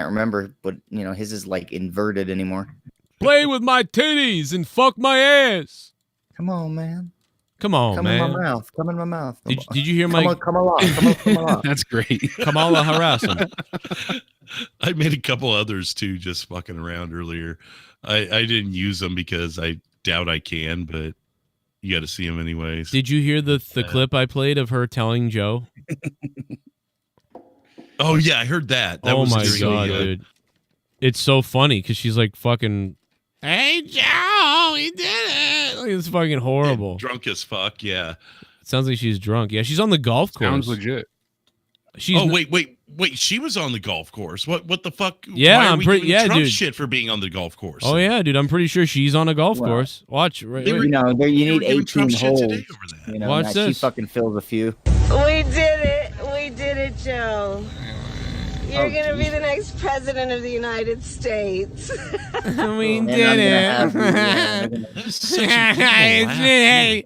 remember, but his is like inverted anymore. Play with my titties and fuck my ass. Come on, man. Come on, come man. In my mouth. Come in my mouth. Did you hear my... Come along. That's great. Kamala harass him. I made a couple others too, just fucking around earlier. I didn't use them because I doubt I can, but you got to see them anyways. Did you hear the clip I played of her telling Joe? Oh yeah, I heard that. That oh was my god, dude! It's so funny because she's like fucking. Hey Joe, he did it! Like, it's fucking horrible. Yeah, drunk as fuck. Yeah. It sounds like she's drunk. Yeah, she's on the golf course. Sounds legit. Wait! She was on the golf course. What the fuck? Yeah, Why are I'm we pretty. giving Yeah, Trump dude. Shit for being on the golf course. Oh yeah, dude. I'm pretty sure she's on a golf course. Watch. Right, you need 18 holes. Watch this. She fucking fills a few. We did it. We did it, Joe. You're gonna be the next president of the United States. We did it.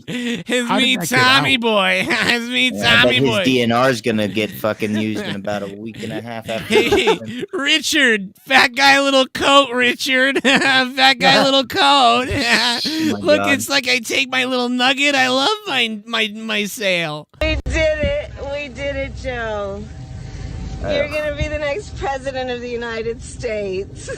It's me, Tommy boy. It's me, Tommy boy. His DNR's gonna get fucking used in about a week and a half after. Hey, Richard, fat guy, little coat. Richard, fat guy, little coat. Look, God. It's like I take my little nugget. I love my sail. We did it, Joe. You're going to be the next president of the United States.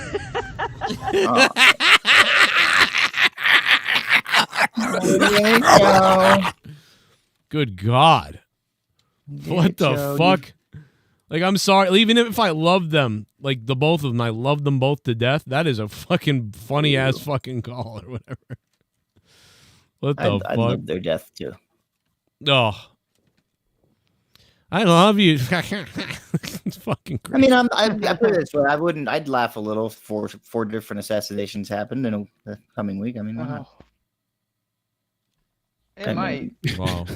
Good God. What the fuck? Like, I'm sorry. Even if I love them, like the both of them, I love them both to death. That is a fucking funny ass fucking call or whatever. What the fuck? I love their death too. Oh. I love you. It's fucking crazy. I mean, I put it this way. I'd laugh a little if four different assassinations happened in the coming week. I mean, why not? It might. Wow.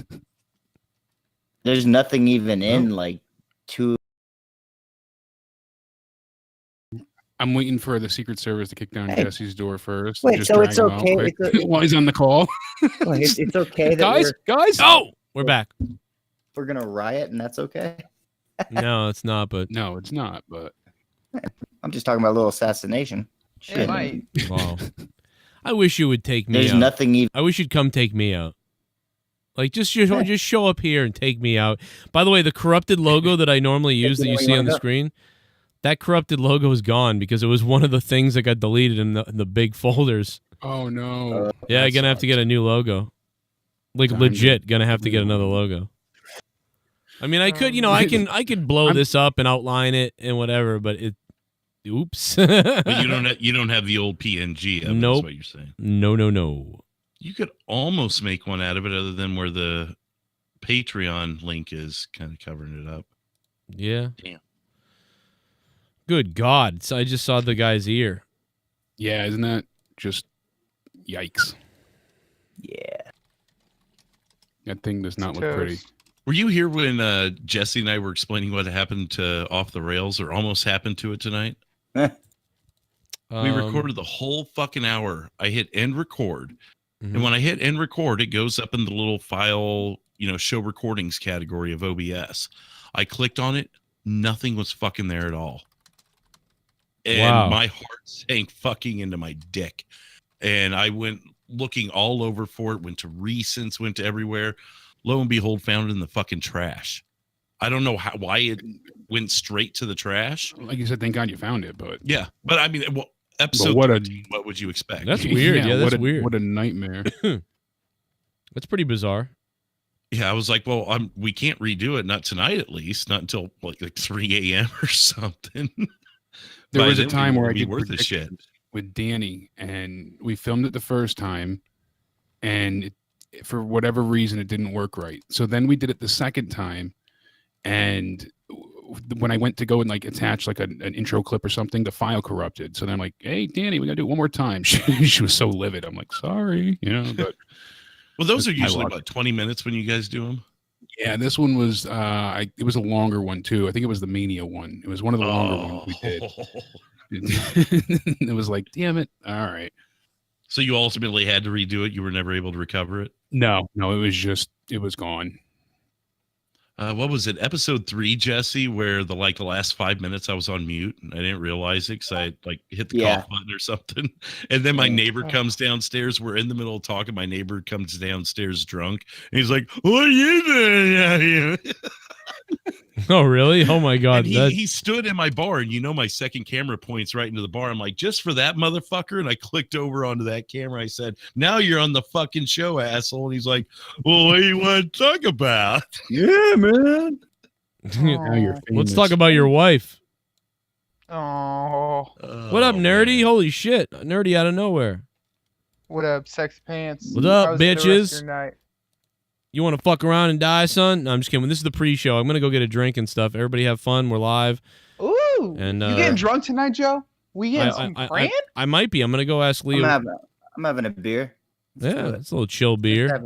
There's nothing even in like two. I'm waiting for the Secret Service to kick down Jesse's door first. Wait, so it's okay while he's on the call. It's okay that guys. Oh, we're back. We're gonna riot, and that's okay. No, it's not. But no, it's not. But I'm just talking about a little assassination. Shit. It might. Wow. I wish you would take me. There's out. nothing even. I wish you'd come take me out. Like just show up here and take me out. By the way, the corrupted logo that I normally use that you see on the screen, that corrupted logo is gone because it was one of the things that got deleted in the big folders. Oh no. Yeah, I'm gonna have to get a new logo. Like legit, gonna have to get another logo. I mean, I could, I could blow this up and outline it and whatever, but it. Oops. But you don't have the old PNG. Nope. That's what you're saying. No. You could almost make one out of it, other than where the Patreon link is, kind of covering it up. Yeah. Damn. Good God! So I just saw the guy's ear. Yeah, isn't that just yikes? Yeah. That thing does not look pretty. Were you here when Jesse and I were explaining what happened to Off the Rails, or almost happened to it tonight? We recorded the whole fucking hour. I hit end record. Mm-hmm. And when I hit end record, it goes up in the little file, show recordings category of OBS. I clicked on it. Nothing was fucking there at all. And my heart sank fucking into my dick. And I went looking all over for it, went to recents, went to everywhere. Lo and behold, found it in the fucking trash. I don't know why it went straight to the trash. Like you said, thank God you found it, but yeah. But I mean, episode 13, what would you expect? That's weird. Yeah, that's weird. What a nightmare. That's pretty bizarre. Yeah, I was like, well, we can't redo it, not tonight at least, not until like 3 a.m. or something. There was a time where I did worth this shit with Danny, and we filmed it the first time, and for whatever reason, it didn't work right. So then we did it the second time, and when I went to go and attach an intro clip or something, the file corrupted. So then I'm like, hey, Danny, we got to do it one more time. She was so livid. I'm like, sorry, but. Well, those are usually about 20 minutes when you guys do them. Yeah, this one was, it was a longer one too. I think it was the Mania one. It was one of the longer ones we did. It was like, damn it. All right. So you ultimately had to redo it. You were never able to recover it. No, it was gone. what was it? Episode 3, Jesse, where the last 5 minutes I was on mute and I didn't realize it because I hit the cough button or something. And then my neighbor comes downstairs. We're in the middle of talking. My neighbor comes downstairs drunk and he's like, "What are you doing out here?" Oh, really? Oh my God. And he stood in my bar, and my second camera points right into the bar. I'm like, just for that motherfucker. And I clicked over onto that camera. I said, "Now you're on the fucking show, asshole." And he's like, "Well, what do you want to talk about?" Yeah, man. Now you're famous. Let's talk about your wife. Oh, What up, nerdy? Man. Holy shit. Nerdy out of nowhere. what up, sex pants? What up, How was the rest of bitches? your night? You want to fuck around and die, son? No, I'm just kidding. This is the pre-show. I'm going to go get a drink and stuff. Everybody have fun. We're live. Ooh, And, you getting drunk tonight, Joe? We getting some cran? I might be. I'm going to go ask Leo. I'm having a beer. Let's do Yeah, it. it's a little chill beer.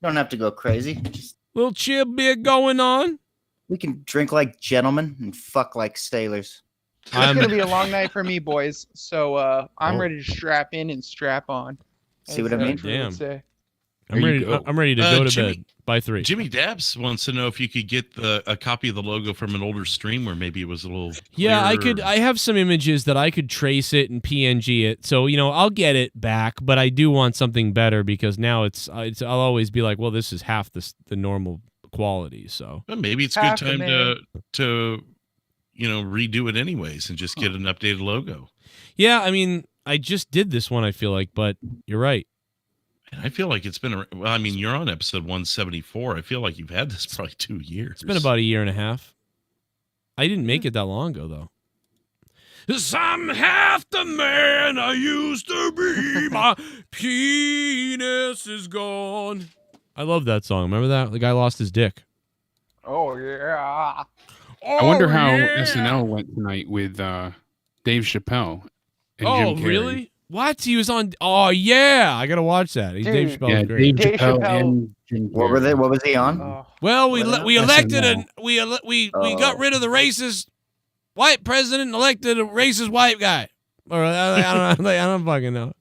Don't have to go crazy. Just, Little chill beer going on. we can drink like gentlemen and fuck like sailors. It's gonna be a long night for me, boys. So I'm ready to strap in and strap on. See what I mean? Drew would Damn. say. I'm ready to go to Jimmy- bed by 3. Jimmy Dabs wants to know if you could get a copy of the logo from an older stream where maybe it was a little Yeah, I clearer. could. I have some images that I could trace it and PNG it. So I'll get it back, but I do want something better because now I'll always be like, well, this is half the normal quality. So Well, maybe it's a Half good a time man. to redo it anyways and just get an updated logo. yeah, I mean, I just did this one. I feel like, but you're right. And I feel like it's been you're on episode 174. I feel like you've had this probably 2 years. It's been about a year and a half. I didn't make it that long ago, though. 'Cause I'm half the man I used to be. My penis is gone. I love that song. Remember that? The guy lost his dick. Oh yeah. I wonder how yeah. SNL went tonight with Dave Chappelle and Oh, Jim Carrey. really? What? He was on. Oh, yeah. I got to watch that. Dave Dude. Chappelle's Yeah, great. Dave Dave Chappelle Chappelle. and Jim What were Carrey. they? What was he on? Oh. Well, we elected SNL. we Oh. got rid of the racist white president and elected a racist white guy. Or I don't know. I don't fucking know.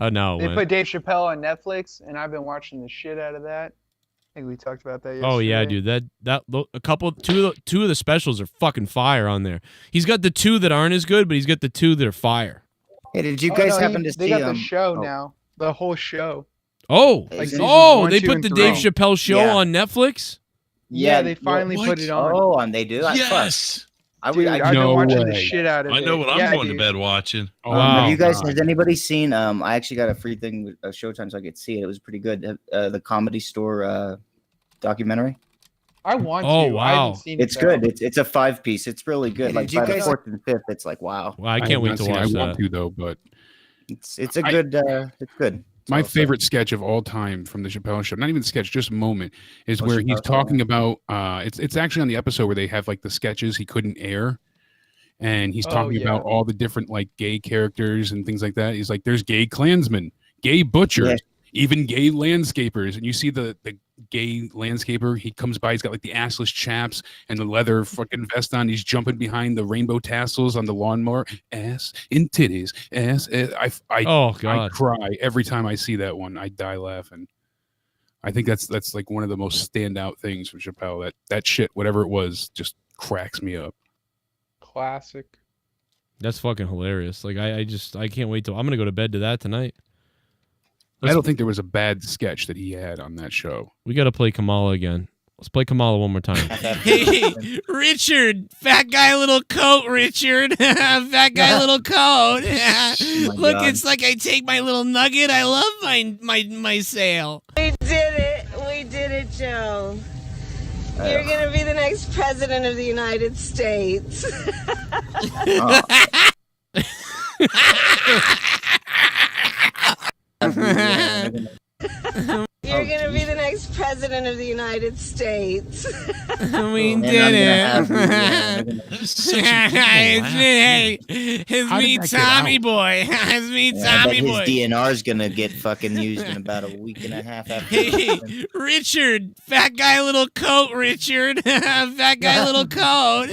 Oh no. They put Dave Chappelle on Netflix, and I've been watching the shit out of that. I think we talked about that yesterday. Oh yeah, dude. Two of the specials are fucking fire on there. He's got the 2 that aren't as good, but he's got the 2 that are fire. Hey, did you Oh, guys no, happen to they see? got the show oh, now. The whole show. Oh, Like seasons oh, 1, they 2, put and the 3. Dave Chappelle show Yeah. on Netflix. Yeah, they finally what? put it on. Oh, and they do. Yes. I Dude, would. I've I, been No watching the way. shit out of it. I know what I'm Yeah, going to dude. bed watching. Oh, Wow. Have you guys? God. Has anybody seen? I actually got a free thing with Showtime, so I could see it. It was pretty good. The Comedy Store documentary. I want Oh, to. I wow. haven't seen it. It's though. good. It's a 5-piece. It's really good. Did Like you by the guys- 4th and 5th, it's like wow. Well, I have can't wait not to seen it. watch I want that. to though, but It's a good. It's good. It's my also- favorite sketch of all time from the Chappelle show, not even sketch, just moment, is Oh, where he's Chappelle, talking about it's actually on the episode where they have like the sketches he couldn't air. And he's Oh, talking yeah. about all the different like gay characters and things like that. He's like, there's gay Klansmen, gay butchers, Yeah. even gay landscapers. And you see the gay landscaper, he comes by, he's got like the assless chaps and the leather fucking vest on. He's jumping behind the rainbow tassels on the lawnmower. Ass in titties. Ass. I Oh I god. cry every time I see that one. I die laughing. I think that's like one of the most standout things from Chappelle. That shit, whatever it was, just cracks me up. Classic. That's fucking hilarious. Like I can't wait till I'm gonna go to bed to that tonight. I don't think there was a bad sketch that he had on that show. We got to play Kamala again. Let's play Kamala one more time. Hey, Richard, fat guy, little coat. Richard, fat guy, little coat. Look, God. it's like I take my little nugget. I love my sale. We did it, Joe. You're gonna be the next president of the United States. You're gonna be the next president of the United States. We And did I'm it. gonna have- That is such a beautiful laugh. Hey, it's How did me, that get Tommy out? boy. It's me, Yeah, I bet Tommy his boy. DNR is gonna get fucking used in about a week and a half after. Hey, Richard, fat guy, little coat. Richard, fat guy, little coat.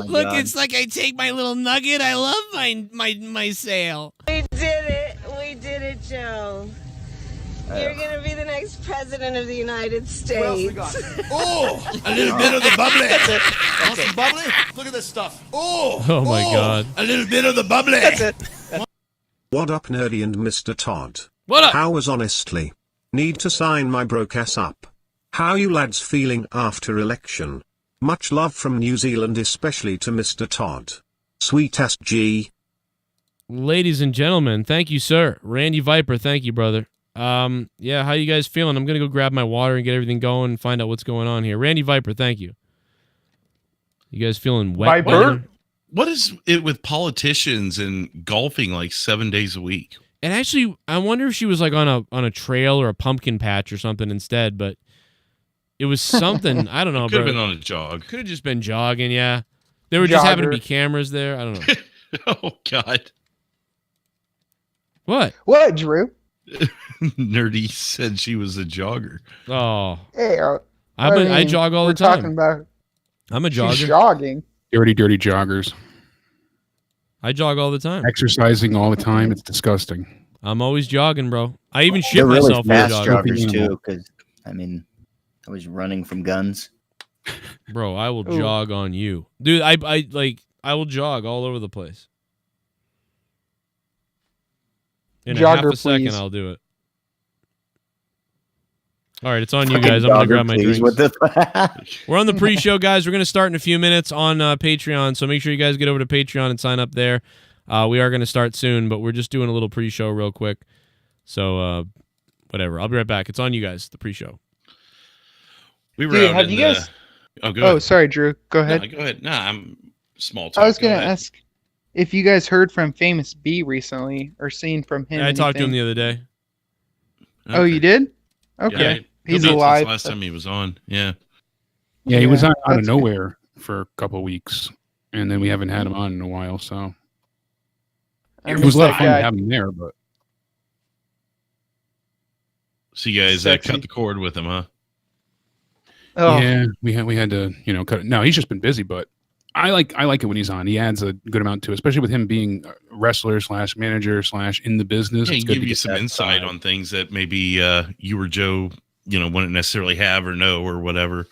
Look, God. it's like I take my little nugget. I love my sale. We did it, Joe. You're gonna be the next president of the United States. Oh, a little bit of the bubbly. That's it. Want some bubbly? Look at this stuff. Oh my God. A little bit of the bubbly. That's it. What up, Nerdy and Mr. Todd? What up? How was honestly? Need to sign my broadcast up. How you lads feeling after election? Much love from New Zealand, especially to Mr. Todd. Sweet ass G. Ladies and gentlemen, thank you, sir. Randy Viper, thank you, brother. Yeah, how you guys feeling? I'm gonna go grab my water and get everything going and find out what's going on here. Randy Viper, thank you. You guys feeling wet? Viper? What is it with politicians and golfing like 7 days a week? And actually, I wonder if she was like on a trail or a pumpkin patch or something instead, but it was something. I don't know, Could bro. have been on a jog. Could have just been jogging, yeah. There were just happened to be cameras there. I don't know. Oh, God. What? What, Drew? Nerdy said she was a jogger. Oh. Hey, I jog all the time. Talking about I'm a she's jogger. jogging. Dirty joggers. I jog all the time. Exercising all the time. It's disgusting. I'm always jogging, bro. I even shit They're really myself while fast jogging. joggers too, because I mean, I was running from guns. Bro, I will Ooh. jog on you. Dude, I will jog all over the place. In a half Jogger, a second, please. I'll do it. All right, it's on you guys. I'm going to grab my drinks. We're on the pre-show, guys. We're going to start in a few minutes on Patreon, so make sure you guys get over to Patreon and sign up there. We are going to start soon, but we're just doing a little pre-show real quick. So, whatever. I'll be right back. It's on you guys, the pre-show. We were Dude, out have in you the- guys? Oh, go Oh, ahead. sorry, Drew. Go ahead. No, go ahead. Nah, I'm small talk. I was Go gonna ahead. ask if you guys heard from Famous B recently or seen from him. I talked to him anything. the other day. Oh, Okay. you did? Yeah, Okay. He's since alive. Last time he was on. Yeah. Yeah, he was Yeah, out of that's good. nowhere for a couple of weeks, and then we haven't had him on in a while. So I it miss was a lot of that fun to guy. have him there. But So you guys Sexy. cut the cord with him, huh? Oh, yeah, we had to cut it. No, he's just been busy, but I like it when he's on. He adds a good amount to it, especially with him being a wrestler / manager / in the business. Yeah, It's he good give to you get some that insight side. on things that maybe you or Joe, wouldn't necessarily have or know or whatever.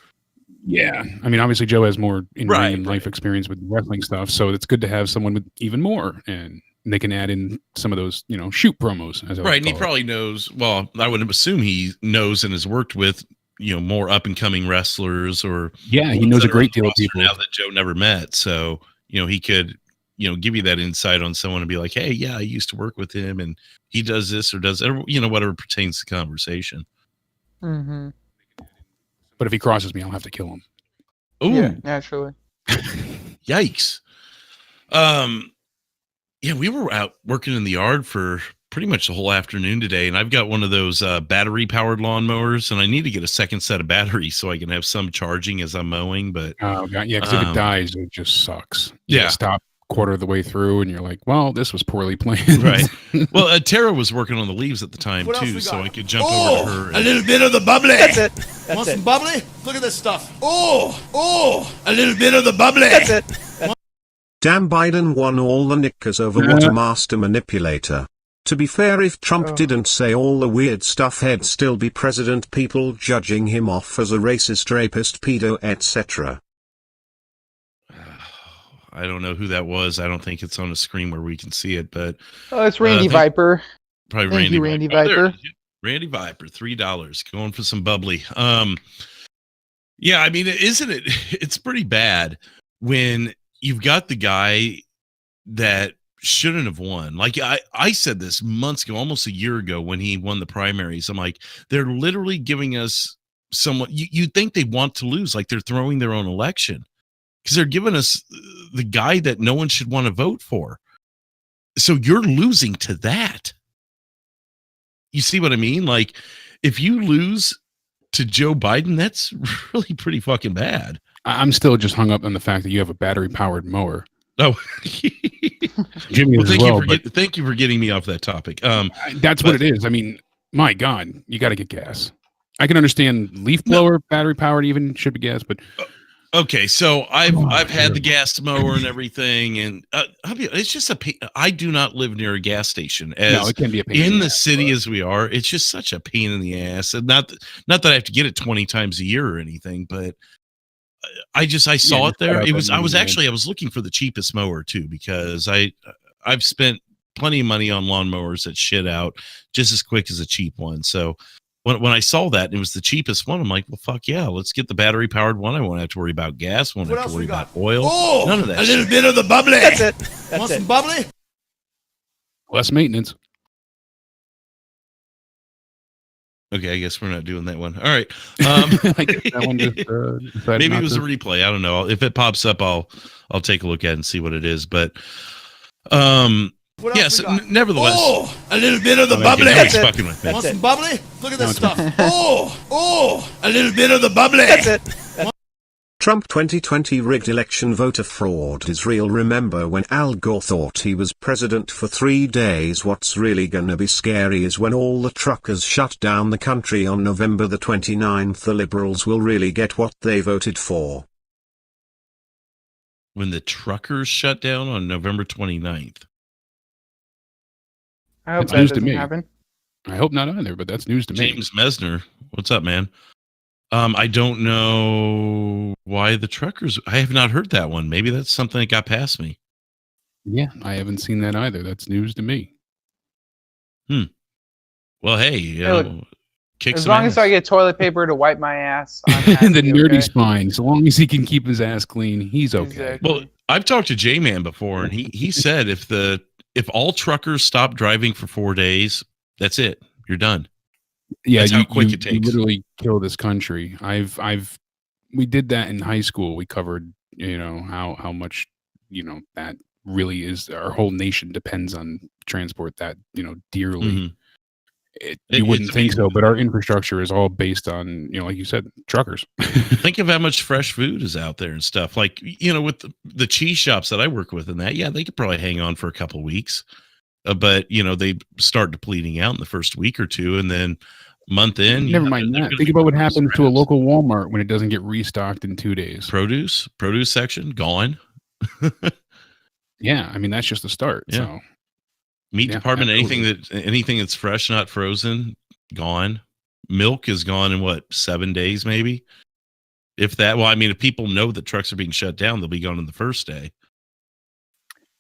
Yeah, I mean, obviously Joe has more in Right, and life experience with wrestling stuff, so it's good to have someone with even more, and they can add in some of those, shoot promos. As I would Right, and he call it. probably knows. Well, I would assume he knows and has worked with more up and coming wrestlers or Yeah, he ones knows that a are on great the deal of roster people. now that Joe never met. So he could give you that insight on someone and be like, hey, yeah, I used to work with him and he does this or does whatever pertains to conversation. mm-hmm. But if he crosses me, I'll have to kill him. Oh, Yeah, naturally. yikes! Yeah, we were out working in the yard for pretty much the whole afternoon today, and I've got one of those battery-powered lawnmowers, and I need to get a second set of batteries so I can have some charging as I'm mowing. But Oh god, yeah, because if it dies, it just sucks. You Yeah. gotta stop quarter of the way through, and you're like, well, this was poorly planned. right. Well, Tara was working on the leaves at the time What else too, we so got? I could jump over to her. A and- little bit of the bubbly. That's it. Want some bubbly? Look at this stuff. Oh, a little bit of the bubbly. That's it. Damn, Biden won all the knickers over what a master manipulator. To be fair, if Trump Oh. didn't say all the weird stuff, he'd still be president, people judging him off as a racist, rapist, pedo, etc. I don't know who that was. I don't think it's on a screen where we can see it, but Oh, it's Randy thank- Viper. probably Thank Randy. you, Randy Oh, there it Viper. is. Randy Viper, $3, going for some bubbly. Yeah, I mean, isn't it? It's pretty bad when you've got the guy that shouldn't have won. Like I said this months ago, almost a year ago, when he won the primaries. I'm like, they're literally giving us someone you think they want to lose, like they're throwing their own election because they're giving us the guy that no one should want to vote for. So you're losing to that. You see what I mean? Like, if you lose to Joe Biden, that's really pretty fucking bad. I'm still just hung up on the fact that you have a battery powered mower. Oh, Jimmy well, is as well, but thank you for getting me off that topic. that's what it is. I mean, my God, you got to get gas. I can understand leaf blower, battery powered even should be gas, but Okay, so I've had the gas mower and everything, and it's just I do not live near a gas station. No, it can be a pain in the ass, city as we are. It's just such a pain in the ass, and not that I have to get it 20 times a year or anything, but I saw it there. I was looking for the cheapest mower too, because I've spent plenty of money on lawnmowers that shit out just as quick as a cheap one. So when I saw that and it was the cheapest one, I'm like, well, fuck yeah, let's get the battery powered one. I won't have to worry about gas. Won't have to worry about oil. Oh, none of that. A little bit of the bubbly. That's it. Want That's some it. bubbly? Less maintenance. Okay, I guess we're not doing that one. All right. I guess that one just, decided Maybe not it was to. a replay. I don't know. If it pops up, I'll take a look at it and see what it is. But What yeah, else so we got? nevertheless, Oh, a little bit of the okay, bubbly. he's fucking with me. Want That's some it. bubbly? Look at this stuff. Oh, a little bit of the bubbly. That's it. Trump 2020 rigged election voter fraud is real. Remember when Al Gore thought he was president for 3 days? What's really gonna be scary is when all the truckers shut down the country on November the 29th. The liberals will really get what they voted for. When the truckers shut down on November 29th. I hope It's that news to doesn't me. happen. I hope not either, but that's news to me. James Mesner, what's up, man? I don't know why the truckers. I have not heard that one. Maybe that's something that got past me. Yeah, I haven't seen that either. That's news to me. Well, hey, Hey, look, kick As some long as I ass. get toilet paper to wipe my ass, I'm happy, The nerdy's okay? fine. So long as he can keep his ass clean, he's okay. Exactly. Well, I've talked to J-Man before, and he said if all truckers stop driving for 4 days, that's it. You're done. Yeah, That's how quick it you takes. literally kill this country. We did that in high school. We covered, how much, that really is. Our whole nation depends on transport that, dearly. Mhm. You wouldn't It's think so, amazing. but our infrastructure is all based on, like you said, truckers. Think of how much fresh food is out there and stuff. Like, with the cheese shops that I work with and that, yeah, they could probably hang on for a couple weeks. But, they start depleting out in the first week or two, and then month in. Never mind they're that. gonna Think be about what produce happens to a scraps. local Walmart when it doesn't get restocked in 2 days. produce section gone. Yeah, I mean that's just the start. Yeah. So Meat Yeah, department, absolutely. anything that's fresh, not frozen, gone. Milk is gone in what, 7 days, maybe? If that. Well, I mean, if people know that trucks are being shut down, they'll be gone on the first day.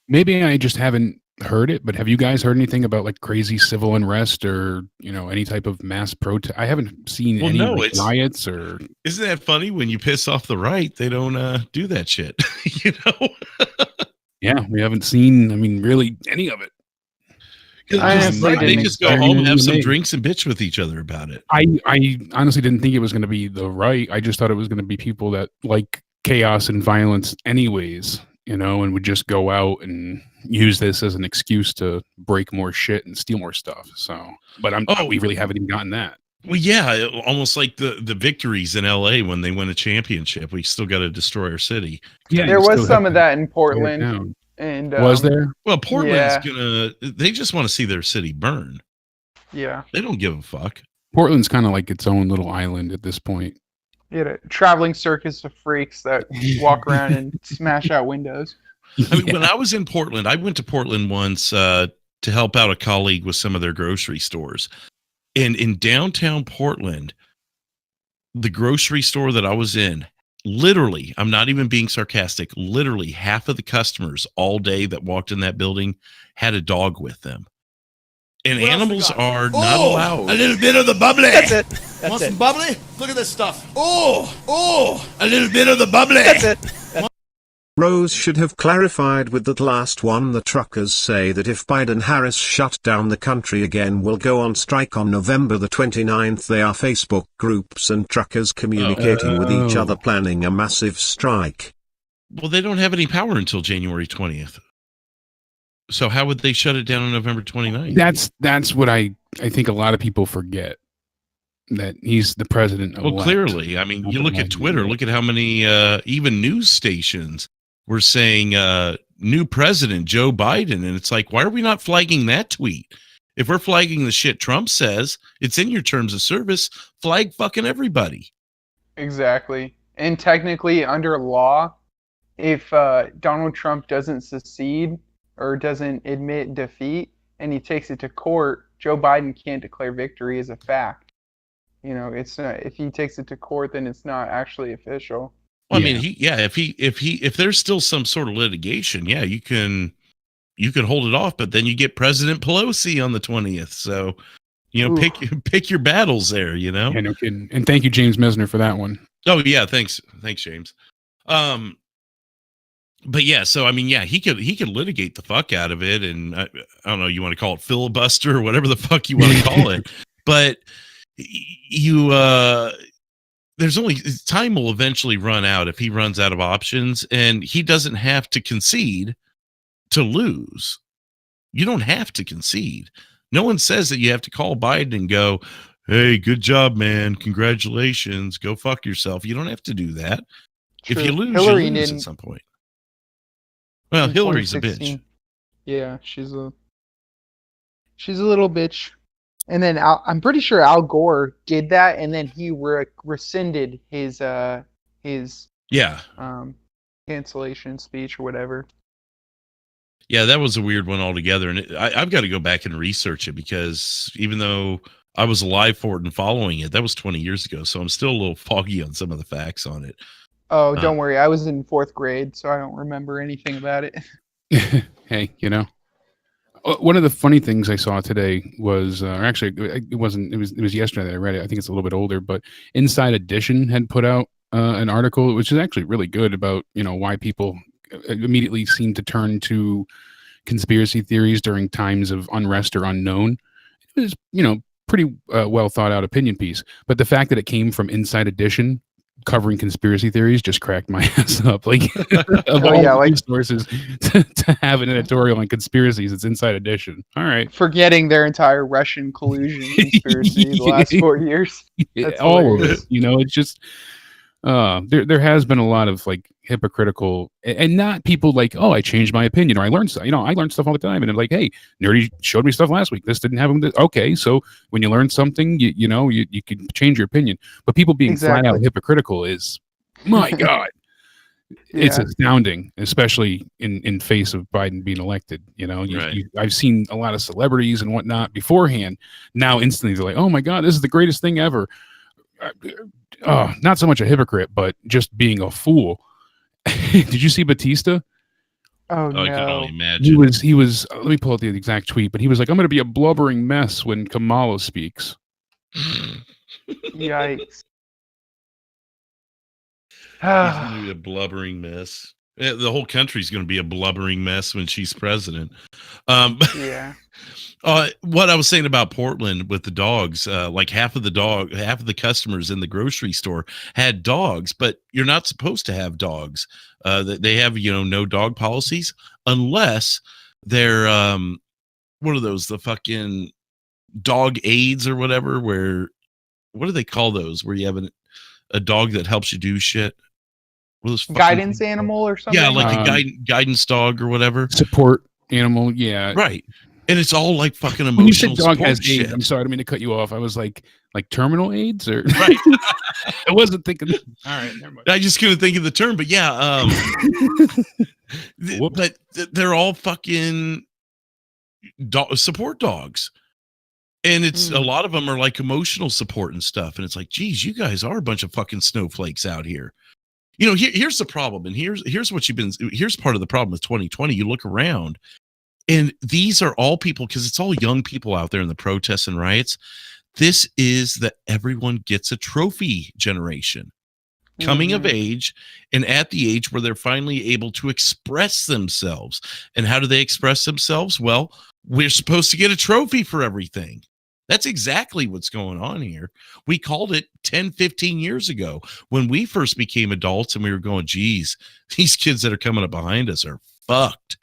maybe I just haven't heard it, but have you guys heard anything about like crazy civil unrest or any type of mass protest? I haven't seen Well, any no, like, it's- riots or. Isn't that funny? When you piss off the right, they don't do that shit. you know? Yeah, we haven't seen. I mean, really any of it. I Just honestly right, They didn't just go expect home, have anything some to me. drinks, and bitch with each other about it. I honestly didn't think it was going to be the right. I just thought it was going to be people that like chaos and violence, anyways. And would just go out and use this as an excuse to break more shit and steal more stuff. So, but we really haven't even gotten that. Well, yeah, almost like the victories in LA when they win a championship. We still got to destroy our city. Yeah, There you was still some have of to that in tear it Portland, down. and Was there? Well, Portland's Yeah. they just want to see their city burn. Yeah, They don't give a fuck. Portland's kind of like its own little island at this point. you had a traveling circus of freaks that walk around and smash out windows. I mean, when I was in Portland, I went to Portland once to help out a colleague with some of their grocery stores. And in downtown Portland, the grocery store that I was in, literally, I'm not even being sarcastic, literally half of the customers all day that walked in that building had a dog with them. And What else we animals got? are not Oh, allowed. a little bit of the bubbly. That's it. That's Want it. some bubbly? Look at this stuff. Oh, a little bit of the bubbly. That's it. Rose should have clarified with that last one. The truckers say that if Biden-Harris shut down the country again, will go on strike on November the 29th. They are Facebook groups and truckers communicating with each other, planning a massive strike. Well, they don't have any power until January 20th. So how would they shut it down on November 29th? That's what I think a lot of people forget, that he's the president. Well, clearly. I mean, you look at Twitter, look at how many even news stations were saying new president Joe Biden. And it's like, why are we not flagging that tweet? If we're flagging the shit Trump says, it's in your terms of service, flag fucking everybody. Exactly. And technically, under law, if Donald Trump doesn't secede or doesn't admit defeat and he takes it to court, Joe Biden can't declare victory as a fact. You know, it's not, if he takes it to court, then it's not actually official. Well, I mean, if there's still some sort of litigation, yeah, you can hold it off, but then you get President Pelosi on the 20th. So, you know, pick your battles there, you know? Yeah, no kidding. And thank you, James Mesner, for that one. Oh yeah. Thanks, James. But yeah, so I mean, yeah, he could litigate the fuck out of it, and I don't know, you want to call it filibuster or whatever the fuck you want to call it, but there's only time will eventually run out if he runs out of options, and he doesn't have to concede to lose. You don't have to concede. No one says that you have to call Biden and go, "Hey, good job, man. Congratulations. Go fuck yourself." You don't have to do that. True. If you lose, Hillary you lose didn't. at some point. Well, Hillary's a bitch. 2016. Yeah, she's a little bitch. And then I'm pretty sure Al Gore did that, and then he rescinded his cancellation speech or whatever. Yeah, that was a weird one altogether, and I've got to go back and research it, because even though I was alive for it and following it, that was 20 years ago, so I'm still a little foggy on some of the facts on it. Oh, don't worry. I was in 4th grade, so I don't remember anything about it. Hey, you know, one of the funny things I saw today was, or actually, it wasn't. It was yesterday that I read it. I think it's a little bit older, but Inside Edition had put out an article, which is actually really good, about, you know, why people immediately seem to turn to conspiracy theories during times of unrest or unknown. It was, you know, pretty well thought out opinion piece, but the fact that it came from Inside Edition covering conspiracy theories just cracked my ass up. Like, of all sources to have an editorial on conspiracies, it's Inside Edition. All right, forgetting their entire Russian collusion conspiracy the last 4 years. That's all of it. You know, it's just there has been a lot of like hypocritical, and not people like, oh, I changed my opinion, or I learned stuff. You know, I learn stuff all the time, and I'm like, hey, Nerdy showed me stuff last week. This didn't happen. Okay, so when you learn something, you know, you can change your opinion. But people being flat out hypocritical is, my God, it's astounding, especially in face of Biden being elected. You know, I've seen a lot of celebrities and whatnot beforehand. Now instantly they're like, oh my God, this is the greatest thing ever. Not so much a hypocrite, but just being a fool. Did you see Batista? Oh no! I can only imagine. He was. Let me pull out the exact tweet, but he was like, "I'm going to be a blubbering mess when Kamala speaks." Yikes! He's going to be a blubbering mess. The whole country's going to be a blubbering mess when she's president. Yeah. What I was saying about Portland with the dogs, like half of the customers in the grocery store had dogs, but you're not supposed to have dogs. They have, you know, no dog policies unless they're, what are those? The fucking dog aids or whatever, what do they call those? Where you have a dog that helps you do shit. Guidance animal or something? Yeah, like a guidance dog or whatever. Support animal, yeah. Right. And it's all like fucking emotional. When you said dog has shit. AIDS, I'm sorry, I didn't mean to cut you off. I was like terminal AIDS, or right. I wasn't thinking. All right, never mind. I just couldn't think of the term, but yeah, but they're all fucking support dogs, and it's a lot of them are like emotional support and stuff. And it's like, geez, you guys are a bunch of fucking snowflakes out here. You know, here's the problem, and here's what here's part of the problem with 2020. You look around. And these are all people, because it's all young people out there in the protests and riots. This is the everyone gets a trophy generation, coming of age and at the age where they're finally able to express themselves. And how do they express themselves? Well, we're supposed to get a trophy for everything. That's exactly what's going on here. We called it 10, 15 years ago when we first became adults, and we were going, geez, these kids that are coming up behind us are fucked.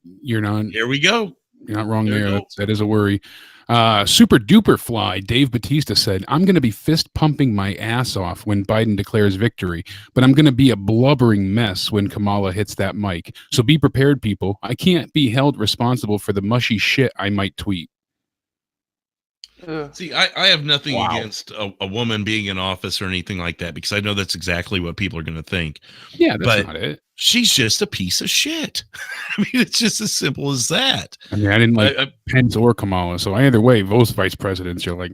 You're not. Here we go. You're not wrong there. That is a worry. Super duper fly. Dave Batista said, "I'm going to be fist pumping my ass off when Biden declares victory, but I'm going to be a blubbering mess when Kamala hits that mic. So be prepared, people. I can't be held responsible for the mushy shit I might tweet." See, I have nothing against a woman being in office or anything like that, because I know that's exactly what people are going to think. Yeah, that's not it. She's just a piece of shit. I mean, it's just as simple as that. I mean, I didn't like Pence or Kamala, so either way, both vice presidents, you're like,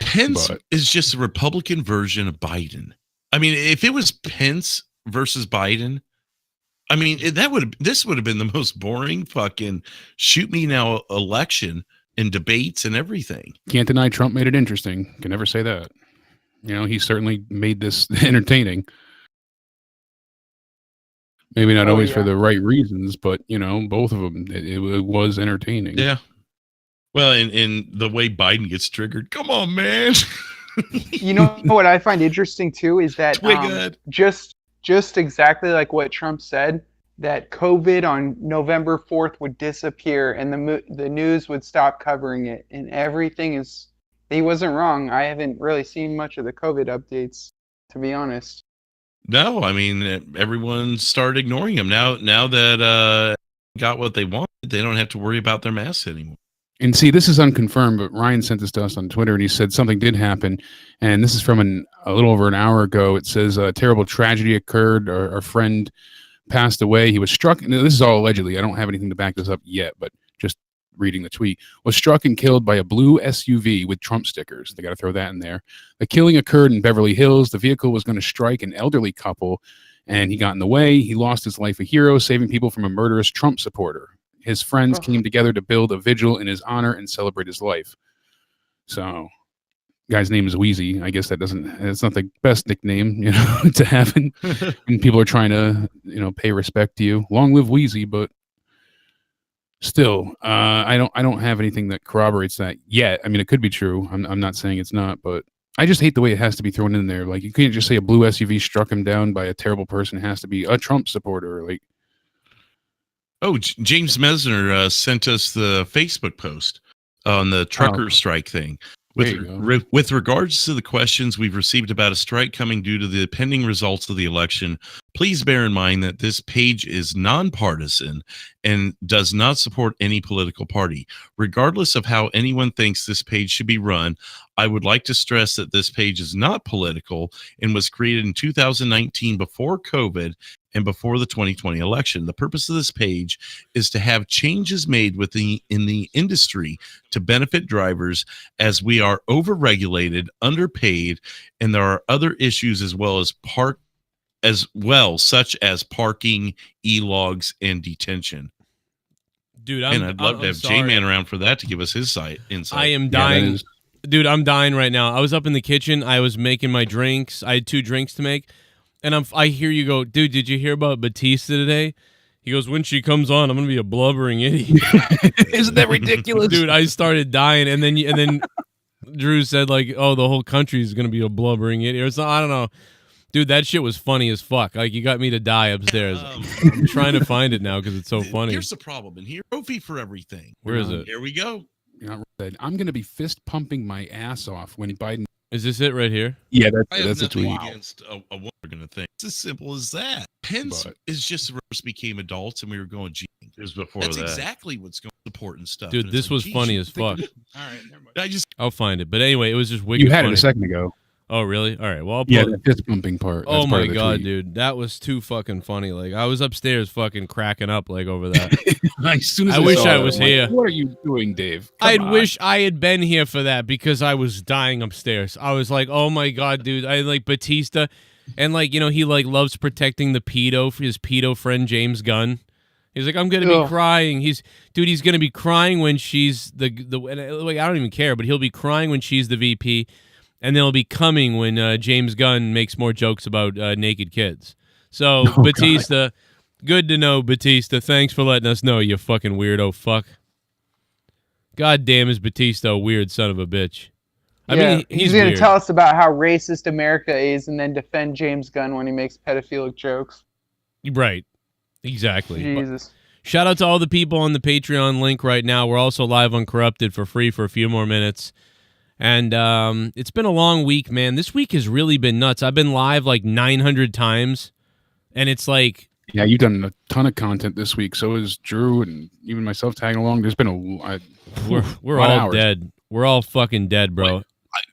Pence is just a Republican version of Biden. I mean, if it was Pence versus Biden, I mean, this would have been the most boring fucking shoot me now election in debates and everything. Can't deny Trump made it interesting. Can never say that. You know, he certainly made this entertaining. Maybe not always for the right reasons, but, you know, both of them, it was entertaining. Yeah. Well, in the way Biden gets triggered, come on, man. You know what I find interesting, too, is that just exactly like what Trump said, that COVID on November 4th would disappear and the news would stop covering it. And everything is... He wasn't wrong. I haven't really seen much of the COVID updates, to be honest. No, I mean, everyone started ignoring him. Now that got what they wanted, they don't have to worry about their masks anymore. And see, this is unconfirmed, but Ryan sent this to us on Twitter, and he said something did happen. And this is from a little over an hour ago. It says a terrible tragedy occurred. Our friend passed away. He was struck. This is all allegedly. I don't have anything to back this up yet, but just reading the tweet, was struck and killed by a blue SUV with Trump stickers. They got to throw that in there. The killing occurred in Beverly Hills. The vehicle was going to strike an elderly couple, and he got in the way. He lost his life a hero, saving people from a murderous Trump supporter. His friends came together to build a vigil in his honor and celebrate his life. So, guy's name is Wheezy. I guess it's not the best nickname, you know, to have, and people are trying to, you know, pay respect to you. Long live Wheezy, but still, I don't have anything that corroborates that yet. I mean, it could be true. I'm not saying it's not, but I just hate the way it has to be thrown in there. Like, you can't just say a blue SUV struck him down by a terrible person. It has to be a Trump supporter. Like, oh, James Mesner sent us the Facebook post on the trucker strike thing. With regards to the questions we've received about a strike coming due to the pending results of the election, please bear in mind that this page is nonpartisan and does not support any political party. Regardless of how anyone thinks this page should be run, I would like to stress that this page is not political and was created in 2019 before COVID and before the 2020 election. The purpose of this page is to have changes made in the industry to benefit drivers, as we are overregulated, underpaid, and there are other issues such as parking, e-logs, and detention. Dude, I'd love to have J-Man around for that to give us his insight. I am dying. Dude, I'm dying right now. I was up in the kitchen. I was making my drinks. I had 2 drinks to make. And I hear you go, dude, did you hear about Batista today? He goes, when she comes on, I'm going to be a blubbering idiot. Isn't that ridiculous? Dude, I started dying. And then Drew said, like, oh, the whole country is going to be a blubbering idiot. Or something. I don't know. Dude, that shit was funny as fuck. Like, you got me to die upstairs. I'm trying to find it now because it's so funny. Here's the problem. And here, trophy for everything. Where is it? Here we go. I'm going to be fist pumping my ass off when Biden. Is this it right here? Yeah, I have that's a tweet. against a woman going to think. It's as simple as that. Pence is just first became adults, and we were going, gee, it was before that's exactly what's going to support and stuff. Dude, this was funny as fuck. All right, never mind. I'll find it. But anyway, it was just wicked. You had funny. it a second ago. Oh, really? All right. Well, the fist pumping part. Oh my god, dude, that was too fucking funny. Like, I was upstairs fucking cracking up like over that. As soon as I wish I was here. Like, what are you doing, Dave? I wish I had been here for that because I was dying upstairs. I was like, oh my god, dude, I like Batista, and like, you know, he like loves protecting the pedo for his pedo friend James Gunn. He's like, I'm gonna be crying. He's gonna be crying when she's the like, I don't even care, but he'll be crying when she's the VP. And they'll be coming when James Gunn makes more jokes about naked kids. So, Batista, good to know, Batista. Thanks for letting us know, you fucking weirdo fuck. God damn, is Batista a weird son of a bitch. I mean, he's going weird. to tell us about how racist America is and then defend James Gunn when he makes pedophilic jokes. Right. Exactly. Jesus. But shout out to all the people on the Patreon link right now. We're also live on Corrupted for free for a few more minutes. And it's been a long week, man. This week has really been nuts. I've been live like 900 times, and it's like... Yeah, you've done a ton of content this week. So is Drew and even myself tagging along. There's been we're all dead. We're all fucking dead, bro.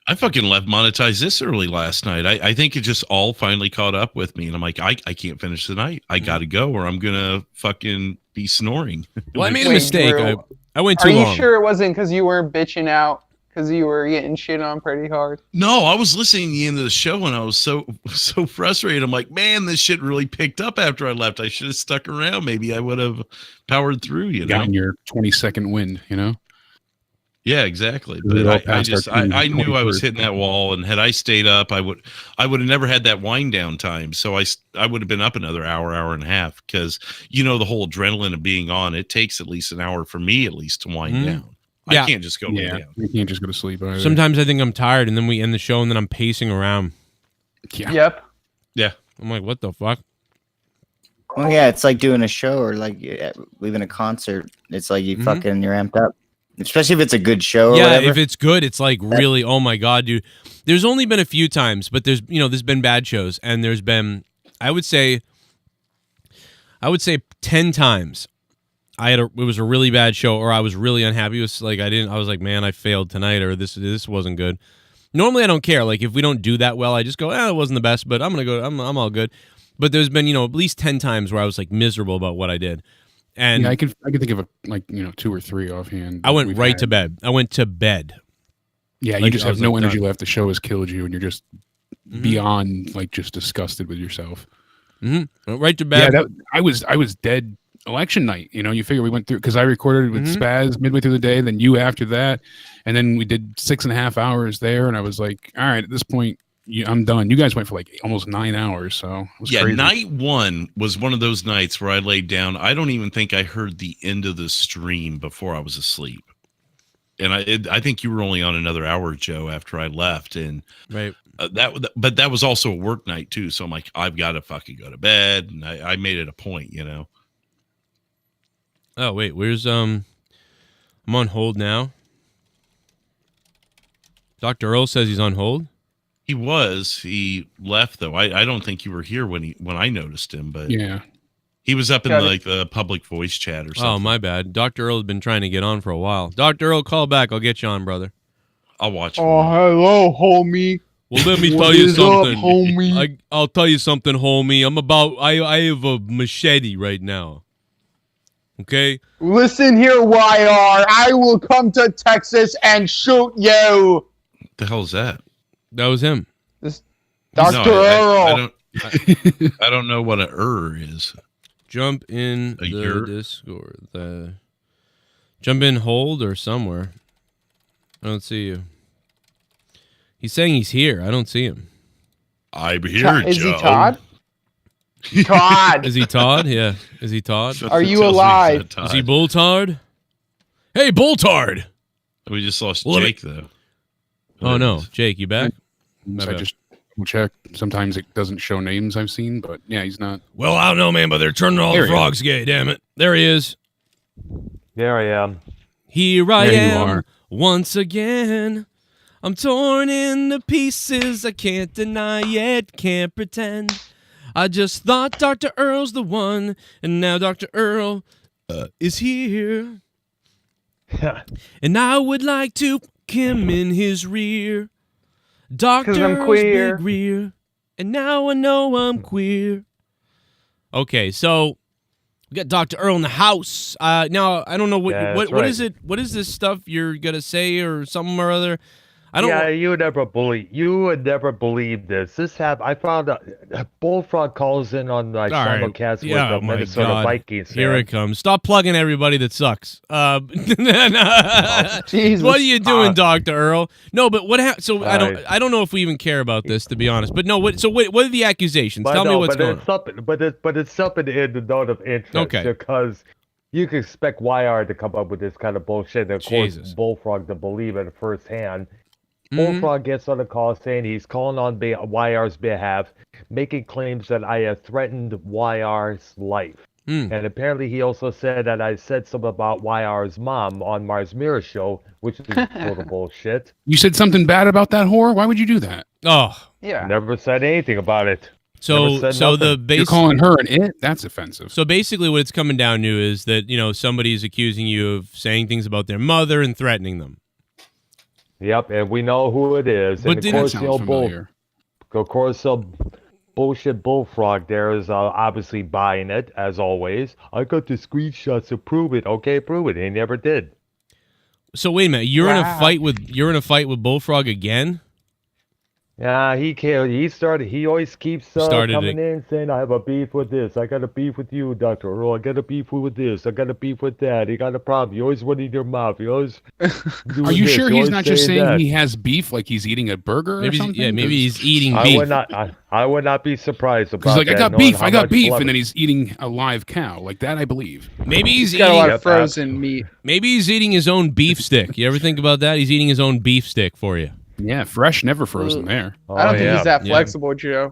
I fucking left monetize this early last night. I think it just all finally caught up with me, and I'm like, I can't finish the night. I gotta go, or I'm gonna fucking be snoring. Well, I made a mistake. Drew, I went too long. Are you sure it wasn't because you weren't bitching out? Because you were getting shit on pretty hard? No, I was listening to the end of the show, and I was so frustrated. I'm like, man, this shit really picked up after I left. I should have stuck around. Maybe I would have powered through. You know, gotten your 20-second wind. You know. Yeah, exactly. But I knew I was hitting that wall, and had I stayed up, I would have never had that wind down time. So I would have been up another hour and a half, because the whole adrenaline of being on, it takes at least an hour for me at least to wind down. Yeah. I can't just go lay down. You can't just go to sleep either. Sometimes I think I'm tired, and then we end the show, and then I'm pacing around. Yeah. Yep. Yeah. I'm like, what the fuck? Well, yeah, it's like doing a show or like leaving a concert. It's like you're amped up. Especially if it's a good show or whatever. If it's good, it's like really, oh my God, dude. There's only been a few times, but there's been bad shows, and there's been, I would say 10 times it was a really bad show, or I was really unhappy. It was like I was like, man, I failed tonight, or this wasn't good. Normally I don't care. Like if we don't do that well, I just go, it wasn't the best, but I'm all good. But there's been, at least 10 times where I was like miserable about what I did. And I can think of 2 or 3 offhand. I went right to bed. I went to bed. Yeah, you just have no energy left. The show has killed you, and you're just beyond just disgusted with yourself. Right to bed. Yeah, I was dead election night. You figure we went through, because I recorded with Spaz midway through the day, then you after that, and then we did 6.5 hours there, and I was like, all right, at this point, I'm done. You guys went for almost 9 hours, so it was crazy. Night 1 was one of those nights where I laid down. I don't even think I heard the end of the stream before I was asleep, and I think you were only on another hour, Joe, after I left, and right. But that was also a work night too, so I'm like, I've got to fucking go to bed, and I made it a point, Oh wait, where's I'm on hold now. Dr. Earl says he's on hold. He left though. I don't think you were here when I noticed him, but yeah, he was up in the public voice chat or something. Oh, my bad. Dr. Earl has been trying to get on for a while. Dr. Earl, call back. I'll get you on, brother. I'll watch. Oh, hello, homie. Well, let me tell you something, homie. I'll tell you something, homie. I have a machete right now. Okay? Listen here, YR. I will come to Texas and shoot you. What the hell is that? That was him. Dr. Earl. I don't know what an is. Jump in the Discord. Jump in hold or somewhere. I don't see you. He's saying he's here. I don't see him. I'm here, Is Joe. he Todd? Todd. Is he Todd? Yeah. Is he Todd? Are you alive? Is he Bulltard? Hey, Bulltard! We just lost Jake, though. Oh, no. Jake, you back? I just check. Sometimes it doesn't show names I've seen, but yeah, he's not. Well, I don't know, man, but they're turning all the frogs gay, damn it. There he is. There I am. Here I am once again. I'm torn into pieces. I can't deny it, can't pretend. I just thought Dr. Earl's the one, and now Dr. Earl is here. And I would like to him in his rear. Doctor's big rear. And now I know I'm queer. Okay, so we got Dr. Earl in the house. Now I don't know what is it? What is this stuff you're gonna say or something or other? I don't. Yeah, you would never believe this. I found out Bullfrog calls in on simulcast with the Minnesota Vikings. Here it comes. Stop plugging everybody that sucks. Jesus. What are you doing, Dr. Earl? No, but what? So I don't know if we even care about this, to be honest. But no, what are the accusations? Tell me what's going on. But it's something in the note of interest. Okay. Because you can expect YR to come up with this kind of bullshit, and of course Bullfrog to believe it firsthand. Bullfrog gets on the call saying he's calling on YR's behalf, making claims that I have threatened YR's life. And apparently he also said that I said something about YR's mom on Mars Mirror show, which is total bullshit. You said something bad about that whore? Why would you do that? Oh. Yeah. Never said anything about it. So you're calling her an it? That's offensive. So basically what it's coming down to is that, somebody's accusing you of saying things about their mother and threatening them. Yep, and we know who it is. But and of course, bullshit bullfrog there is obviously buying it, as always. I got the screenshots to prove it. Okay, prove it. He never did. So wait a minute, you're in a fight with Bullfrog again? Yeah, he can't. He always keeps coming in saying, "I have a beef with this. I got a beef with you, Dr. Earl. I got a beef with this. I got a beef with that. He got a problem. You always running your mouth. You always." Are you sure he's not just saying he has beef, like he's eating a burger or something? Yeah, maybe he's eating beef. I would not be surprised about that. He's like, I got beef, and then he's eating a live cow. Like that, I believe. Maybe he's got a lot of frozen meat. Maybe he's eating his own beef stick. You ever think about that? He's eating his own beef stick for you. Yeah, fresh, never frozen there. I don't think he's that flexible, Joe.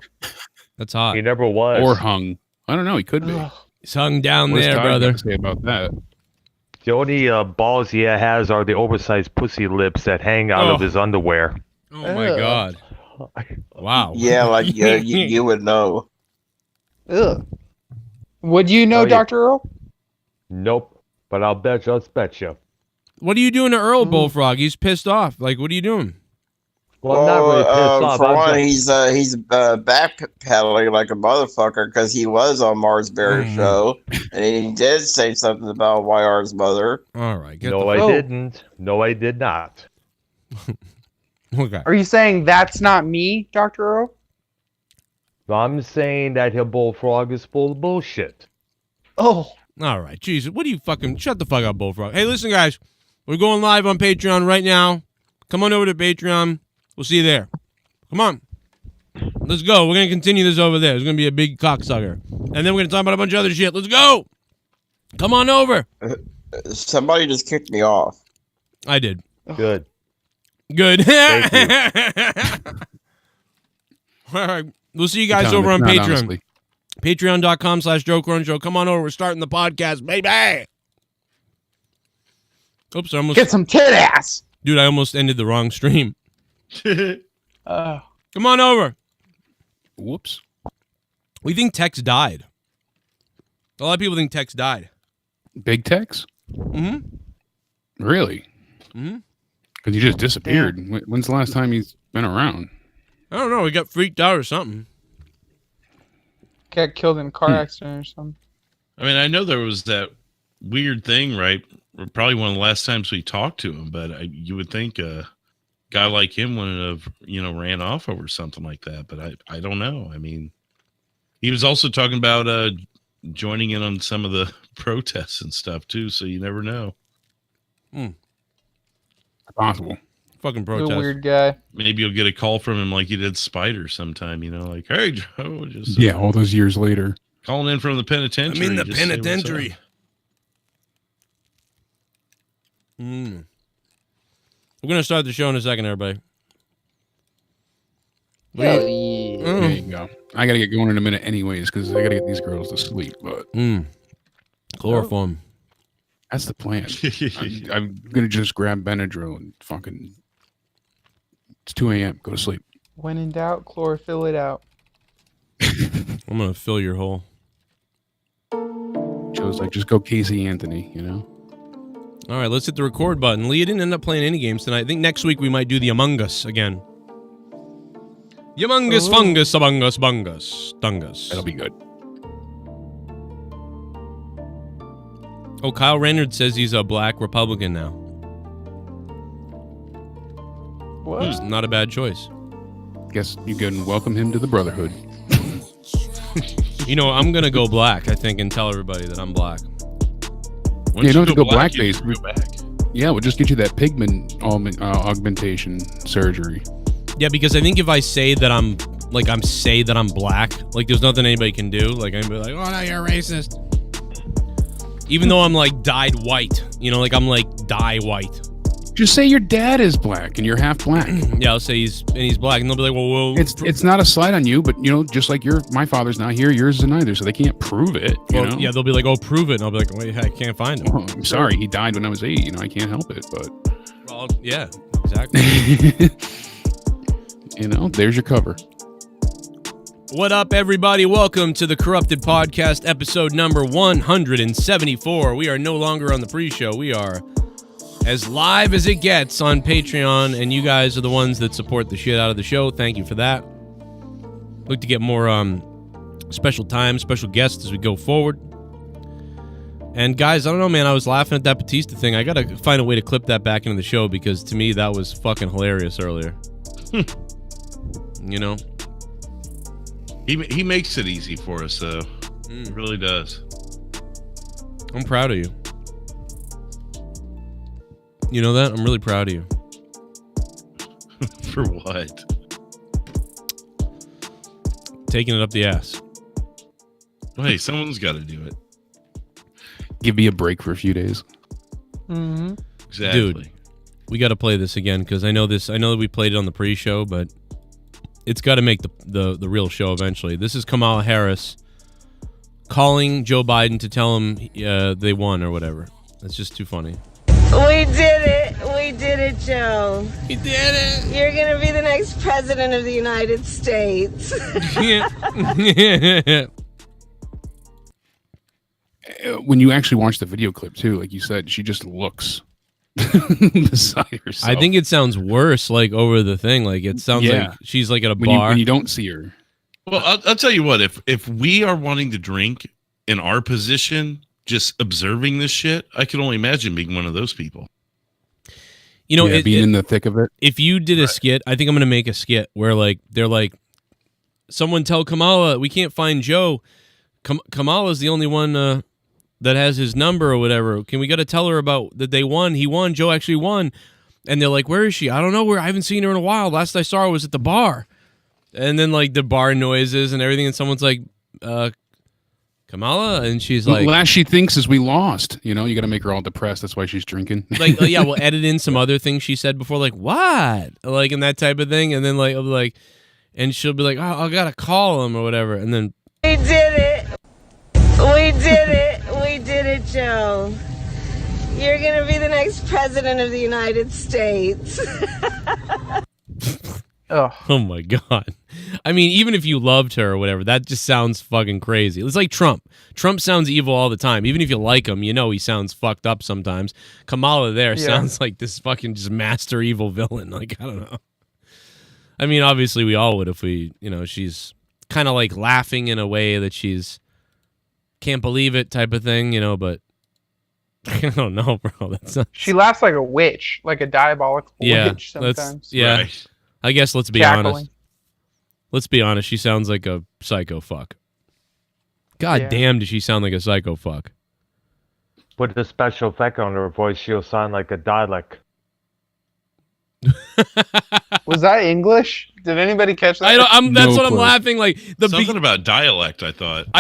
That's hot. He never was. Or hung. I don't know. He could be. He's hung down there, brother. Say about that. The only balls he has are the oversized pussy lips that hang out of his underwear. Oh my God! Wow. Yeah, like you would know. Ugh. Would you know, Dr. Earl? Nope, but I'll bet you. What are you doing to Earl, Bullfrog? He's pissed off. Like, what are you doing? Well, I'm not really pissed off. For one, he's backpedaling like a motherfucker because he was on Marsberry's show, and he did say something about YR's mother. All right. I didn't. No, I did not. Okay. Are you saying that's not me, Dr. Earl? I'm saying that your Bullfrog is full of bullshit. Oh. All right. Jesus, what do you fucking... Shut the fuck up, Bullfrog. Hey, listen, guys. We're going live on Patreon right now. Come on over to Patreon. We'll see you there. Come on. Let's go. We're going to continue this over there. It's going to be a big cocksucker. And then we're going to talk about a bunch of other shit. Let's go. Come on over. Somebody just kicked me off. I did. Good. Thank you. All right. We'll see you guys over on Patreon. Honestly. Patreon.com/Joe Cronin Show. Come on over. We're starting the podcast, baby. Oops, I almost... Get some tit ass. Dude, I almost ended the wrong stream. Come on over. Whoops. We think Tex died. A lot of people think Tex died. Big Tex? Mm-hmm. Really? Mm-hmm. Because he just disappeared. Yeah. When's the last time he's been around? I don't know. He got freaked out or something. Got killed in a car accident or something. I mean, I know there was that weird thing, right? Probably one of the last times we talked to him, but you would think a guy like him wouldn't have, ran off over something like that. But I don't know. I mean, he was also talking about joining in on some of the protests and stuff too. So you never know. Possible. Fucking protest. He's a weird guy. Maybe you'll get a call from him like you did Spider sometime. Like, hey, Joe, just all those years later, calling in from the penitentiary. I'm in the penitentiary. We're gonna start the show in a second, everybody. Hell yeah. There you go. I gotta get going in a minute, anyways, because I gotta get these girls to sleep. But chloroform. That's the plan. I'm gonna just grab Benadryl and fucking. It's 2 a.m. Go to sleep. When in doubt, chlorophyll it out. I'm gonna fill your hole. Joe's like, just go Casey Anthony, All right, let's hit the record button. Leah didn't end up playing any games tonight. I think next week we might do the Among Us again. Yamungus, fungus, among us, bungus, dungus. That'll be good. Oh, Kyle Reynolds says he's a black Republican now. What? Not a bad choice. Guess you can welcome him to the Brotherhood. I'm going to go black, I think, and tell everybody that I'm black. Yeah, you don't have to go black-based. Yeah, we'll just get you that pigment augmentation surgery. Yeah, because I think if I say that I'm black, like there's nothing anybody can do. Like I'd be like, oh no, you're a racist. Even though I'm like dyed white, I'm like dye white. Just say your dad is black and you're half black. Yeah, I'll say he's black, and they'll be like, well, it's not a slight on you, but just like my father's not here, yours isn't either, so they can't prove it. Yeah, they'll be like, oh, prove it, and I'll be like, wait, I can't find him. Oh, I'm sorry, he died when I was 8. I can't help it, but. Well, yeah, exactly. There's your cover. What up, everybody? Welcome to the Corrupted Podcast, episode number 174. We are no longer on the pre-show. We are as live as it gets on Patreon, and you guys are the ones that support the shit out of the show. Thank you for that. Look to get more special time, special guests as we go forward. And guys, I don't know, man, I was laughing at that Batista thing. I gotta find a way to clip that back into the show, because to me that was fucking hilarious earlier. You know? He makes it easy for us, though. He really does. I'm proud of you. You know that? I'm really proud of you. For what? Taking it up the ass. Well, hey, someone's got to do it. Give me a break for a few days. Mm-hmm. Exactly. Dude, we got to play this again, because I know that we played it on the pre-show, but it's got to make the real show eventually. This is Kamala Harris calling Joe Biden to tell him they won or whatever. It's just too funny. We did it. We did it, Joe. We did it. You're going to be the next president of the United States. When you actually watch the video clip, too, like you said, she just looks beside herself. I think it sounds worse, like, over the thing. Like, it sounds like she's, like, at a bar. When you don't see her. Well, I'll tell you what. If we are wanting to drink in our position, just observing this shit, I can only imagine being one of those people. You know, being in the thick of it. If you did a skit, I think I'm going to make a skit where, like, they're like, someone tell Kamala we can't find Joe. Kamala's the only one that has his number or whatever. We got to tell her about that they won. He won. Joe actually won. And they're like, where is she? I don't know. I haven't seen her in a while. Last I saw her was at the bar. And then, like, the bar noises and everything, and someone's like, Kamala? And she's like... The last she thinks is we lost. You know, you got to make her all depressed. That's why she's drinking. Like, yeah, we'll edit in some other things she said before, like, what? Like, and that type of thing. And then, like, I'll be like... And she'll be like, oh, I got to call him or whatever. And then... We did it. We did it. We did it, Joe. You're going to be the next president of the United States. Oh my God. I mean, even if you loved her or whatever, that just sounds fucking crazy. It's like Trump. Trump sounds evil all the time. Even if you like him, you know he sounds fucked up sometimes. Kamala there sounds like this fucking just master evil villain. Like, I don't know. I mean, obviously we all would if we, you know, she's kind of like laughing in a way that she's can't believe it type of thing, you know, but I don't know, bro. That's not... She laughs like a witch, like a diabolical witch sometimes. Right. I guess let's be honest. Let's be honest. She sounds like a psycho fuck. God damn, does she sound like a psycho fuck? With the special effect on her voice, she'll sound like a dialect. Was that English? Did anybody catch that? That's what I'm laughing. Like something about dialect. I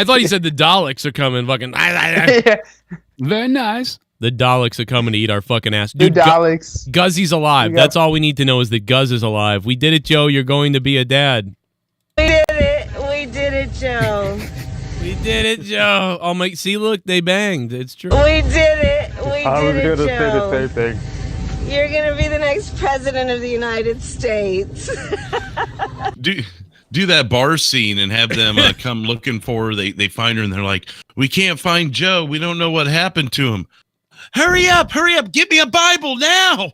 thought he said the Daleks are coming. Fucking very nice. The Daleks are coming to eat our fucking ass. Dude, the Daleks. Guzzy's alive. That's all we need to know is that Guz is alive. We did it, Joe. You're going to be a dad. We did it. We did it, Joe. We did it, Joe. Oh my! See, look, they banged. It's true. We did it. We did it, Joe. I was going to say the same thing. You're going to be the next president of the United States. Do that bar scene and have them come looking for her. They find her and they're like, we can't find Joe. We don't know what happened to him. Hurry up. Give me a Bible now.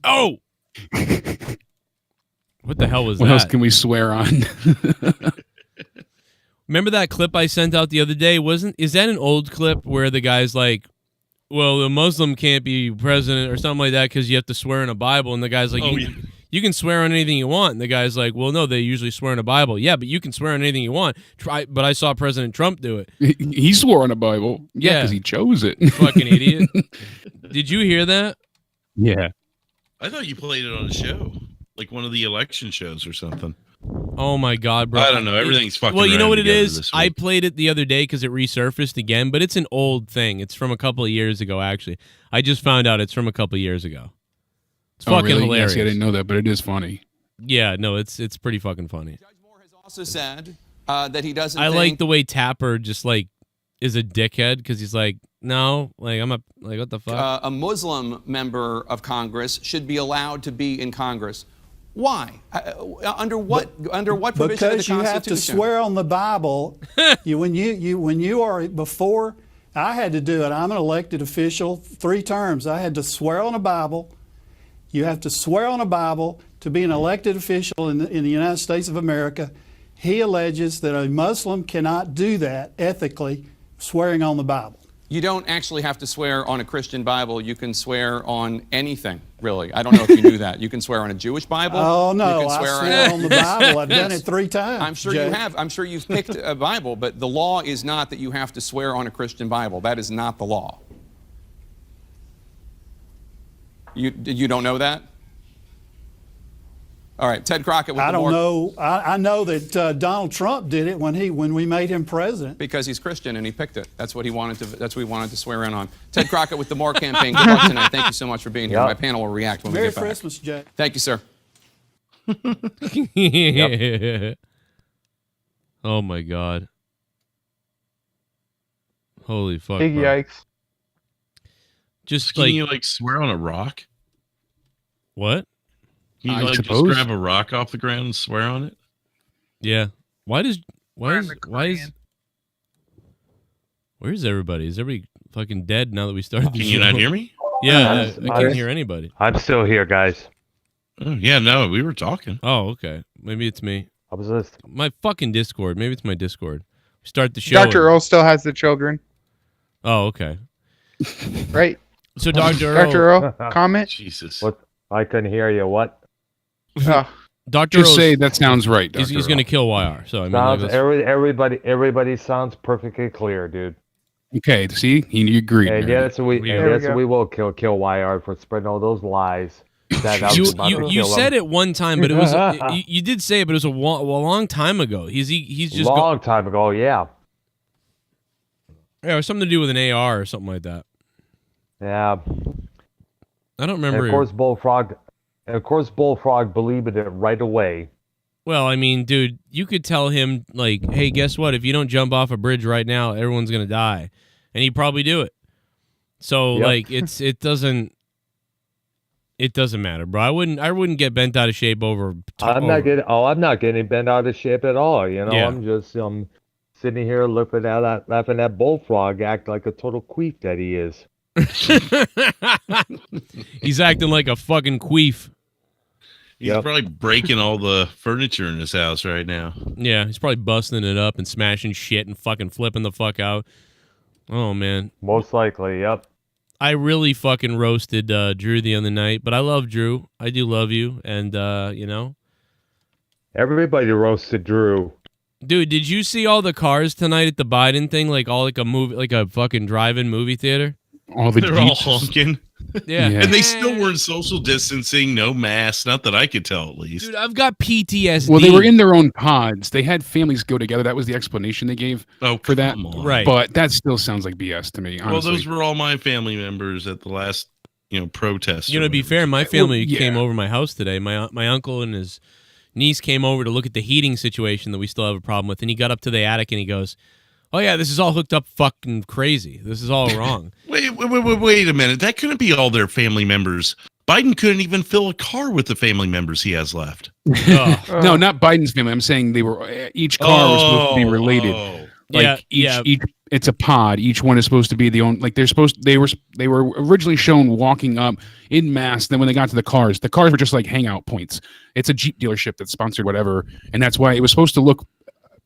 Oh. What the hell was that? What else can we swear on? Remember that clip I sent out the other day? Is that an old clip where the guy's like, well, a Muslim can't be president or something like that because you have to swear in a Bible, and the guy's like, you can swear on anything you want. And the guy's like, well, no, they usually swear in a Bible. Yeah, but you can swear on anything you want. But I saw President Trump do it. He swore on a Bible. Yeah, because he chose it. Fucking idiot. Did you hear that? Yeah. I thought you played it on a show, like one of the election shows or something. Oh my God, bro! I don't know. Everything's fucking. Well, you know what it is. I played it the other day because it resurfaced again, but it's an old thing. It's from a couple of years ago, actually. I just found out it's from a couple of years ago. It's fucking really? hilarious. Yes, I didn't know that, but it is funny. Yeah, no, it's pretty fucking funny. Judge Moore has also said that he doesn't. I like the way Tapper just like is a dickhead because he's like, no, like I'm like what the fuck? A Muslim member of Congress should be allowed to be in Congress. Why? Under what provision of the Constitution? Because you have to swear on the Bible. When you are before I had to do it. I'm an elected official, 3 terms. I had to swear on a Bible. You have to swear on a Bible to be an elected official in the United States of America. He alleges that a Muslim cannot do that ethically, swearing on the Bible. You don't actually have to swear on a Christian Bible. You can swear on anything, really. I don't know if you knew that. You can swear on a Jewish Bible. Oh, no, you can I swear on the Bible. I've done it 3 times. I'm sure Jay. you have. I'm sure you've picked a Bible, but the law is not that you have to swear on a Christian Bible. That is not the law. You don't know that? All right, Ted Crockett. With I don't know. I know that Donald Trump did it when we made him president. Because he's Christian and he picked it. That's what he wanted to. That's what he wanted to swear in on. Ted Crockett with the More campaign. Good luck tonight. Thank you so much for being here. My panel will react when we get back. Merry Christmas, Jay. Thank you, sir. Oh my God. Holy fuck. Big bro. yikes. Just Can you like swear on a rock? What? Can you I like just suppose. grab a rock off the ground and swear on it? Yeah. Where's everybody? Is everybody fucking dead now that we started the Can show? you not hear me? Yeah, I can't hear anybody. I'm still here, guys. Oh, yeah, no, we were talking. Oh, okay. Maybe it's me. I was listening. My fucking Discord. Maybe it's my Discord. We start the show. Dr. Earl still has the children, Oh, okay. right? So Dr. Earl. Dr. Earl, comment? Jesus. What? I couldn't hear you. What? Dr. Just Earl's- say that sounds right. He's Dr. going to Earl. kill YR. So I mean, Sounds, like, that's- everybody sounds perfectly clear, dude. Okay, see, he agreed. And man. yes, we will kill YR for spreading all those lies. That I was about to you kill said him. it one time, but it was you did say it, but it was a long time ago. He's just long time ago. Yeah. Yeah, it was something to do with an AR or something like that. Yeah. I don't remember. And of course, Bullfrog believed it right away. Well, I mean, dude, you could tell him like, "Hey, guess what? If you don't jump off a bridge right now, everyone's gonna die," and he'd probably do it. So Yep. like, it doesn't matter, bro. I wouldn't get bent out of shape over. I'm not getting bent out of shape at all. You know, Yeah. I'm just sitting here laughing at Bullfrog act like a total queef that he is. He's acting like a fucking queef. He's probably breaking all the furniture in his house right now. Yeah, he's probably busting it up and smashing shit and fucking flipping the fuck out. Oh man, most likely. Yep. I really fucking roasted Drew the other night, but I love Drew. I do love you, and you know, everybody roasted Drew. Dude, did you see all the cars tonight at the Biden thing? Like a movie, like a fucking drive-in movie theater. They're all honking. Yeah. And they still weren't social distancing, no masks, not that I could tell at least. Dude, I've got PTSD. Well, they were in their own pods. They had families go together. That was the explanation they gave for that. Right. But that still sounds like BS to me, honestly. Well, those were all my family members at the last, protest. You know, to be fair, my family yeah. came over my house today. My uncle and his niece came over to look at the heating situation that we still have a problem with, and he got up to the attic and he goes, "Oh yeah, this is all hooked up fucking crazy. This is all wrong." Wait a minute. That couldn't be all their family members. Biden couldn't even fill a car with the family members he has left. No, not Biden's family. I'm saying they were each car was supposed to be related. Like each it's a pod. Each one is supposed to be the own. Like they were originally shown walking up in mass. Then when they got to the cars were just like hangout points. It's a Jeep dealership that's sponsored whatever, and that's why it was supposed to look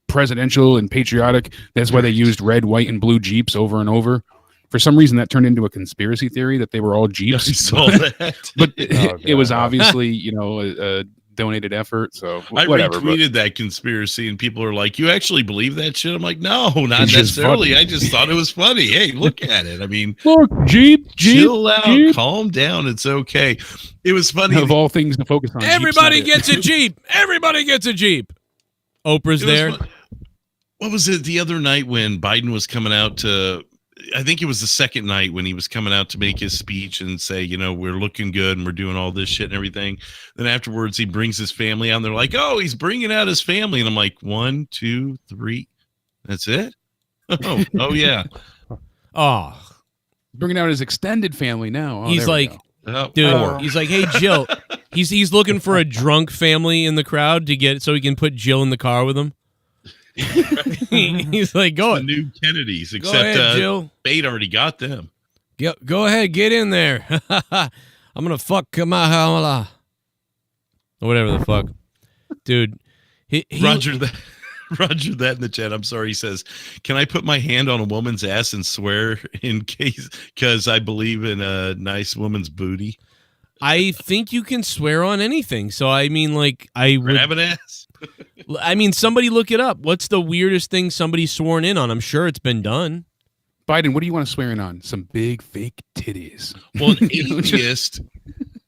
presidential and patriotic. That's why they used red, white, and blue Jeeps over and over. For some reason, that turned into a conspiracy theory that they were all Jeeps. I saw that. But it was obviously, a donated effort. So whatever. I retweeted that conspiracy, and people are like, "You actually believe that shit?" I'm like, "No, not It's just necessarily. funny. I just thought it was funny. Hey, look at it. I mean, look, Jeep, chill out, Jeep. calm down. It's okay." It was funny. Of all things to focus on, Everybody Jeep's not gets a Jeep. Everybody gets a Jeep. Oprah's there. What was it the other night when Biden was coming out to, I think it was the second night when he was coming out to make his speech and say, we're looking good and we're doing all this shit and everything. Then afterwards he brings his family out and they're like, "Oh, he's bringing out his family." And I'm like, 1, 2, 3. That's it? Oh yeah. Oh, bringing out his extended family now. Oh, he's there we like, go. dude, he's like, "Hey, Jill." He's looking for a drunk family in the crowd to get so he can put Jill in the car with him. He's like, go the new Kennedys, Go except ahead, Jill. Bate already got them. Go ahead, get in there. I'm gonna fuck Kamala. Or whatever the fuck. Dude. Roger that in the chat. I'm sorry. He says, "Can I put my hand on a woman's ass and swear because I believe in a nice woman's booty?" I think you can swear on anything. So I mean, like, grab an ass. I mean, somebody look it up. What's the weirdest thing somebody's sworn in on? I'm sure it's been done. Biden, what do you want to swear in on? Some big fake titties. Well, an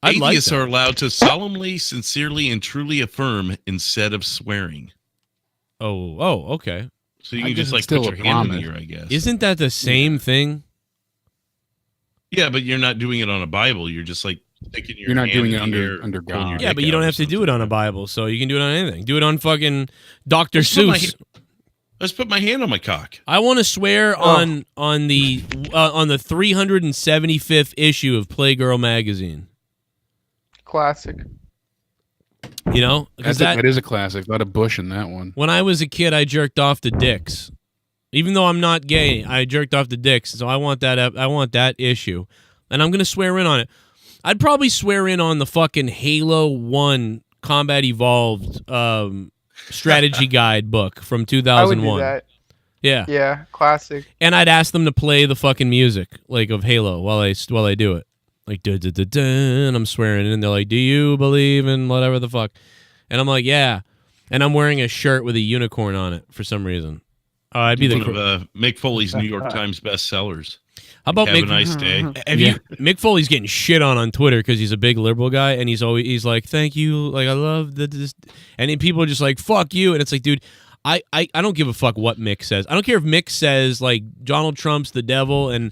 atheists are allowed to solemnly, sincerely, and truly affirm instead of swearing. Oh, okay. So you can just like put your hand in the ear, I guess. Isn't that the same thing? Yeah, but you're not doing it on a Bible. You're just like sticking your. You're not hand doing in it the air, under pulling your God. Yeah, dick but you don't out have to do it on a Bible, so you can do it on anything. Do it on fucking Dr. Seuss. Let's put my hand on my cock. I want to swear on the 375th issue of Playgirl magazine. Classic. You know, because that is a classic. A lot of Bush in that one. When I was a kid, I jerked off to dicks. Even though I'm not gay, I jerked off to dicks. So I want that issue, and I'm gonna swear in on it. I'd probably swear in on the fucking Halo 1 Combat Evolved strategy guide book from 2001. I would do that. Yeah. Yeah, classic. And I'd ask them to play the fucking music like of Halo while I do it. Like da da da da, and I'm swearing, and they're like, "Do you believe in whatever the fuck?" And I'm like, "Yeah." And I'm wearing a shirt with a unicorn on it for some reason. Oh, I'd be one of Mick Foley's New York Times bestsellers. How about Have a nice day? Mick Foley's getting shit on Twitter because he's a big liberal guy, and he's like, "Thank you, like I love this," and then people are just like, "Fuck you," and it's like, dude, I don't give a fuck what Mick says. I don't care if Mick says like Donald Trump's the devil and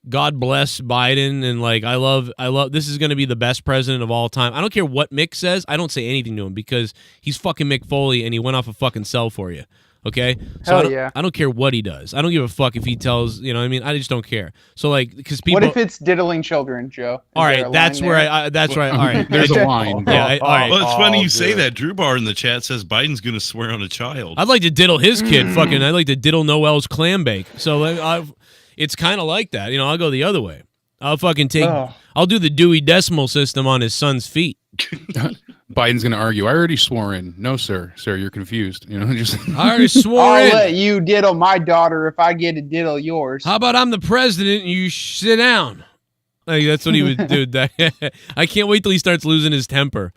God bless Biden and like I love this is going to be the best president of all time. I don't care what Mick says. I don't say anything to him because he's fucking Mick Foley and he went off a fucking cell for you. Okay? So I don't care what he does. I don't give a fuck if he tells, you know what I mean? I just don't care. So like because people. What if it's diddling children, Joe? All right, that's where all right. There's a line. Yeah, all right. Well, it's funny you say that. Drew Bar in the chat says Biden's going to swear on a child. I'd like to diddle his kid. Fucking I'd like to diddle Noel's clam bake. So it's kind of like that. You know, I'll go the other way. I'll fucking I'll do the Dewey Decimal System on his son's feet. Biden's going to argue. I already swore in. No, sir. Sir, you're confused. You know, just I already swore in. I'll let you diddle my daughter if I get to diddle yours. How about I'm the president and you sit down? Like, that's what he would do. I can't wait till he starts losing his temper.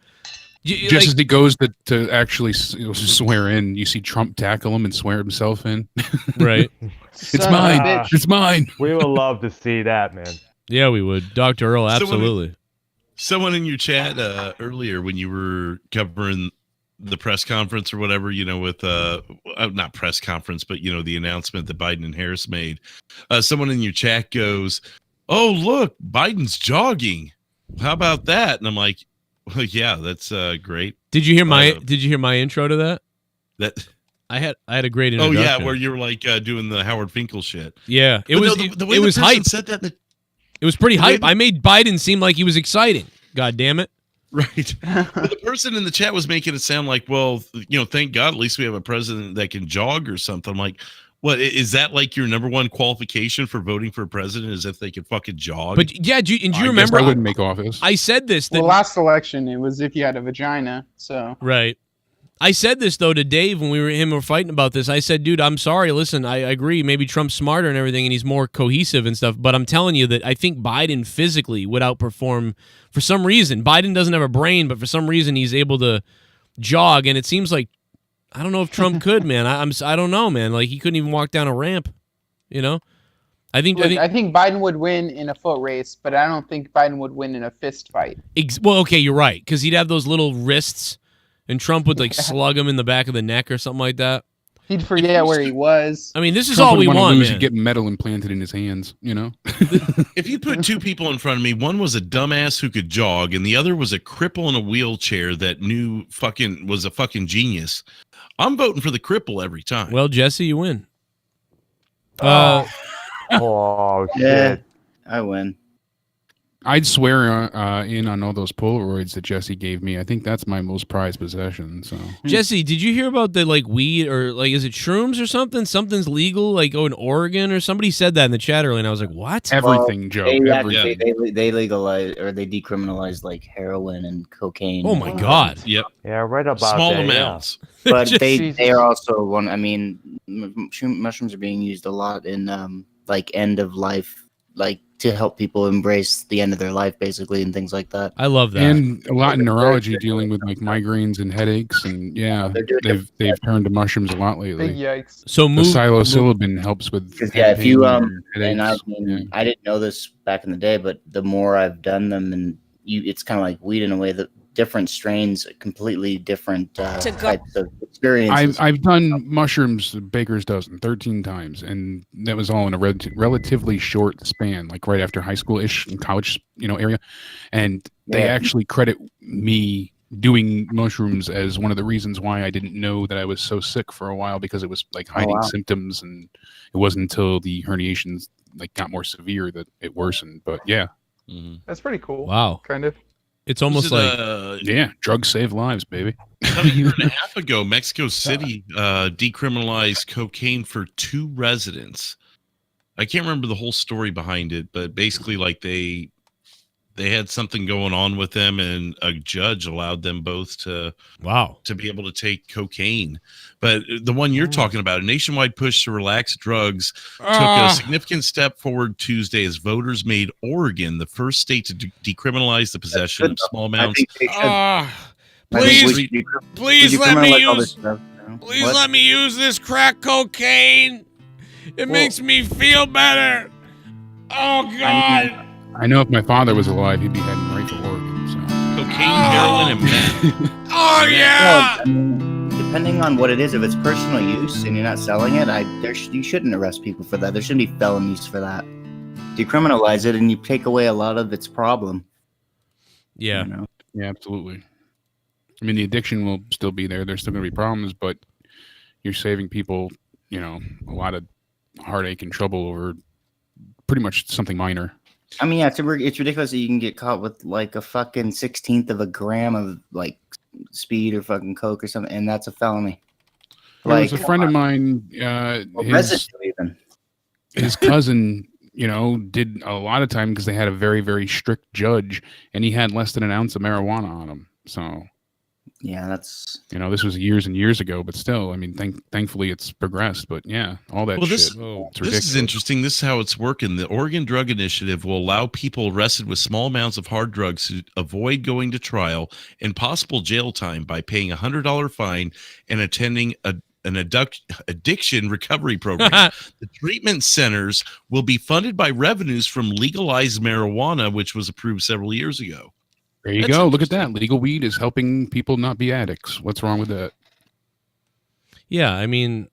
Just as he goes to actually swear in, you see Trump tackle him and swear himself in. Right. It's mine. It's mine. We would love to see that, man. Yeah, we would. Dr. Earl, absolutely. Someone in your chat earlier when you were covering the press conference or whatever, you know, with not press conference, but, you know, the announcement that Biden and Harris made. Someone in your chat goes, "Oh, look, Biden's jogging. How about that?" And I'm like, well, yeah, that's great. Did you hear my intro to that? That I had a great introduction. Oh yeah, where you were like doing the Howard Finkel shit. Yeah, it was hype. Said that it was pretty hype. I made Biden seem like he was exciting. God damn it. Right. Well, the person in the chat was making it sound like, well, you know, thank God at least we have a president that can jog or something. I'm like, what is that like your number one qualification for voting for a president is if they can fucking jog? But yeah, do you remember? I wouldn't make office. I said this. Well, last election it was if you had a vagina. So right. I said this though to Dave when we were fighting about this. I said, dude, I'm sorry. Listen, I agree. Maybe Trump's smarter and everything, and he's more cohesive and stuff. But I'm telling you that I think Biden physically would outperform for some reason. Biden doesn't have a brain, but for some reason he's able to jog, and it seems like I don't know if Trump could, man. I don't know, man. Like he couldn't even walk down a ramp. You know, I think Biden would win in a foot race, but I don't think Biden would win in a fist fight. Well, okay, you're right, because he'd have those little wrists. And Trump would like slug him in the back of the neck or something like that. He'd forget where he was. I mean, this is Trump all we want, man. He'd get metal implanted in his hands, you know? If you put two people in front of me, one was a dumbass who could jog, and the other was a cripple in a wheelchair that was a fucking genius. I'm voting for the cripple every time. Well, Jesse, you win. Oh, shit. Yeah, I win. I'd swear in on all those Polaroids that Jesse gave me. I think that's my most prized possession. So Jesse, did you hear about the like weed or like is it shrooms or something? Something's legal like in Oregon or somebody said that in the chat earlier, and I was like, what? Everything, Joe. They legalize or they decriminalize like heroin and cocaine. Oh my God! Yep. Yeah, right about small that, amounts. Yeah. But they are also one. I mean, mushrooms are being used a lot in like end of life, like to help people embrace the end of their life, basically, and things like that. I love that. And a lot in neurology dealing with like migraines and headaches, and they've turned to mushrooms a lot lately. Big yikes. So the psilocybin helps with if you headaches. and I didn't know this back in the day, but the more I've done them, and it's kind of like weed in a way that different strains, completely different types of experiences. I've done mushrooms, baker's dozen, 13 times, and that was all in a relatively short span, like right after high school-ish and college, area. And they actually credit me doing mushrooms as one of the reasons why I didn't know that I was so sick for a while, because it was like hiding symptoms, and it wasn't until the herniations like got more severe that it worsened. But yeah, that's pretty cool. Wow, kind of. It's almost like drugs save lives, baby. About a year and a half ago, Mexico City decriminalized cocaine for 2 residents. I can't remember the whole story behind it, but basically, like they had something going on with them, and a judge allowed them both to be able to take cocaine. But the one you're talking about, a nationwide push to relax drugs, took a significant step forward Tuesday as voters made Oregon the first state to decriminalize the possession of small amounts. Please let me use. Please let me use this crack cocaine. It makes me feel better. Oh God. I know if my father was alive, he'd be heading right for Oregon. So. Cocaine, heroin, and meth. Oh yeah. Well, I mean, depending on what it is, if it's personal use and you're not selling it, you shouldn't arrest people for that. There shouldn't be felonies for that. Decriminalize it, and you take away a lot of its problem. Yeah. Yeah, absolutely. I mean, the addiction will still be there. There's still going to be problems, but you're saving people, a lot of heartache and trouble over pretty much something minor. I mean, yeah, it's ridiculous that you can get caught with like a fucking 1/16 of a gram of like speed or fucking coke or something, and that's a felony. Like, there's a friend of mine, his cousin, did a lot of time because they had a very, very strict judge, and he had less than an ounce of marijuana on him. So, yeah, that's this was years and years ago, but still, I mean, thankfully it's progressed. But yeah, all that shit. This is interesting. This is how it's working. The Oregon Drug Initiative will allow people arrested with small amounts of hard drugs to avoid going to trial and possible jail time by paying $100 fine and attending an addiction recovery program. The treatment centers will be funded by revenues from legalized marijuana, which was approved several years ago. There you go. Look at that. Legal weed is helping people not be addicts. What's wrong with that? Yeah, I mean,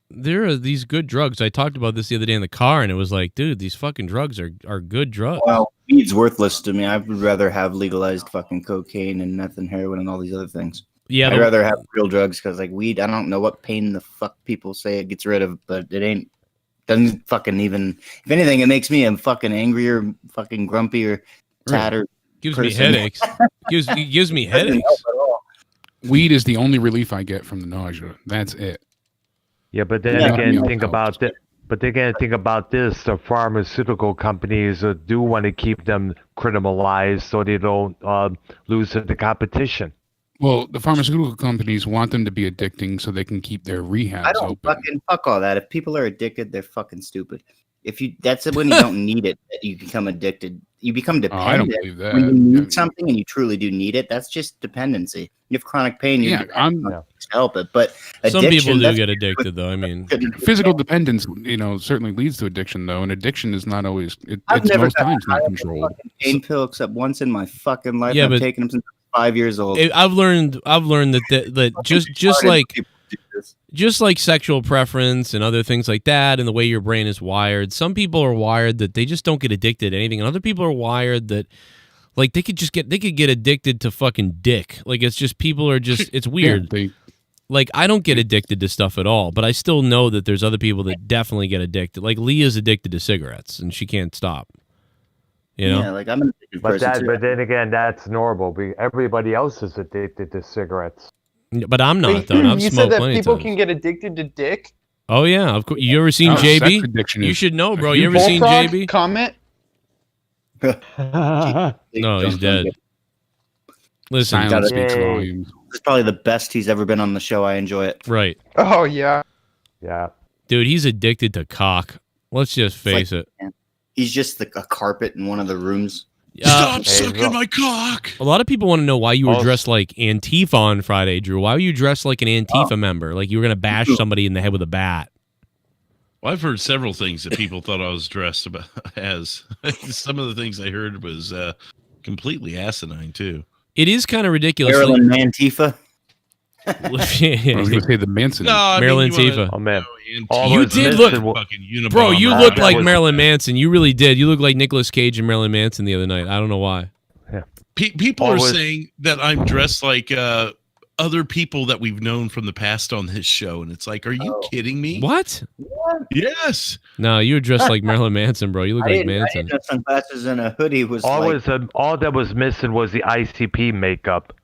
there are these good drugs. I talked about this the other day in the car, and it was like, dude, these fucking drugs are good drugs. Well, weed's worthless to me. I would rather have legalized fucking cocaine and meth and heroin and all these other things. Yeah, I'd rather have real drugs because like weed, I don't know what pain the fuck people say it gets rid of, but it doesn't fucking even. If anything, it makes me a fucking angrier, fucking grumpier, tattered. Gives me headaches. gives me headaches. Weed is the only relief I get from the nausea. That's it. Yeah, but then again, think about it. But again, think about this: the pharmaceutical companies do want to keep them criminalized so they don't lose to the competition. Well, the pharmaceutical companies want them to be addicting so they can keep their rehabs I don't open. fucking fuck all that. If people are addicted, they're fucking stupid. That's when you don't need it, that you become addicted. You become dependent. I don't believe that. When you need something and you truly do need it, that's just dependency. You have chronic pain, you to help it. But some people do get addicted, though. I mean, physical dependence, certainly leads to addiction, though. And addiction is not always. It's most times not controlled. Pain pill except once in my fucking life. Yeah, I've taken them since I was 5 years old. I've learned that just like sexual preference and other things like that, and the way your brain is wired, some people are wired that they just don't get addicted to anything, and other people are wired that like they could get addicted to fucking dick. Like it's just it's weird. Like I don't get addicted to stuff at all, but I still know that there's other people that definitely get addicted. Like Leah's addicted to cigarettes and she can't stop. You know? Yeah, like I'm an addicted person too. But then again, that's normal. Everybody else is addicted to cigarettes. But I'm not, Wait, though. I've you smoked said that plenty of people times. can get addicted to dick? Oh, yeah. Of course. You ever seen sex JB? addiction You is should know, a bro. huge You ever seen Bullfrog, JB? comment? No, he's dead. Listen, Silence speaks volumes. It's probably the best he's ever been on the show. I enjoy it. right. Oh, yeah. Yeah. Dude, he's addicted to cock. Let's just face it. Man, he's just a carpet in one of the rooms. Stop sucking my cock. A lot of people want to know why you were Also- dressed like Antifa on Friday, Drew. Why were you dressed like an Antifa member? Like you were going to bash somebody in the head with a bat. Well, I've heard several things that people thought I was dressed about as. Some of the things I heard was completely asinine too. It is kind of ridiculous. Maryland Antifa. I was going to say the Manson. No, I mean, Maryland you wanna- Antifa. Oh, man. You did look, fucking Unabomber. bro. You looked that like was- Marilyn Manson. You really did. You looked like Nicolas Cage and Marilyn Manson the other night. I don't know why. People are Always- saying that I'm dressed like other people that we've known from the past on this show, and it's like, are you kidding me? What? Yes. No, you were dressed like Marilyn Manson, bro. You look like Manson. I had sunglasses and a hoodie. Was all like, that was missing was the ICP makeup.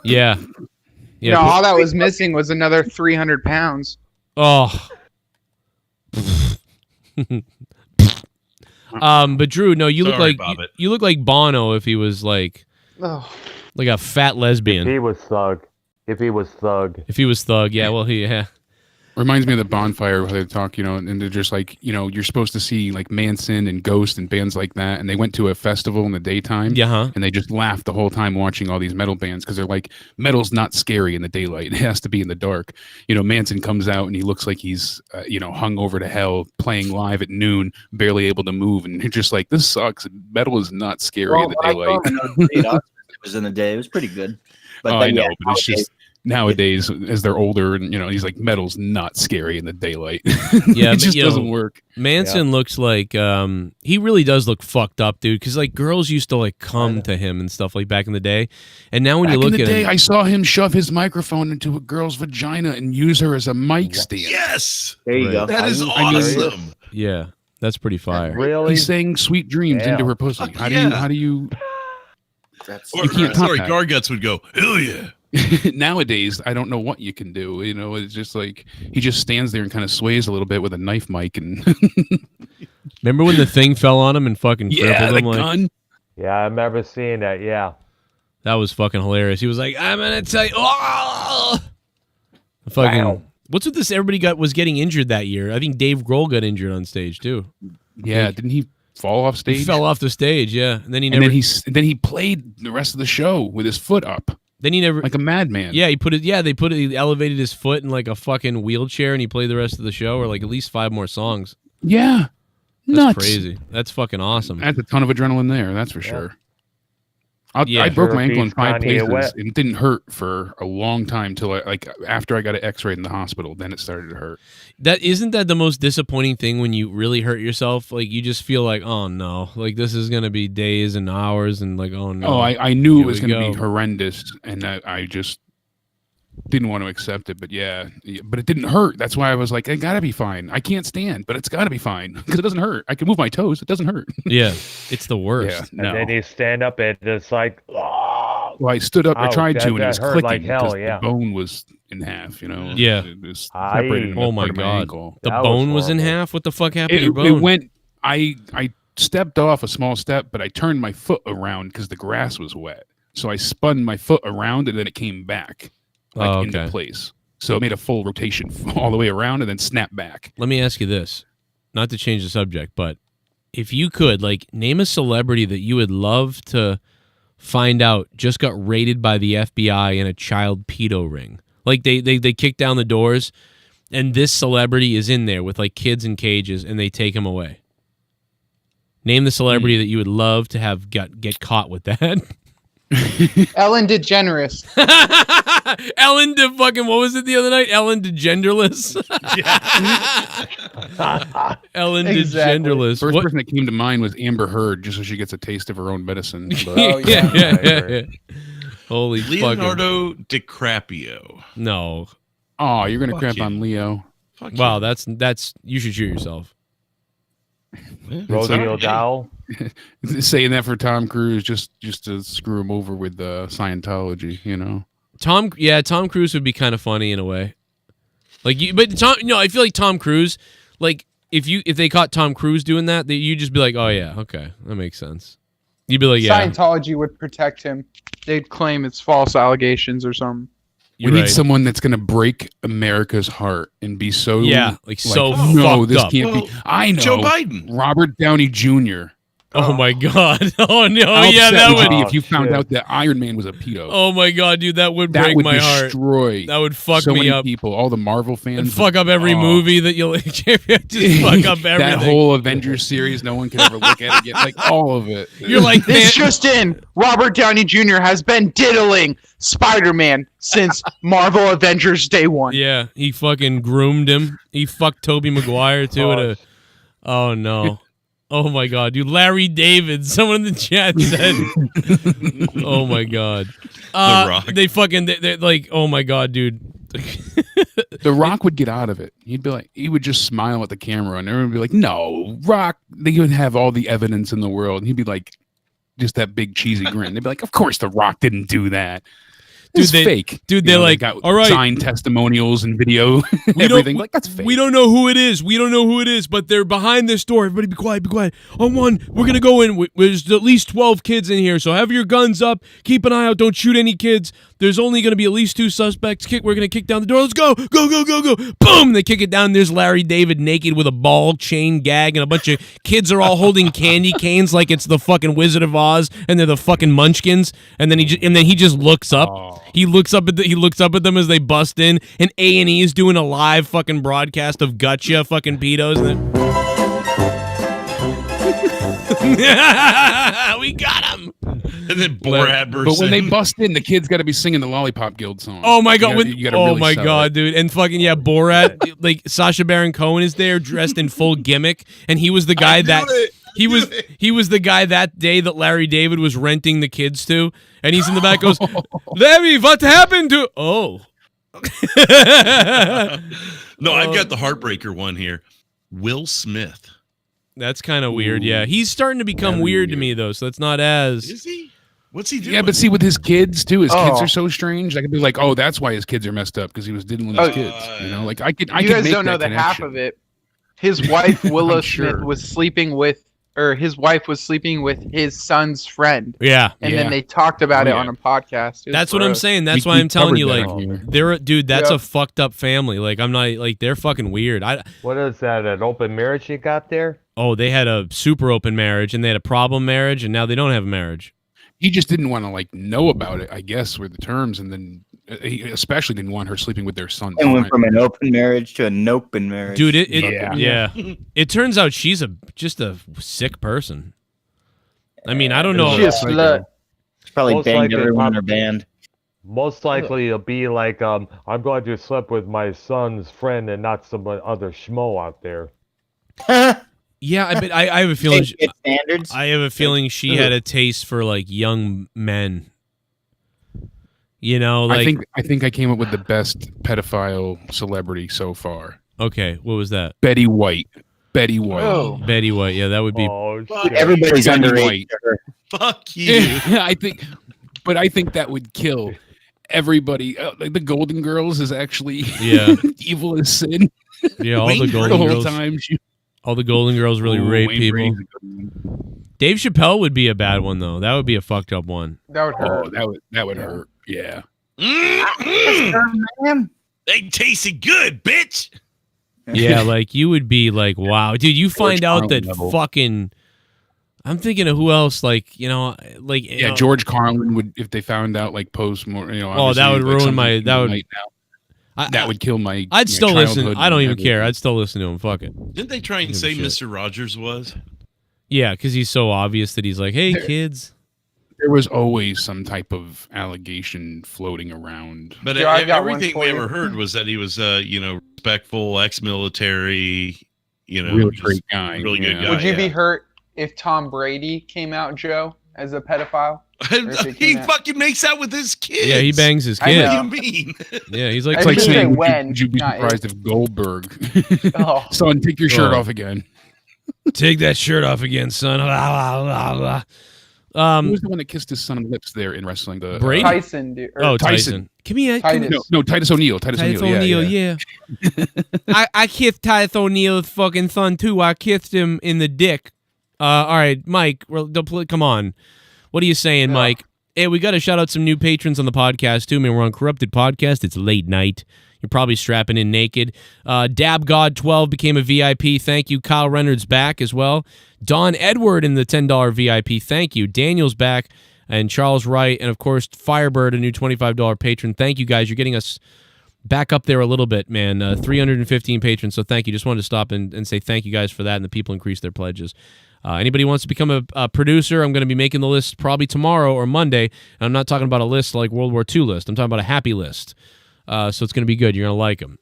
Yeah. Yeah. No, all that was missing was another 300 pounds. Oh. But Drew, no, you look Sorry, like Bobbit. you look like Bono if he was like Oh. a fat lesbian. If he was thug. If he was thug, yeah. Well, yeah. Reminds me of the Bonfire where they talk, and they're just like, you're supposed to see like Manson and Ghost and bands like that. And they went to a festival in the daytime. Yeah. And they just laughed the whole time watching all these metal bands because they're like, metal's not scary in the daylight. It has to be in the dark. Manson comes out and he looks like he's, hung over to hell, playing live at noon, barely able to move. And you're just like, this sucks. Metal is not scary in the daylight. it was in the day. It was pretty good. But I then, know, yeah, but it's just nowadays as they're older and he's like, metal's not scary in the daylight. Yeah, it just doesn't work. Manson looks like he really does look fucked up, dude. Because like girls used to like come to him and stuff like back in the day, and now when you look at him, I saw him shove his microphone into a girl's vagina and use her as a mic stand. Yes. there you go. That is awesome. yeah, that's pretty fire. Really? He sang "Sweet Dreams" into her pussy. How do you? That's Or, You can't top sorry, that. Garguts would go, hell yeah. Nowadays, I don't know what you can do. It's just like he just stands there and kind of sways a little bit with a knife mic and Remember when the thing fell on him and fucking yeah, crippled the him? Like gun. Yeah, I remember seeing that. Yeah. that was fucking hilarious. He was like, "I'm gonna tell you." Oh! Fucking. Wow. What's with this? Everybody was getting injured that year. I think Dave Grohl got injured on stage too. Yeah, didn't he fall off stage? He fell off the stage, yeah, and then he and never. then he played the rest of the show with his foot up, Then he never. like a madman. Yeah, he put it. Yeah, he elevated his foot in like a fucking wheelchair, and he played the rest of the show, or like at least 5 more songs. Yeah. That's Nuts. crazy. That's fucking awesome. That's a ton of adrenaline there. That's for sure. I broke my ankle in 5 places. It didn't hurt for a long time till after I got an X-ray in the hospital. Then it started to hurt. That isn't that the most disappointing thing when you really hurt yourself? Like you just feel like, oh no, like this is gonna be days and hours, and like, oh no. Oh, I knew Here it was we going to go. be horrendous, and I just didn't want to accept it. But yeah, but it didn't hurt. That's why I was like, I gotta be fine. I can't stand, but it's gotta be fine because it doesn't hurt. I can move my toes. It doesn't hurt. Yeah, it's the worst. Yeah, And no. then you stand up and it's like, Well, I stood up. I Ouch, tried to, that and it was hurt clicking like hell, because yeah. the bone was in half. Yeah. It was Aye. separated in Oh the my part of god, ankle. the That was bone was in horrible. half. What the fuck happened to your It bone? went. I stepped off a small step, but I turned my foot around because the grass was wet. So I spun my foot around, and then it came back into place. So it made a full rotation all the way around, and then snapped back. Let me ask you this, not to change the subject, but if you could, like, name a celebrity that you would love to find out just got raided by the FBI in a child pedo ring. Like they kick down the doors, and this celebrity is in there with like kids in cages, and they take him away. Name the celebrity that you would love to have get caught with that. Ellen DeGeneres. Ellen De fucking, what was it the other night? Ellen DeGenderless. Ellen Exactly. DeGenderless. First What- person that came to mind was Amber Heard, just so she gets a taste of her own medicine. But yeah. Holy fucking Leonardo DiCaprio. no. oh, you're gonna Fuck crap you. on Leo. Fuck Wow, you. that's you should shoot yourself. Rodeo Dow. Saying that for Tom Cruise just to screw him over with Scientology, you know. Tom Cruise would be kind of funny in a way. I feel like Tom Cruise, like if they caught Tom Cruise doing that, you'd just be like, oh yeah, okay, that makes sense. You'd be like, yeah. Scientology would protect him. They'd claim it's false allegations or something. We need someone that's going to break America's heart and be so no, this fucked up. can't be. I know. Joe Biden. Robert Downey Jr. Oh my God! Oh no! How Yeah, upset that would you would. be if you found out that Iron Man was a pedo. Oh my God, dude, that would break my heart. Destroy That would fuck so me many up. people, all the Marvel fans, And fuck up every movie that you'll just fuck up everything. That whole Avengers series, no one can ever look at again. Like all of it. You're like, this just in: Robert Downey Jr. has been diddling Spider-Man since Marvel Avengers Day 1. Yeah, he fucking groomed him. He fucked Tobey Maguire too. Oh no. Oh my God, dude! Larry David. Someone in the chat said, "Oh my God." The Rock. They're like, "Oh my God, dude." The Rock would get out of it. He would just smile at the camera, and everyone would be like, "No, Rock." They would have all the evidence in the world, and he'd be like, just that big cheesy grin. They'd be like, "Of course, The Rock didn't do that." It's fake. Dude, they're like, they got all right, signed testimonials and video, everything. Like, that's fake. We don't know who it is. We don't know who it is, but they're behind this door. Everybody be quiet, be quiet. On one, we're going to go in. There's at least 12 kids in here, so have your guns up. Keep an eye out. Don't shoot any kids. There's only going to be at least 2 suspects. We're going to kick down the door. Let's go. Go, go, go, go. Boom. They kick it down. There's Larry David naked with a ball chain gag, and a bunch of kids are all holding candy canes like it's the fucking Wizard of Oz, and they're the fucking munchkins. And then he just looks up. Oh. He looks up at them as they bust in, and A&E is doing a live fucking broadcast of Gotcha fucking pedos. And then we got him. And then Borat bursts But when they in. bust in, the kid's got to be singing the Lollipop Guild song. Oh my God! You gotta really sell God, it. dude! And fucking Borat, like Sacha Baron Cohen is there dressed in full gimmick, and he was the guy he was the guy that day that Larry David was renting the kids to, and he's in the back goes, Larry, what happened to? Oh, No, I've got the heartbreaker one here. Will Smith. That's kind of weird. Yeah, he's starting to become weird to me though, so it's not as. Is he? What's he doing? Yeah, but see, with his kids too, his kids are so strange. I could be like, oh, that's why his kids are messed up because he was diddling his kids. You know, like I could. You guys don't know the half of it. His wife Willow Smith was sleeping with, or his wife was sleeping with his son's friend. Yeah, and then they talked about it on a podcast. That's what I'm saying. That's why I'm telling you, like, that's a fucked up family. Like, I'm not like they're fucking weird. What is that? An open marriage you got there? Oh, they had a super open marriage, and they had a problem marriage, and now they don't have a marriage. He just didn't want to like know about it, I guess, were the terms, and then he especially didn't want her sleeping with their son. And went from an open marriage to an open marriage. Dude, yeah. It turns out she's just a sick person. I mean, I don't know. She's probably Most banged likely everyone in her band. Most likely it'll be like, I'm going to sleep with my son's friend and not some other schmo out there. Yeah, I have a feeling. Standards. I have a feeling she had a taste for like young men. You know, like I think I came up with the best pedophile celebrity so far. Okay, what was that? Betty White. Betty White. Oh. Betty White. Yeah, that would be. Oh, Everybody's Betty underage. White. Fuck you. I think that would kill everybody. Like the Golden Girls is actually evil as sin. Yeah, all the Golden Girls. Time all the Golden Girls really rape people. Dave Chappelle would be a bad one though. That would be a fucked up one. That would hurt. Oh, that would hurt. Yeah. They tasted good, bitch. Yeah, like you would be like, wow, dude. You find out that level. fucking. I'm thinking of who else, like like George Carlin would if they found out like post more. Oh, that would ruin my. That would. That would kill my. I'd still listen. childhood I don't even everything. care. I'd still listen to him. Fuck it. Didn't they try and say Mr. Rogers was? Yeah, because he's so obvious that he's like, hey, kids. There was always some type of allegation floating around. But everything we ever heard was that he was, respectful, ex-military, real great guy, really good guy. Would you be hurt if Tom Brady came out, Joe, as a pedophile? He fucking makes out with his kids. Yeah, he bangs his kids. What do you mean? Yeah, he's like, it's like saying, when, would you be not surprised if Goldberg, Oh. son, take your shirt off again? Take that shirt off again, son. Who was the one that kissed his son on the lips there in wrestling? The Brady? Tyson, dude. Oh, Tyson. Give me a Titus. No, Titus O'Neil. Titus O'Neil. Yeah. I kissed Titus O'Neil's fucking son too. I kissed him in the dick. All right, Mike. Come on. What are you saying, Mike? Hey, we got to shout out some new patrons on the podcast too. I mean, we're on Corrupted Podcast. It's late night. You're probably strapping in naked. DabGod12 became a VIP. Thank you. Kyle Reynolds back as well. Don Edward in the $10 VIP. Thank you. Daniel's back. And Charles Wright. And, of course, Firebird, a new $25 patron. Thank you, guys. You're getting us back up there a little bit, man. 315 patrons, so thank you. Just wanted to stop and say thank you guys for that, and the people increased their pledges. Anybody who wants to become a producer, I'm going to be making the list probably tomorrow or Monday. And I'm not talking about a list like World War II list. I'm talking about a happy list. So it's going to be good. You're going to like them.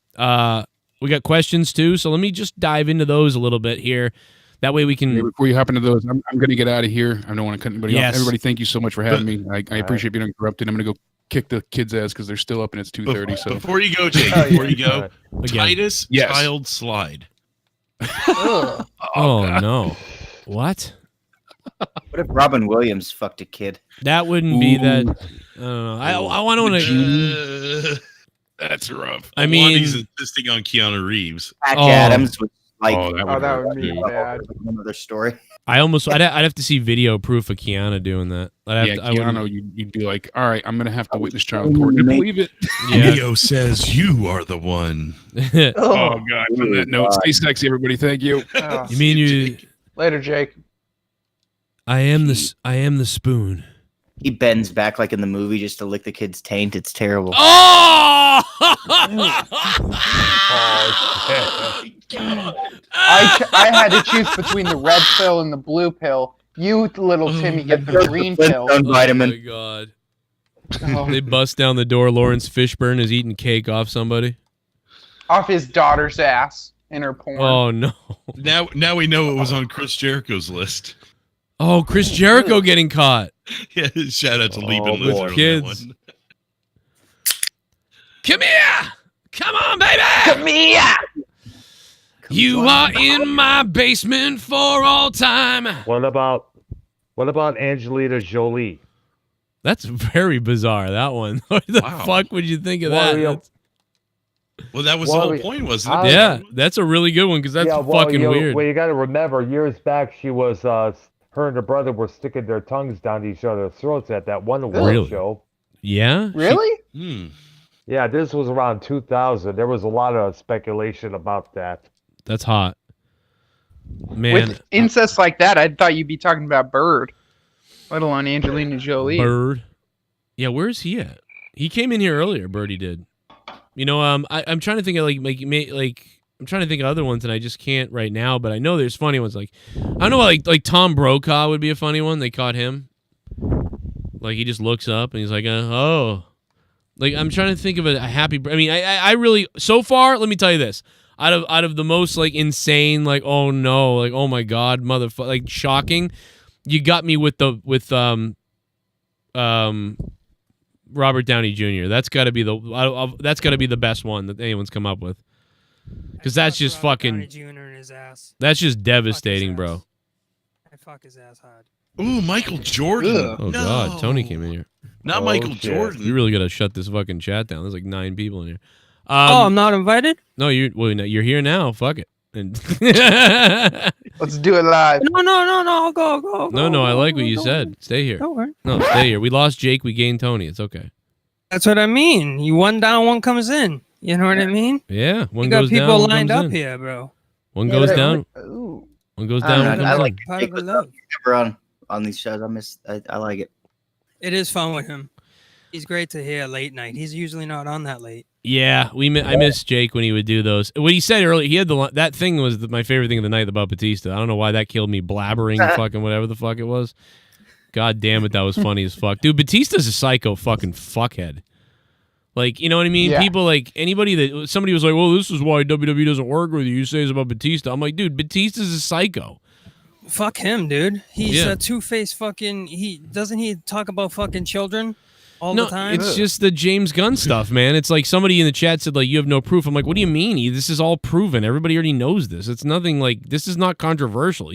We got questions, too, so let me just dive into those a little bit here. That way we can... Before you hop into those, I'm going to get out of here. I don't want to cut anybody off. Everybody, thank you so much for having me. I appreciate being interrupted. I'm going to go kick the kids' ass because they're still up and it's 2:30. So before you go, Jake, before you go, Titus child slide. Oh, no. What? What if Robin Williams fucked a kid? That wouldn't be that... I don't know. I want to... That's rough. I mean... He's insisting on Keanu Reeves. Patch Adams was like... that would be bad. Another story. I'd have to see video proof of Keanu doing that. Keanu, you'd be like, all right, I'm going to have to witness child court to believe it. Neo says you are the one. Oh, God. On that note, stay sexy, everybody. Thank you. You mean you... Later, Jake. I am the spoon. He bends back like in the movie just to lick the kid's taint. It's terrible. Oh! I had to choose between the red pill and the blue pill. You, little Timmy, get the green pill. Vitamin. Oh, my God. They bust down the door. Lawrence Fishburne is eating cake off somebody. Off his daughter's ass in her porn. Oh, no. Now we know it was on Chris Jericho's list. Oh, Chris Jericho getting caught. Yeah, shout out to Lieben Luther. Kids. Come here. Come on, baby. Come here. You are in my basement for all time. What about Angelina Jolie? That's very bizarre, that one. What the fuck would you think of that? Well, that was the whole point, wasn't it? Yeah, that's a really good one because that's fucking weird. Well, you got to remember, years back, she was, her and her brother were sticking their tongues down each other's throats at that one award show. Yeah? Really? Yeah, this was around 2000. There was a lot of speculation about that. That's hot. Man. With incest like that, I thought you'd be talking about Bird, let alone Angelina Jolie. Bird. Yeah, where's he at? He came in here earlier, Birdie did. You know, I'm trying to think of I'm trying to think of other ones and I just can't right now, but I know there's funny ones like I don't know, like Tom Brokaw would be a funny one. They caught him. Like he just looks up and he's like, oh. Like I'm trying to think of a happy. I mean, I really so far. Let me tell you this: out of the most like insane, like oh no, like oh my god, motherfucker, like shocking. You got me with Robert Downey Jr. That's got to be the best one that anyone's come up with. Because that's just fucking. Jr. in his ass. That's just devastating, bro. I fuck his ass hard. Ooh, Michael Jordan. Ugh. Oh God, Tony came in here. Not Michael Jordan. You really gotta shut this fucking chat down. There's like 9 people in here. I'm not invited? No, you're here now. Fuck it. And let's do it live. No. Go. No. I like what you said. Stay here. Don't worry. No, stay here. We lost Jake. We gained Tony. It's okay. That's what I mean. You one down, one comes in. You know what I mean? Yeah. One you goes got down. people One lined comes up in. here, bro. One goes down. One goes down. One comes I like Part of the love. on these shows. I like it. It is fun with him. He's great to hear late night. He's usually not on that late. Yeah, I miss Jake when he would do those. What he said earlier, he had that thing was my favorite thing of the night about Batista. I don't know why that killed me, blabbering fucking whatever the fuck it was. God damn it, that was funny as fuck. Dude, Batista's a psycho fucking fuckhead. Like, you know what I mean? Yeah. People like somebody was like, well, this is why WWE doesn't work with you. You say it's about Batista. I'm like, dude, Batista's a psycho. Fuck him, dude. He's a two-faced fucking. He talk about fucking children. all the time. It's just the James Gunn stuff, man. It's like somebody in the chat said, like, you have no proof. I'm like, what do you mean? This is all proven. Everybody already knows this. It's nothing like, this is not controversial.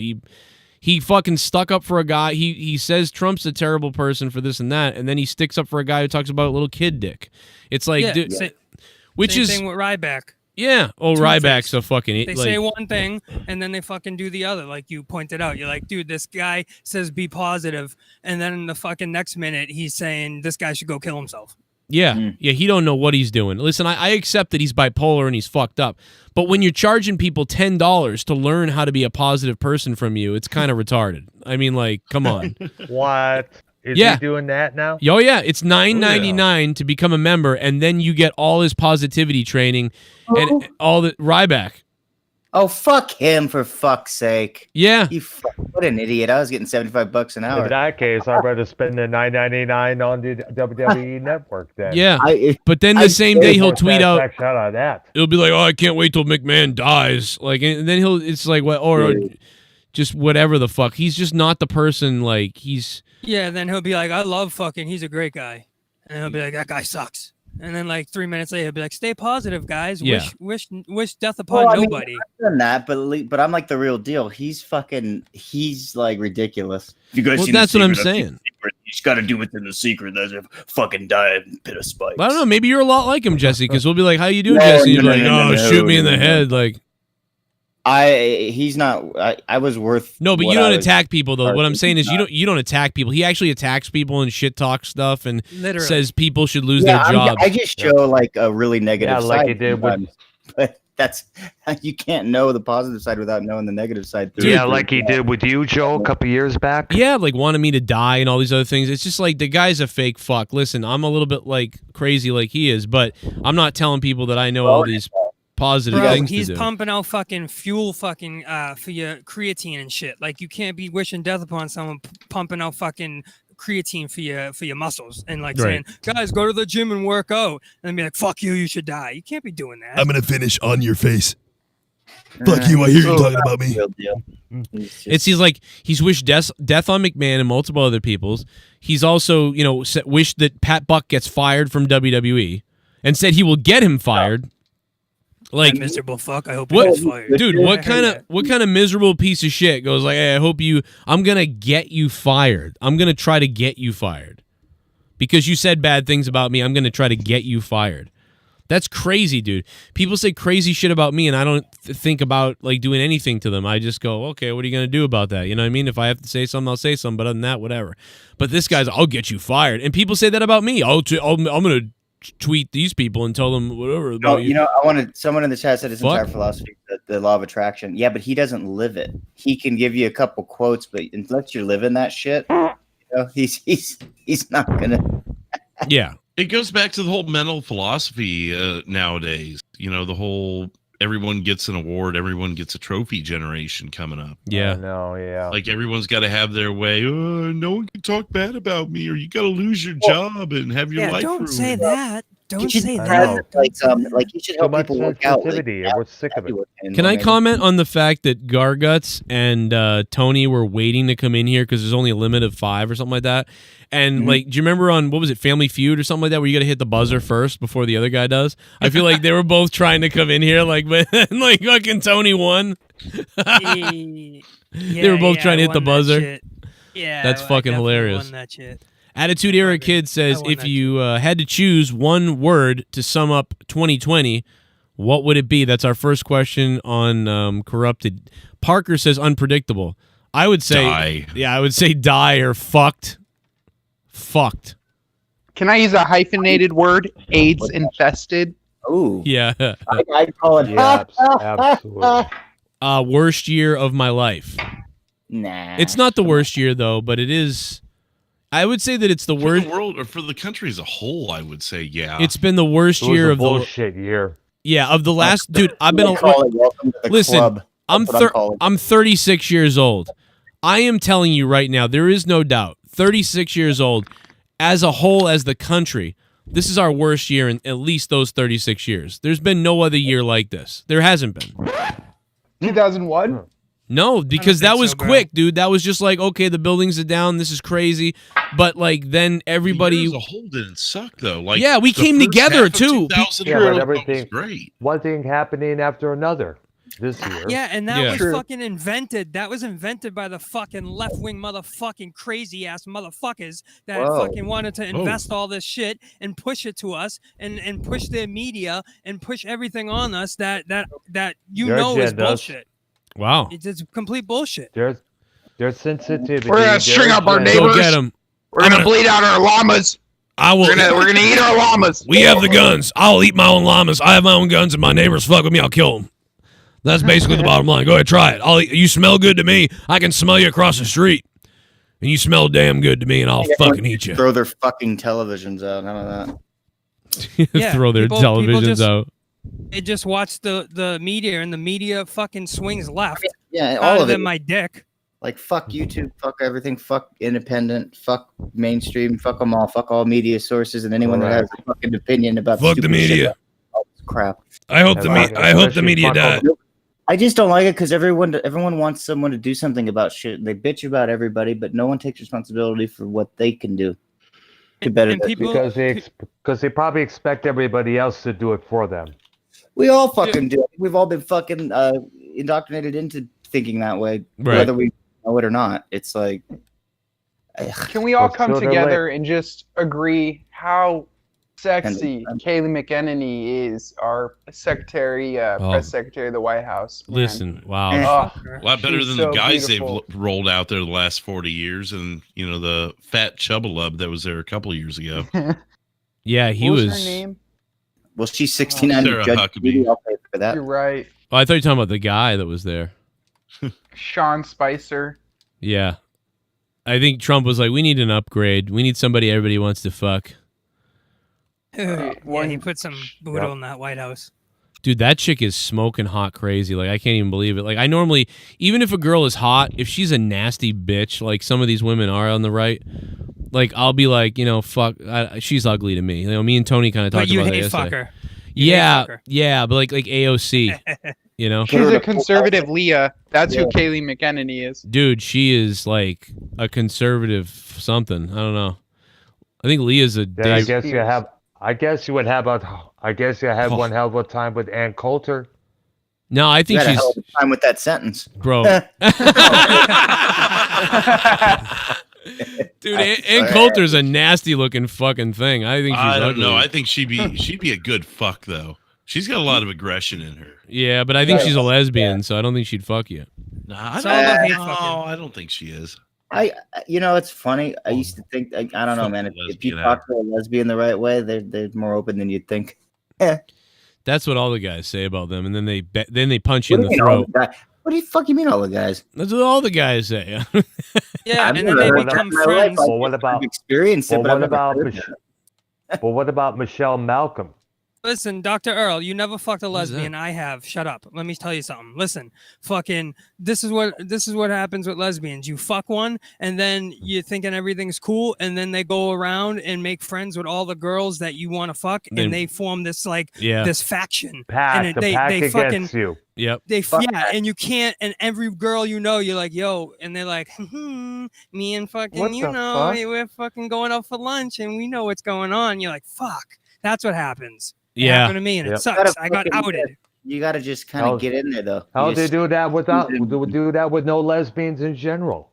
He fucking stuck up for a guy. He says Trump's a terrible person for this and that, and then he sticks up for a guy who talks about little kid dick. It's like, which same is thing with Ryback. Yeah. Oh, Ryback's a fucking. They say one thing and then they fucking do the other. Like you pointed out, you're like, dude, this guy says be positive, and then in the fucking next minute he's saying this guy should go kill himself. Yeah, yeah, he don't know what he's doing. Listen, I accept that he's bipolar and he's fucked up, but when you're charging people $10 to learn how to be a positive person from you, it's kind of retarded. I mean, like, come on. What? Is he doing that now? Oh yeah, it's $9.99 to become a member, and then you get all his positivity training and all the Ryback. Oh, fuck him, for fuck's sake. Yeah. What an idiot. I was getting $75 an hour. In that case, I'd rather spend the $9.99 on the WWE network then. Yeah. But then the same day he'll tweet out, of that. It'll be like, oh, I can't wait till McMahon dies. Like, and then it's like, what, or just whatever the fuck. He's just not the person, like, he's. Yeah, then he'll be like, I love fucking, he's a great guy. And he'll be like, that guy sucks. And then like 3 minutes later, he'll be like, stay positive, guys. Yeah. Wish death upon nobody. I've done that, but I'm like the real deal. He's like ridiculous. You guys seen that's the what I'm secret? saying. He's got to do what's in the secret. There's a fucking dive pit of spikes. I don't know. Maybe you're a lot like him, Jesse, because we'll be like, how you doing, Jesse? You're like, shoot me in the head. Like, he's not. I was worth. No, but you don't attack people though. What I'm saying is you don't attack people. He actually attacks people and shit talks stuff and says people should lose their jobs. I just show like a really negative side. like you did but that's you can't know the positive side without knowing the negative side. Yeah, like he did with you, Joe, a couple years back. Yeah, like wanted me to die and all these other things. It's just like the guy's a fake fuck. Listen, I'm a little bit like crazy like he is, but I'm not telling people that I know all these positive things he's to do. pumping out fucking fuel fucking for your creatine and shit. Like you can't be wishing death upon someone pumping out fucking creatine for your muscles and like saying, guys, go to the gym and work out, and then be like, fuck you should die. You can't be doing that. I'm gonna finish on your face. Fuck you, I hear you talking about me. He's like he's wished death on McMahon and multiple other people's. He's also, wished that Pat Buck gets fired from WWE and said he will get him fired. Like, that miserable fuck. I hope he gets fired. Dude, what kind of miserable piece of shit goes like, hey, I'm gonna get you fired. I'm gonna try to get you fired. Because you said bad things about me, I'm gonna try to get you fired. That's crazy, dude. People say crazy shit about me and I don't think about like doing anything to them. I just go, okay, what are you gonna do about that? You know what I mean? If I have to say something, I'll say something, but other than that, whatever. But this guy's, I'll get you fired. And people say that about me. I'm gonna tweet these people and tell them whatever about you. I wanted someone in the chat said his entire philosophy, the law of attraction. Yeah, but he doesn't live it. He can give you a couple quotes, but unless you're living that shit, he's not gonna. Yeah, it goes back to the whole mental philosophy nowadays. The whole everyone gets an award, everyone gets a trophy generation coming up. Yeah, like everyone's got to have their way. Oh, no one can talk bad about me, or you got to lose your job and have your life. Don't say that. Don't say that. Like you should help people work out. We're sick of it. Can I comment on the fact that Garguts and Tony were waiting to come in here because there's only a limit of 5 or something like that? And like, do you remember on, what was it, Family Feud or something like that, where you got to hit the buzzer first before the other guy does? I feel like they were both trying to come in here, like, but like fucking Tony won. They were both trying to hit the buzzer. Yeah, that's fucking hilarious. Won that shit. Attitude Era Kid says, if you had to choose one word to sum up 2020, what would it be? That's our first question on Corrupted. Parker says unpredictable. I would say die. Yeah, I would say die or fucked. Fucked. Can I use a hyphenated word? AIDS infested. Oh yeah. I'd call it. Yeah, absolutely. Worst year of my life. Nah. It's not the worst year though, but it is. I would say that it's the worst. For the world or for the country as a whole, I would say yeah. It's been the worst year of the bullshit year. Yeah, of the last dude. I've been. Listen, club. I'm 36 years old. I am telling you right now, there is no doubt. 36 years old, as a whole, as the country, this is our worst year in at least those 36 years. There's been no other year like this. There hasn't been. 2001? No, because that think was so, bro. quick, dude. That was just like, okay, the buildings are down. This is crazy. But like then everybody. The year as a whole didn't suck though. Like yeah, we the came first together half of too. 2000 Yeah, but was everything, great. one thing happening after another this year. Yeah, and that Yeah. was True. fucking invented. That was invented by the fucking left-wing motherfucking crazy-ass motherfuckers that Whoa. fucking wanted to invest all this shit and push it to us and push their media and push everything on us that you Their know is agendas. bullshit. Wow. It's complete bullshit. Their sensitivity. We're gonna their string up our agenda. Go neighbors. get him. We're gonna bleed out our llamas. I will. We're gonna eat our llamas. We have the guns. I'll eat my own llamas. I have my own guns, and my neighbors fuck with me. I'll kill them. That's basically the bottom line. Go ahead, try it. You smell good to me. I can smell you across the street, and you smell damn good to me, and I'll fucking eat you. Throw their fucking televisions out. None of that. Yeah, Throw their people televisions just- out. They just watch the media, and the media fucking swings left. Yeah, Other all of it. than my dick. Like, fuck YouTube, fuck everything, fuck independent, fuck mainstream, fuck them all, fuck all media sources, and anyone that has a fucking opinion about Fuck the stupid shit media. about all this crap. I hope the media died. I just don't like it because everyone wants someone to do something about shit. They bitch about everybody, but no one takes responsibility for what they can do. Because they probably expect everybody else to do it for them. We all fucking do it. We've all been fucking indoctrinated into thinking that way, Right. whether we know it or not. It's like, Can we all Well, come so they're together and just agree how sexy Kayleigh McEnany is, our secretary, press secretary of the White House? Man. Listen, wow. A lot better she's than so the guys beautiful. they've rolled out there the last 40 years, and the fat chubbalub that was there a couple years ago. Yeah, he What was. her name? well, she's 69. Sarah Judge Huckabee. Judy, I'll pay for that. You're right. Oh, I thought you were talking about the guy that was there. Sean Spicer. Yeah. I think Trump was like, we need an upgrade. We need somebody everybody wants to fuck. Yeah, he put some boodle in that White House. Dude, that chick is smoking hot crazy. Like, I can't even believe it. Like, I normally, even if a girl is hot, if she's a nasty bitch, like some of these women are on the right, like, I'll be like, fuck, she's ugly to me. Me and Tony kind of talked But you about hate that yesterday. fucker. You hate Yeah, fucker. yeah, but like AOC, She's a conservative Leah. That's Yeah. who Kayleigh McEnany is. Dude, she is like a conservative something. I don't know. I think Leah's a Then I Dave. guess you have. I guess you would have one hell of a time with Ann Coulter. No, I You think had a she's hell of a time with that sentence, bro. Dude, Ann Coulter's a nasty looking fucking thing. I think she's I don't ugly. know. I think she'd be a good fuck though. She's got a lot of aggression in her. Yeah, but I think she's a lesbian, so I don't think she'd fuck you. Nah, It's all about hate no, fucking. I don't think she is. it's funny. I used to think, I don't know, man. If you lesbian talk to a lesbian the right way, they're more open than you'd think. That's what all the guys say about them, and then they punch you What in do the you mean, all throat. the guys? What do you fuck you mean, all the guys? That's what all the guys say. Yeah, I've and then never they heard that become in my life. friends. Well, what about? I've experienced it, Well, but I've what never about? heard that. Well, what about Michelle Malcolm? Listen, Dr. Earl, you never fucked a Who's that? lesbian. I have. Shut up. Let me tell you something. Listen, fucking, this is what happens with lesbians. You fuck one, and then you're thinking everything's cool, and then they go around and make friends with all the girls that you want to fuck, Then- and they form this Yeah. this faction. Pack and the they pack fucking against you. Yep. and you can't, and every girl you're like, yo, and they're like, me and fucking, What the fuck? we're fucking going out for lunch, and we know what's going on. You're like, fuck. That's what happens. It Yeah. happened to me, and Yep. it sucks. I got fucking- outed. You got to just kind How- of get in there, though. How You they just- do that without do that with no lesbians in general?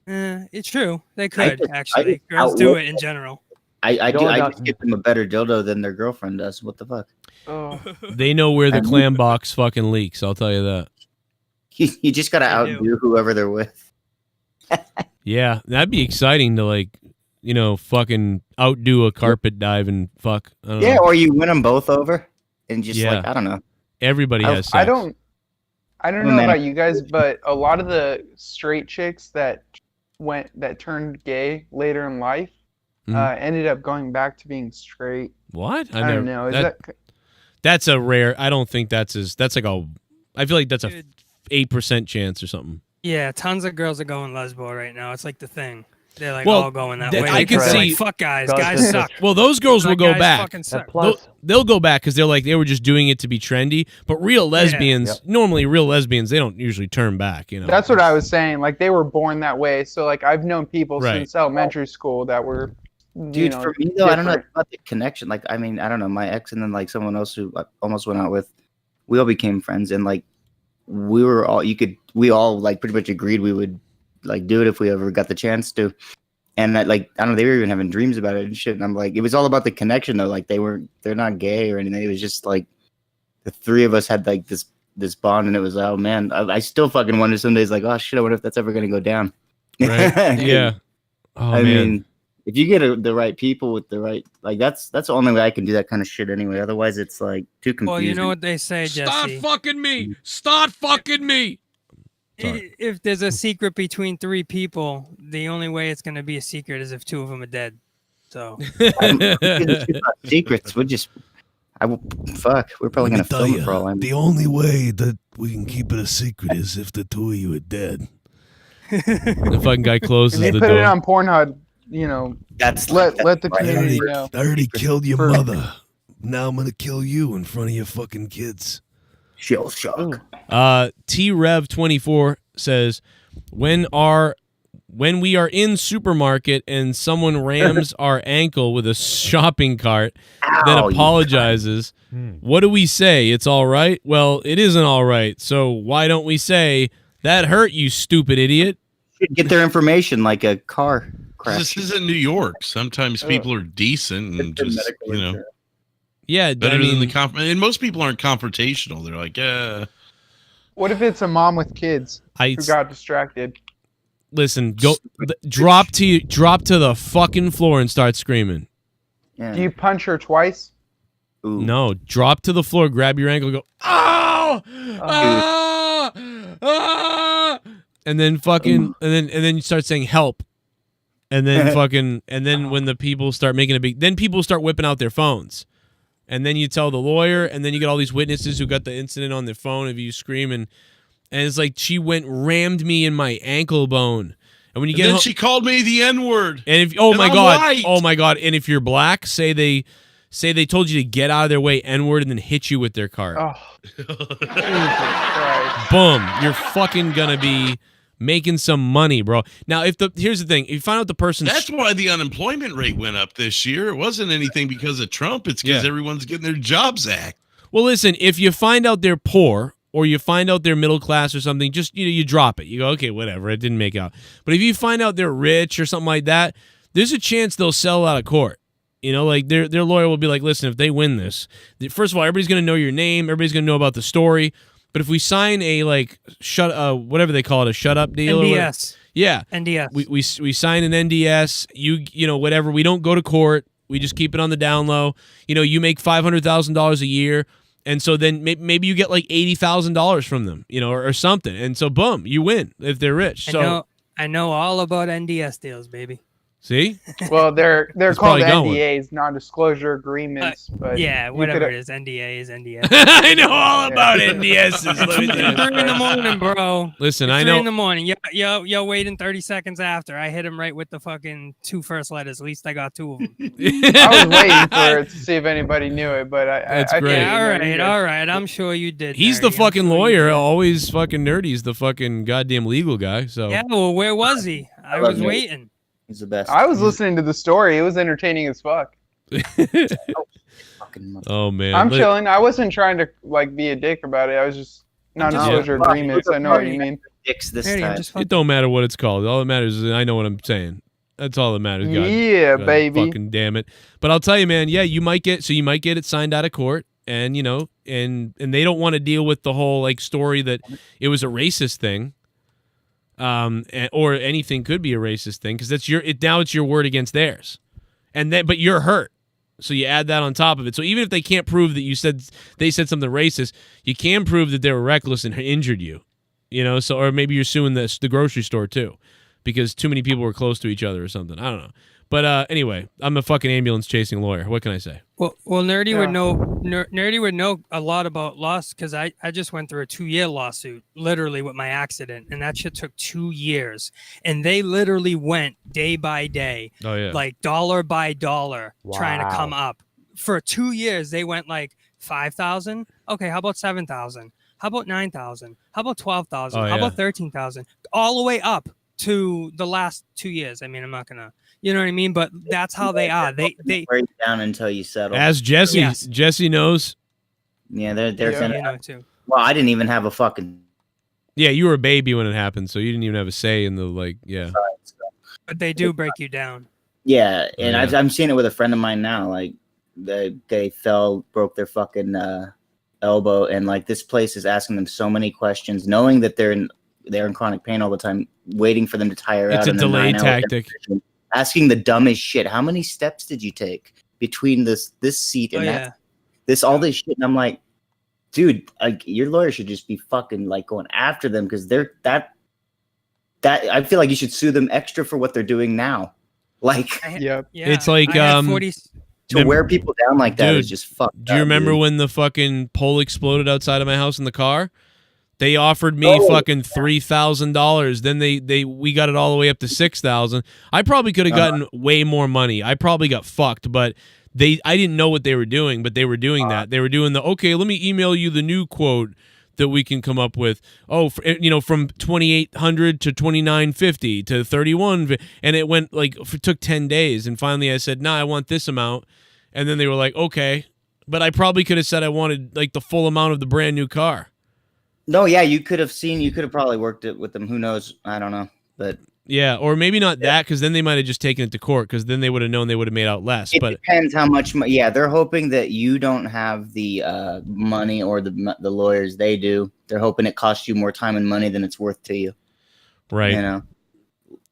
It's true. They could just- actually. just Girls do outwit it in general. I No, I not- just give them a better dildo than their girlfriend does. What the fuck? Oh. They know where the And- clam box fucking leaks. I'll tell you that. You just got to They do. outdo whoever they're with. Yeah, that'd be exciting to like, fucking outdo a carpet dive and fuck. I don't Yeah, know. or you win them both over and just Yeah. I don't know. Everybody has sex. I don't I'm a know man. about you guys, but a lot of the straight chicks that turned gay later in life Mhm. ended up going back to being straight. What? I don't know. Is that That's a rare. I don't think that's like a. I feel like that's a Dude. 8% chance or something. Yeah, tons of girls are going lesbo right now. It's like the thing. They're like Well, all going that that- way. I can because they're see- like, fuck guys. Guys, Guys this is- suck. Well, those girls will Like, go guys back. fucking suck. They'll go back because they're like they were just doing it to be trendy. But real lesbians, normally real lesbians, they don't usually turn back. You know, That's what I was saying. Like they were born that way. So like I've known people Right. since elementary school that were, Dude, for me though, I don't know different. about the connection. Like, I mean, I don't know. My ex and then like someone else who I almost went out with, we all became friends, and like we all like pretty much agreed we would like do it if we ever got the chance to. And that, like, I don't know, they were even having dreams about it and shit. And I'm like, it was all about the connection though. Like they're not gay or anything. It was just like the three of us had like this bond, and it was, oh man, I still fucking wonder some days, like, oh shit, I wonder if that's ever gonna go down. right? Yeah. Oh I man. mean, if you get the right people with the right, like that's the only way I can do that kind of shit anyway. Otherwise, it's like too confusing. Well, you know what they say, Jesse. Start fucking me. Start fucking me. If there's a secret between three people, the only way it's going to be a secret is if two of them are dead. So secrets. We're probably gonna film it for all I know. The only way that we can keep it a secret is if the two of you are dead. The fucking guy closes If the you put it door. on Pornhub, that's let the community I know. already killed your For- mother. Now I'm gonna kill you in front of your fucking kids. Shell shock. T-Rev24 says, when we are in supermarket and someone rams our ankle with a shopping cart, then Ow, you apologizes, what do we say? It's all right? Well, it isn't all right. So why don't we say, that hurt, you stupid idiot? Get their information like a car crash. This isn't New York. Sometimes people are decent and just, you know, Yeah, better I mean, than the and most people aren't confrontational. They're like, yeah. What if it's a mom with kids I- who got distracted? listen, drop to the fucking floor and start screaming. Do you punch her twice? No, drop to the floor, grab your ankle, go, oh, ah, ah, and then fucking, and then you start saying help, and then fucking, and then when the people start making a big, then people start whipping out their phones, and then you tell the lawyer, and then you get all these witnesses who got the incident on their phone of you screaming, and it's like she rammed me in my ankle bone. And when you get then home, she called me the N-word. and if And I'm god, white. oh my god, and if you're black, say they told you to get out of their way, N-word, and then hit you with their cart. Oh, Jesus Christ. Boom, you're fucking gonna be making some money, bro. Now, here's the thing: if you find out the person's That's why the unemployment rate went up this year. It wasn't anything because of Trump. It's because everyone's getting their jobs back. well, listen, if you find out they're poor or you find out they're middle class or something, just you drop it. You go, okay, whatever, it didn't make out. But if you find out they're rich or something like that, there's a chance they'll settle out of court. You know, like their lawyer will be like, listen, if they win this, first of all, everybody's gonna know your name, everybody's gonna know about the story. But if we sign a whatever they call it, a shut up deal, NDS. Yeah. NDS. We sign an NDS. You know, whatever. We don't go to court. We just keep it on the down low. You know, you make $500,000 a year, and so then maybe you get like $80,000 from them. You know, or something. And so boom, you win if they're rich. So I know all about NDS deals, baby. see. Well, they're It's called probably going. NDAs, non-disclosure agreements. But Yeah, you whatever could- it is, NDA is NDS. I know all about NDSs. Let me tell you. 3 in the morning, bro. Listen, It's I 3 know. in the morning. Yo, waiting 30 seconds after. I hit him right with the fucking 2 first letters. At least I got 2 of them. I was waiting for it to see if anybody knew it, but That's I great. figured all you right. I'm sure you did. He's the Nerdy. I'm fucking sure you lawyer, did. always fucking nerdy. He's the fucking goddamn legal guy. So Yeah, well, where was he? I love was Nerdy. waiting. He's the best. I was listening to the story. It was entertaining as fuck. oh man, I'm But- chilling. I wasn't trying to like be a dick about it. I was just non-disclosure Yeah. agreements. I know what you mean. Dicks this Nerdy, I'm time. just It don't matter what it's called. All that matters is I know what I'm saying. That's all that matters. God, Yeah, God baby. Fucking damn it. But I'll tell you, man. Yeah, you might get it signed out of court, and you know, and they don't want to deal with the whole like story that it was a racist thing. Or anything could be a racist thing because now it's your word against theirs, but you're hurt, so you add that on top of it. So even if they can't prove that they said something racist, you can prove that they were reckless and injured you, you know. So or maybe you're suing the grocery store too, because too many people were close to each other or something. I don't know, but anyway, I'm a fucking ambulance chasing lawyer. What can I say? Well, Nerdy would know. Nerdy would know a lot about loss because I just went through a 2-year lawsuit, literally with my accident, and that shit took 2 years. And they literally went day by day, like dollar by dollar, trying to come up. For 2 years, they went like 5,000. Okay, how about 7,000? How about 9,000? How about 12,000? How about 13,000? All the way up to the last 2 years. I mean, I'm not gonna. You know what I mean? But that's how they are. They break down until you settle. As Jesse knows. Yeah, they're you know too. Well, I didn't even have a fucking. Yeah, you were a baby when it happened, so you didn't even have a say in the But they do break you down. Yeah, and I'm seeing it with a friend of mine now. Like they broke their fucking elbow, and like this place is asking them so many questions, knowing that they're in chronic pain all the time, waiting for them to tire out. It's a delay tactic. Asking the dumbest shit. How many steps did you take between this seat and this shit? And I'm like, dude, your lawyer should just be fucking like going after them because they're that. I feel like you should sue them extra for what they're doing now. Like, it's like to wear people down like that is just fucked up. Do you remember when the fucking pole exploded outside of my house in the car? They offered me fucking $3,000. Then we got it all the way up to $6,000. I probably could have gotten way more money. I probably got fucked, but I didn't know what they were doing, but they were doing that. They were doing okay, let me email you the new quote that we can come up with. Oh, from 2,800 to 2,950 to 31, and it went it took 10 days, and finally I said, "Nah, I want this amount," and then they were like, "Okay," but I probably could have said I wanted like the full amount of the brand new car. No, yeah, you could have probably worked it with them. Who knows? I don't know, but yeah, or maybe not that, because then they might have just taken it to court, because then they would have known they would have made out less. It but depends how much. Yeah, they're hoping that you don't have the money or the lawyers. They do. They're hoping it costs you more time and money than it's worth to you. Right. You know,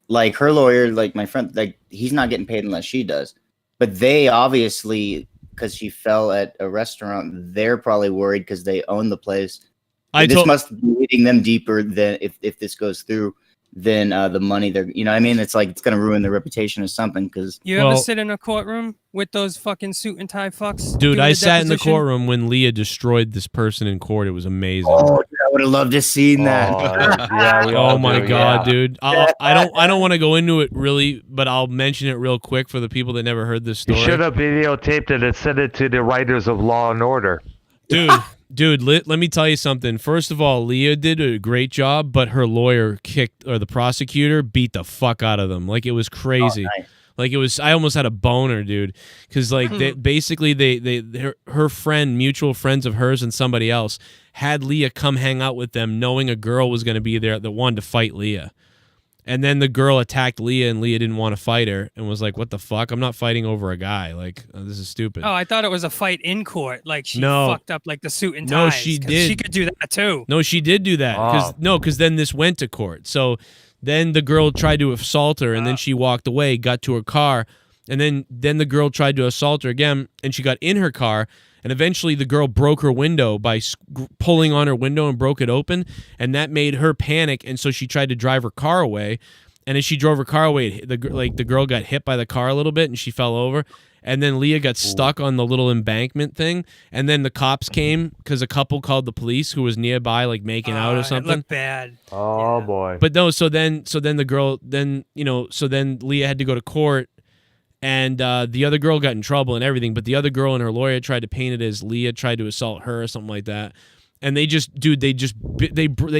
like her lawyer, like my friend, like he's not getting paid unless she does. But they obviously, because she fell at a restaurant, they're probably worried because they own the place. This must be hitting them deeper than if this goes through than the money they're. You know what I mean? It's like it's gonna ruin their reputation or something. Because you ever sit in a courtroom with those fucking suit and tie fucks? Dude, I sat in the courtroom when Leah destroyed this person in court. It was amazing. Oh, dude, I would have loved to seen that. Oh my god, dude! I don't want to go into it really, but I'll mention it real quick for the people that never heard this story. You should have videotaped it and sent it to the writers of Law and Order. Dude, let me tell you something. First of all, Leah did a great job, but her lawyer the prosecutor beat the fuck out of them. Like, it was crazy. Oh, nice. Like, it was, I almost had a boner, dude. Because, like, her friend, mutual friends of hers and somebody else, had Leah come hang out with them, knowing a girl was going to be there that wanted to fight Leah. And then the girl attacked Leah, and Leah didn't want to fight her and was like, what the fuck? I'm not fighting over a guy. Like, this is stupid. Oh, I thought it was a fight in court. Like, she fucked up, like, the suit and ties. No, she did. She could do that, too. No, she did do that. Because then this went to court. So then the girl tried to assault her, and then she walked away, got to her car, and then the girl tried to assault her again, and she got in her car. And eventually the girl broke her window by pulling on her window and broke it open. And that made her panic. And so she tried to drive her car away. And as she drove her car away, the girl got hit by the car a little bit and she fell over. And then Leah got stuck on the little embankment thing. And then the cops came because a couple called the police who was nearby, like making out or something. It looked bad. Oh, boy. But no, so then the girl, then Leah had to go to court. And the other girl got in trouble and everything, but the other girl and her lawyer tried to paint it as Leah tried to assault her or something like that. And they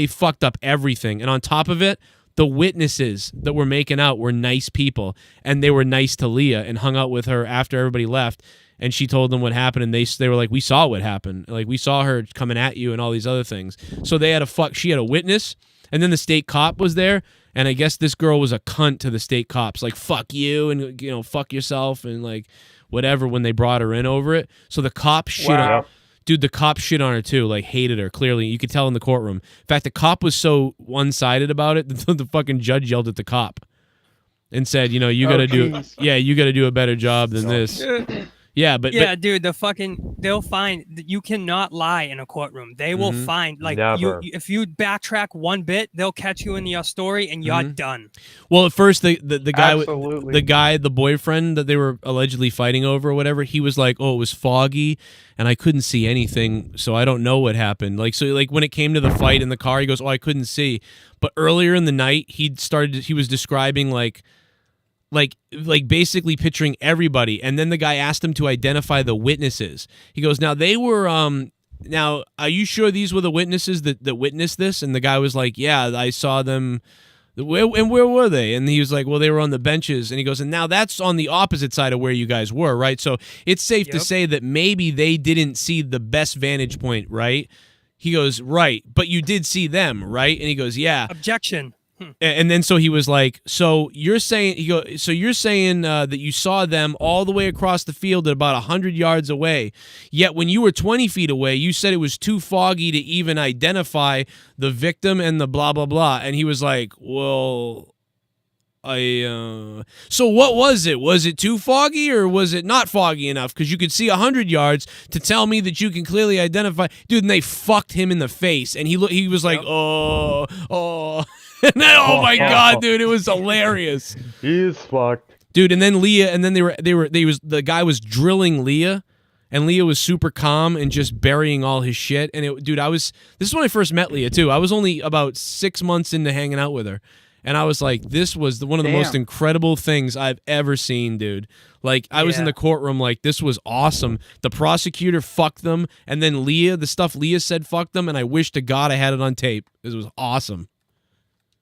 fucked up everything. And on top of it, the witnesses that were making out were nice people, and they were nice to Leah and hung out with her after everybody left. And she told them what happened, and they were like, we saw what happened. Like, we saw her coming at you and all these other things. So she had a witness, and then the state cop was there. And I guess this girl was a cunt to the state cops, like, fuck you and, fuck yourself and, like, whatever when they brought her in over it. So the cop shit on dude, the cop shit on her too, like, hated her, clearly. You could tell in the courtroom. In fact, the cop was so one-sided about it that the fucking judge yelled at the cop and said, you got to do a better job than this. Yeah, but dude, they'll find that you cannot lie in a courtroom. They will find you if you backtrack one bit, they'll catch you in your story and you're done. Well, at first the guy, the boyfriend that they were allegedly fighting over or whatever, he was like, "Oh, it was foggy and I couldn't see anything, so I don't know what happened." Like when it came to the fight in the car, he goes, "Oh, I couldn't see." But earlier in the night, he was describing like basically picturing everybody, and then the guy asked him to identify the witnesses. He goes, "Now they were now are you sure these were the witnesses that witnessed this?" And the guy was like, "Yeah, I saw them." Where were they? And he was like, "Well, they were on the benches." And he goes, "And now that's on the opposite side of where you guys were, right? So it's safe to say that maybe they didn't see the best vantage point, right?" He goes, "Right, but you did see them, right?" And he goes, "Yeah." Objection. And then so he was like, "So you're saying that you saw them all the way across the field at about 100 yards away, yet when you were 20 feet away, you said it was too foggy to even identify the victim and the blah blah blah." And he was like, "Well, so what was it? Was it too foggy or was it not foggy enough? Because you could see 100 yards to tell me that you can clearly identify." Dude, and they fucked him in the face, and he was like, "Oh." And then, oh my god, dude, it was hilarious. He's fucked, dude. And then Leah, and then the guy was drilling Leah, and Leah was super calm and just burying all his shit. And this is when I first met Leah too. I was only about 6 months into hanging out with her, and I was like, this was one of the most incredible things I've ever seen, dude. Like, I was in the courtroom, like, this was awesome. The prosecutor fucked them, and then the stuff Leah said fucked them, and I wish to God I had it on tape. This was awesome.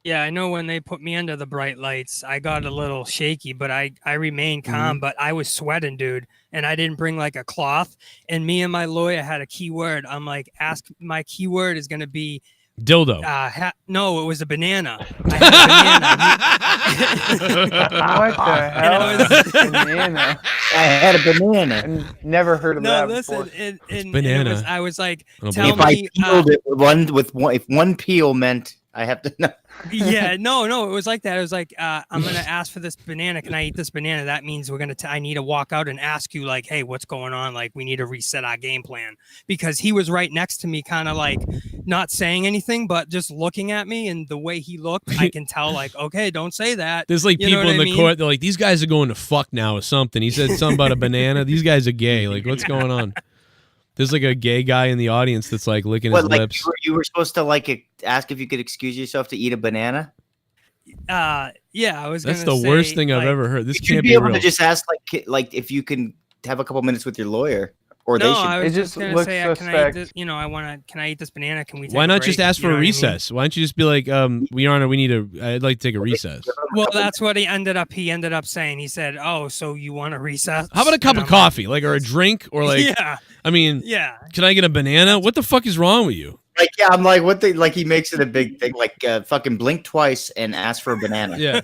Yeah, I know when they put me under the bright lights, I got a little shaky, but I remained calm, but I was sweating, dude, and I didn't bring like a cloth, and me and my lawyer had a keyword. I'm like, my keyword is going to be dildo. No, it was a banana. I had a banana. What the hell is banana? I had a banana. Never heard of that listen, before. banana. I was like, tell me. If I peeled it if one peel meant I have to know. Yeah, no, it was like that. It was like, I'm gonna ask for this banana. Can I eat this banana? That means I need to walk out and ask you, like, hey, what's going on? Like, we need to reset our game plan. Because he was right next to me, kind of like not saying anything, but just looking at me, and the way he looked, I can tell, like, okay, don't say that. There's like people in the court, they're like, these guys are going to fuck now or something. He said something about a banana. These guys are gay. Like, what's going on? There's like a gay guy in the audience that's like licking his lips. You were supposed to ask if you could excuse yourself to eat a banana. Yeah, I was. That's the worst thing I've ever heard. This can't be able real. to just ask if you can have a couple minutes with your lawyer, or no, they should. I was just gonna say, can I eat this? Can I eat this banana? Can we? Why not just ask for a recess? Why don't you just be like, Your Honor, I'd like to take a recess. Well, that's what he ended up saying. He said, "Oh, so you want a recess? How about a cup of coffee, or a drink, or like?" Yeah. I mean, yeah. Can I get a banana? What the fuck is wrong with you? I'm like, what the he makes it a big thing, fucking blink twice and ask for a banana. Yeah.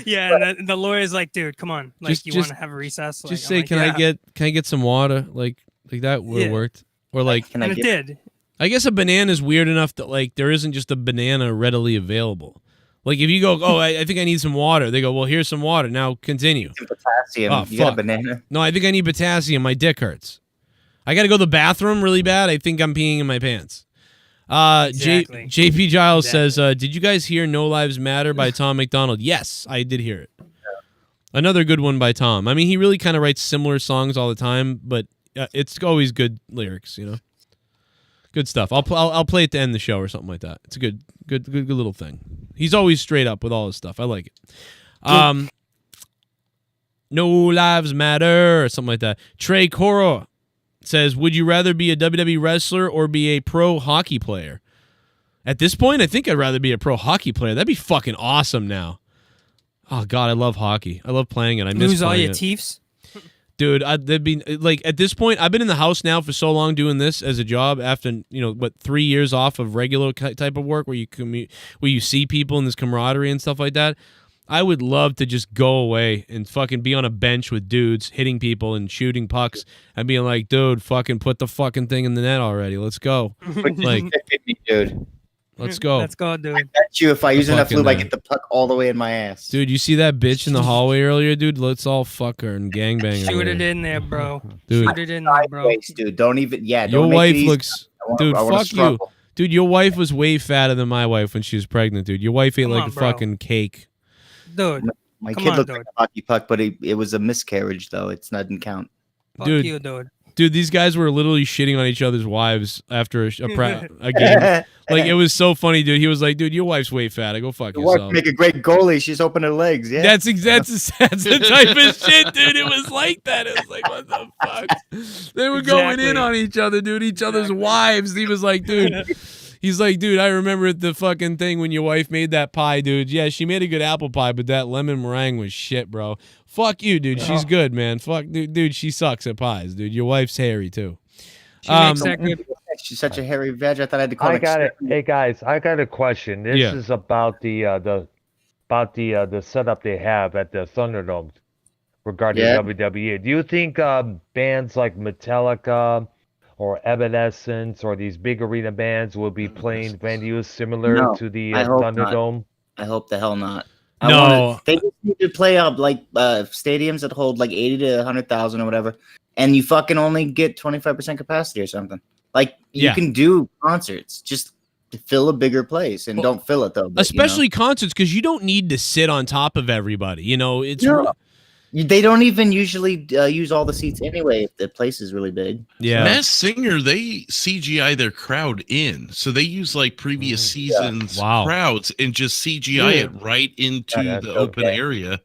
Yeah, and the lawyer's like, dude, come on, you want to have a recess? Just say, can I get some water? Like that would have worked. Or and it did. I guess a banana is weird enough that there isn't just a banana readily available. Like if you go, oh, I think I need some water. They go, well, here's some water. Now continue. Some potassium. Oh, you got a banana? No, I think I need potassium. My dick hurts. I got to go to the bathroom really bad. I think I'm peeing in my pants. Exactly. JP Giles says, did you guys hear No Lives Matter by Tom McDonald? Yes, I did hear it. Another good one by Tom. I mean, he really kind of writes similar songs all the time, but it's always good lyrics, Good stuff. I'll play it to end the show or something like that. It's a good little thing. He's always straight up with all his stuff. I like it. No Lives Matter or something like that. Trey Coro says, would you rather be a WWE wrestler or be a pro hockey player? At this point, I think I'd rather be a pro hockey player. That'd be fucking awesome now. Oh, God, I love hockey. I love playing it. I miss lose all playing your it. teeths? Dude, they'd be at this point, I've been in the house now for so long doing this as a job after 3 years off of regular type of work where you commute, where you see people and this camaraderie and stuff like that. I would love to just go away and fucking be on a bench with dudes hitting people and shooting pucks and being like, dude, fucking put the fucking thing in the net already. Let's go. Dude. Let's go. Let's go, dude. I bet you if I use enough fucking, lube, I get the puck all the way in my ass. Dude, you see that bitch in the hallway earlier, dude? Let's all fuck her and gangbang her. Shoot it in there, bro. Dude. Shoot it in there, bro. Sideways, dude. Don't even. Yeah. Your Don't make wife it easy. looks. Dude, I wanna fuck you. struggle. Dude, your wife was way fatter than my wife when she was pregnant, dude. Your wife ate Come like on, a bro. fucking cake. Dude. My Come kid on, looked dude. like a hockey puck, but it was a miscarriage, though. It's not didn't count. Fuck Dude. you, dude. Dude, these guys were literally shitting on each other's wives after a game. Like, it was so funny, dude. He was like, dude, your wife's way fat. I go fuck Your wife yourself. make a great goalie. She's open her legs. Yeah. That's the type of shit, dude. It was like that. It was like, what the fuck? They were going in on each other, dude. Each other's wives. He was like, dude. He's like, dude, I remember the fucking thing when your wife made that pie, dude. Yeah, she made a good apple pie, but that lemon meringue was shit, bro. Fuck you, dude. She's good, man. Fuck, dude. She sucks at pies, dude. Your wife's hairy too. She makes that good. She's such a hairy veg. I thought I had to call I it. got it. Hey guys, I got a question. This is about the setup they have at the Thunderdome regarding WWE. Do you think bands like Metallica or Evanescence or these big arena bands will be playing venues similar to the Thunderdome? I hope the hell not. They just need to play up like stadiums that hold like 80 to 100,000 or whatever, and you fucking only get 25% capacity or something. Like you can do concerts, just to fill a bigger place, and don't fill it though. But, especially concerts, because you don't need to sit on top of everybody. You know, it's. They don't even usually use all the seats anyway if the place is really big. Yeah. Masked Singer, they CGI their crowd in. So they use like previous seasons crowds and just CGI it right into the open area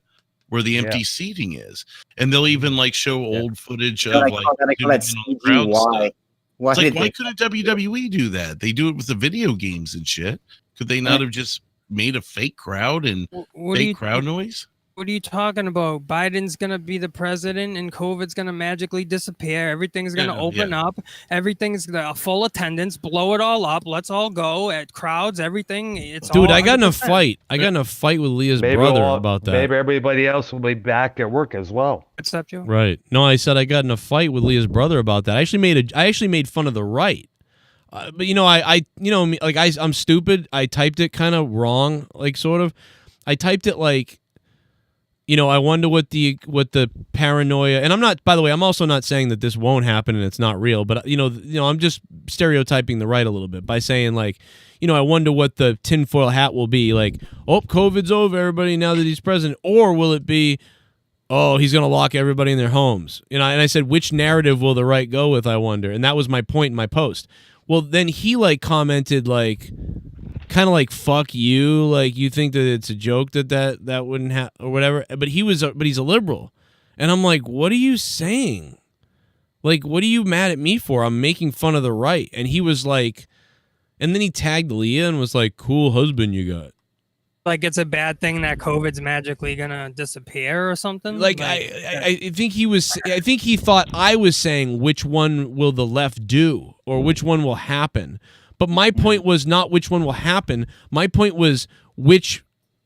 where the empty seating is. And they'll even like show old footage of like crowd stuff. Why couldn't WWE do that? They do it with the video games and shit. Could they not have just made a fake crowd and fake crowd noise? What are you talking about? Biden's going to be the president and COVID's going to magically disappear. Everything's going to open up. Everything's full attendance. Blow it all up. Let's all go at crowds, everything. Dude, I got in a fight. I got in a fight with Leah's brother about that. Maybe everybody else will be back at work as well. Except you. Right. No, I said I got in a fight with Leah's brother about that. I actually made fun of the right. But I'm stupid. I typed it kind of wrong, like sort of. I typed it like, I wonder what the paranoia, and I'm not, by the way, I'm also not saying that this won't happen and it's not real, but I'm just stereotyping the right a little bit by saying like, I wonder what the tinfoil hat will be, like, oh, COVID's over, everybody, now that he's president, or will it be, oh, he's going to lock everybody in their homes? And I said, which narrative will the right go with, I wonder? And that was my point in my post. Well, then he like commented like, kind of like, fuck you, like you think that it's a joke that wouldn't happen or whatever, but he's a liberal, and I'm like, what are you saying? Like, what are you mad at me for? I'm making fun of the right. And he was like, and then he tagged Leah and was like, cool husband you got. Like it's a bad thing that COVID's magically gonna disappear or something. Like I think he thought I was saying which one will the left do or which one will happen. But my point was not which one will happen. My point was which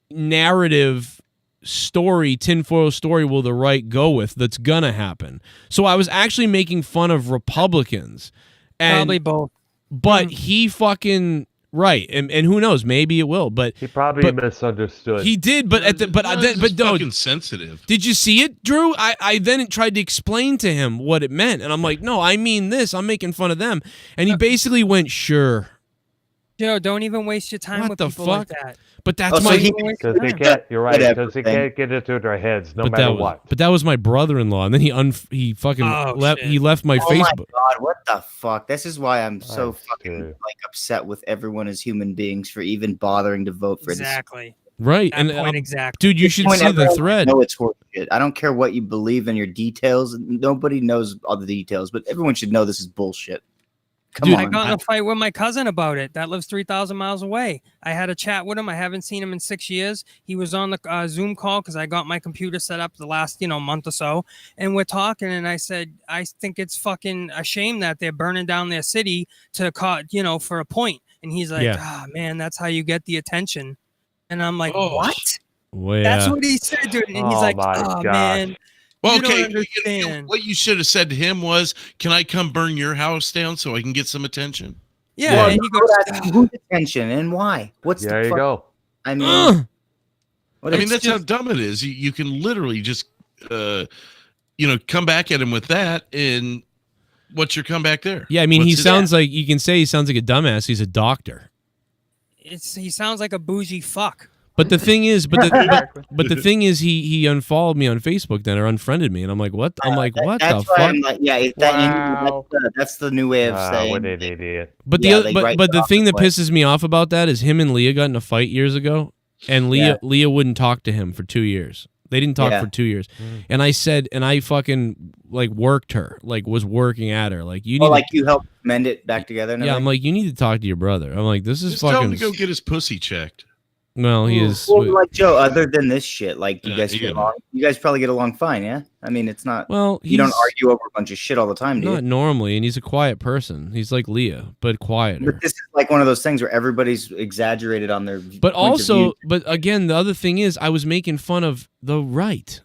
narrative story, tinfoil story, will the right go with that's gonna happen. So I was actually making fun of Republicans. And, probably both. But he fucking right, and who knows? Maybe it will. But he probably misunderstood. He did, but fucking sensitive. Did you see it, Drew? I then tried to explain to him what it meant, and I'm like, no, I mean this. I'm making fun of them, and he basically went, sure. Joe, don't even waste your time with people like that. But that's because they can't. You're right. Because they can't get into their heads, no matter what. But that was my brother-in-law, and then he fucking left. He left my Facebook. Oh my god! What the fuck? This is why I'm so fucking like upset with everyone as human beings for even bothering to vote for this. Right, that and point exactly. Dude, you should see the thread. No, it's horseshit. I don't care what you believe in your details. Nobody knows all the details, but everyone should know this is bullshit. Come on. I got in a fight with my cousin about it. That lives 3,000 miles away. I had a chat with him. I haven't seen him in 6 years. He was on the Zoom call because I got my computer set up the last, month or so. And we're talking, and I said, I think it's fucking a shame that they're burning down their city to, for a point. And he's like, man, that's how you get the attention. And I'm like, what? Well, that's what he said, dude. And he's like, man. Well, okay. What you should have said to him was, "Can I come burn your house down so I can get some attention?" Yeah, Well, and he no, goes, that's whose attention and why? What's There the you go. I mean, I mean, that's how dumb it is. You can literally just, come back at him with that, and what's your comeback there? Yeah, I mean, What's he his- sounds like, you can say he sounds like a dumbass. He's a doctor. he sounds like a bougie fuck. But the thing is, but the thing is, he unfollowed me on Facebook then, or unfriended me, and I'm like, what? I'm like, what the that's why fuck? I'm like, yeah, that's the new way of saying. What an idiot. But Yeah, but the thing that pisses me off about that is him and Leah got in a fight years ago, and Leah wouldn't talk to him for 2 years. They didn't talk for 2 years, and I said, and I fucking like worked her, like was working at her, like you need. like you helped mend it back together. And yeah, I'm everything? like, you need to talk to your brother. I'm like, this is Just tell him fucking. to go get his pussy checked. Well, he is. Well, like Joe, other than this shit, like you guys yeah. get along. You guys probably get along fine, yeah. I mean, it's not. Well, you don't he's- argue over a bunch of shit all the time, do Not you? normally, and he's a quiet person. He's like Leah, but quieter. But this is like one of those things where everybody's exaggerated on their. But points of view. also, but again, the other thing is, I was making fun of the right.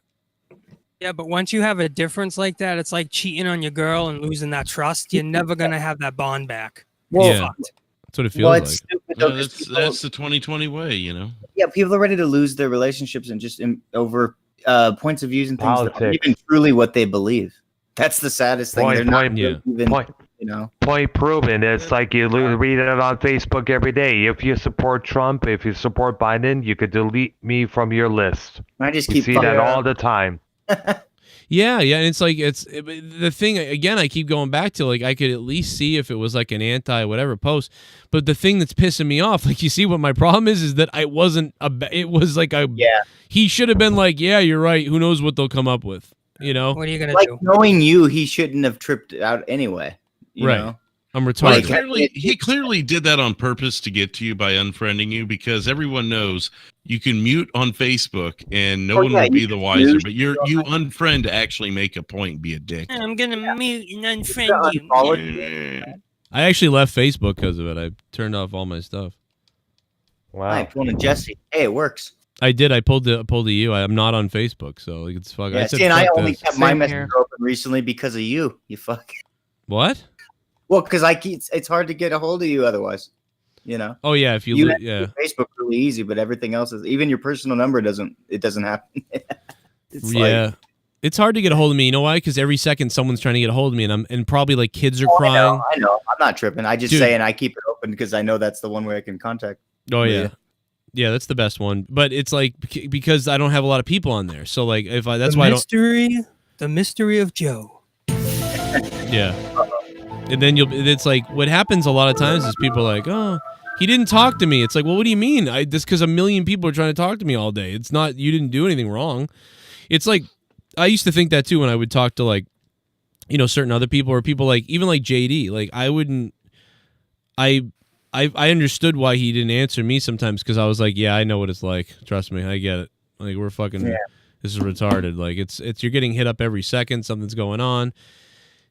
Yeah, but once you have a difference like that, it's like cheating on your girl and losing that trust. You're never gonna have that bond back. Well, Yeah, that's what it feels like. stupid though, Well, 'cause people- that's the 2020 way, you know. Yeah, people are ready to lose their relationships and just over points of views and things that aren't Politics. even truly what they believe. That's the saddest thing. They're not Point proven. It's like you read it on Facebook every day. If you support Trump, if you support Biden, you could delete me from your list. I just You keep see fucking- that all the time. Yeah, and it's like the thing again. I keep going back to, like, I could at least see if it was like an anti whatever post, but the thing that's pissing me off, like, you see what my problem is that I wasn't it was like he should have been like, yeah, you're right. Who knows what they'll come up with, you know? What are you gonna like do? knowing you, he shouldn't have tripped out anyway. You Right. know? I'm Well, retarded. he clearly did that on purpose to get to you by unfriending you, because everyone knows you can mute on Facebook and no one will be the wiser. But you unfriend to actually make a point, be a dick. I'm gonna mute and unfriend you. I actually left Facebook because of it. I turned off all my stuff. Wow. Hi, pulling a Jesse. Hey, it works. I did. I pulled the you. I'm not on Facebook, so like, it's fucking. Yeah, I said, see, and I fuck only this. kept my messenger open recently because of you. You fuck. What? Well, because it's hard to get a hold of you otherwise. You know. Oh yeah, if you have yeah. Facebook really easy, but everything else is, even your personal number doesn't happen. It's Yeah. like, It's hard to get a hold of me. You know why? Because every second someone's trying to get a hold of me, and probably like kids are crying. I know. I'm not tripping. I just Dude. saying I keep it open because I know that's the one way I can contact. Oh Leah. yeah, yeah, that's the best one. But it's like because I don't have a lot of people on there, so like if I that's why I don't. The mystery of Joe. Yeah. And then it's like what happens a lot of times is people are like, oh, he didn't talk to me. It's like, well, what do you mean? This because a million people are trying to talk to me all day. It's not, you didn't do anything wrong. It's like, I used to think that too when I would talk to like, certain other people or people like, even like JD, like I understood why he didn't answer me sometimes because I was like, yeah, I know what it's like. Trust me, I get it. Like we're fucking, this is retarded. Like it's you're getting hit up every second. Something's going on.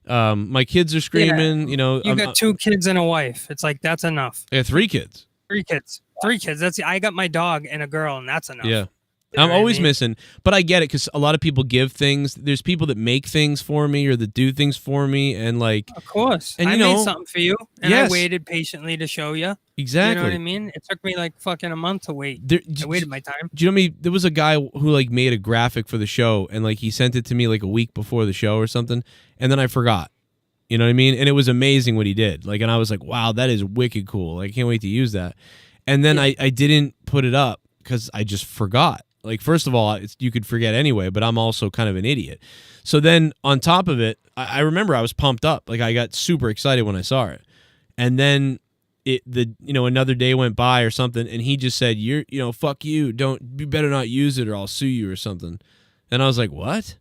My kids are screaming. You got 2 kids and a wife. It's like that's enough. I got 3 kids. 3 kids. 3 kids. I got my dog and a girl, and that's enough. Yeah. You know I'm what I always mean? missing, but I get it because a lot of people give things. There's people that make things for me or that do things for me, and like, Of course. and I you made know, something for you, and yes. I waited patiently to show you. Exactly. You know what I mean? It took me like fucking a month to wait. I waited my time. Do you know me? There was a guy who like made a graphic for the show, and like he sent it to me like a week before the show or something, and then I forgot. You know what I mean? And it was amazing what he did. Like, and I was like, wow, that is wicked cool. Like, I can't wait to use that. And then I didn't put it up because I just forgot. Like, first of all, you could forget anyway, but I'm also kind of an idiot. So then on top of it, I remember I was pumped up. Like, I got super excited when I saw it. And then another day went by or something, and he just said, fuck you. You better not use it or I'll sue you or something. And I was like, what?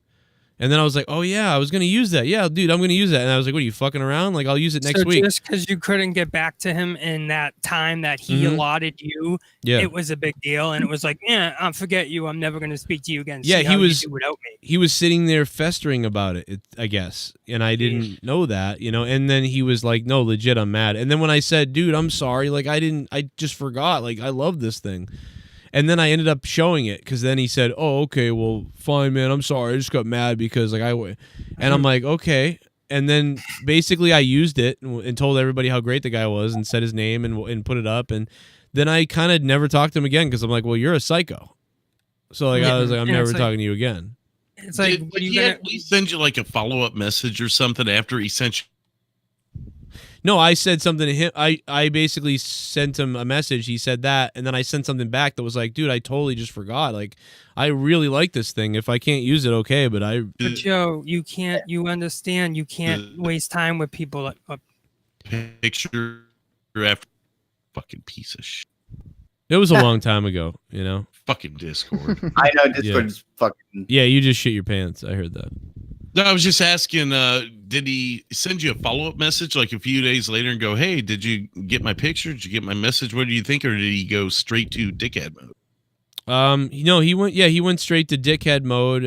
And then I was like, oh, yeah, I was going to use that. Yeah, dude, I'm going to use that. And I was like, what are you fucking around? Like, I'll use it next week. Just because you couldn't get back to him in that time that he allotted you, it was a big deal. And it was like, I forget you. I'm never going to speak to you again. Yeah, See how you do without me. He was sitting there festering about it, I guess. And I didn't know that, And then he was like, no, legit, I'm mad. And then when I said, dude, I'm sorry. Like, I just forgot. Like, I love this thing. And then I ended up showing it because then he said, oh, okay, well, fine, man. I'm sorry. I just got mad because and I'm like, okay. and then basically I used it and told everybody how great the guy was and said his name and put it up, and then I kind of never talked to him again because I'm like, well, you're a psycho. So like I was like, I'm never talking to you again. It's like, did he at least send you like a follow-up message or something after he sent you? No, I said something to him. I basically sent him a message. He said that, and then I sent something back that was like, dude, I totally just forgot. Like, I really like this thing. If I can't use it, okay, but But Joe, you can't. You understand? You can't waste time with people. Picture after fucking piece of shit. It was a long time ago, you know. Fucking Discord. I know Discord's fucking. Yeah, you just shit your pants. I heard that. No, I was just asking, did he send you a follow-up message like a few days later and go, hey, did you get my picture? Did you get my message? What do you think? Or did he go straight to dickhead mode? He went straight to dickhead mode.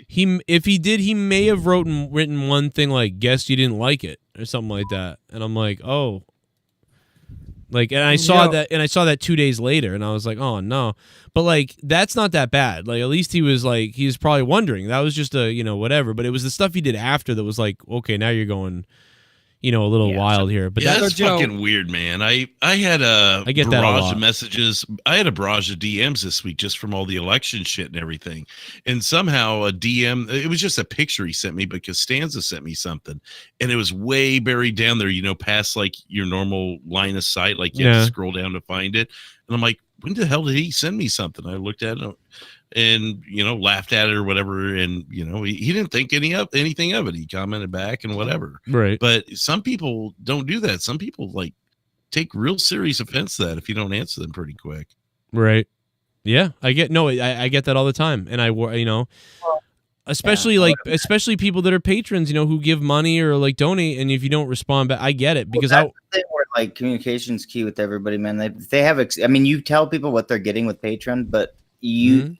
If he did, he may have written one thing like, guess you didn't like it or something like that. And I'm like, oh. Like, and I saw that 2 days later, and I was like, oh no. But like, that's not that bad. Like, at least he was probably wondering. That was just whatever. But it was the stuff he did after that was like, okay, now you're going, a little wild here. But that's fucking weird, man. I had a barrage of messages. I had a barrage of DMs this week just from all the election shit and everything. And somehow a DM, it was just a picture he sent me, but Costanza sent me something, and it was way buried down there, past like your normal line of sight. Like you have to scroll down to find it. And I'm like, when the hell did he send me something? I looked at it and laughed at it or whatever, and he didn't think anything of it. He commented back and whatever. Right. But some people don't do that. Some people like take real serious offense to that if you don't answer them pretty quick. Right. Yeah, I get that all the time, and especially people that are patrons, who give money or like donate, and if you don't respond back, I get it because like communication's key with everybody, man. They have you tell people what they're getting with Patreon, but you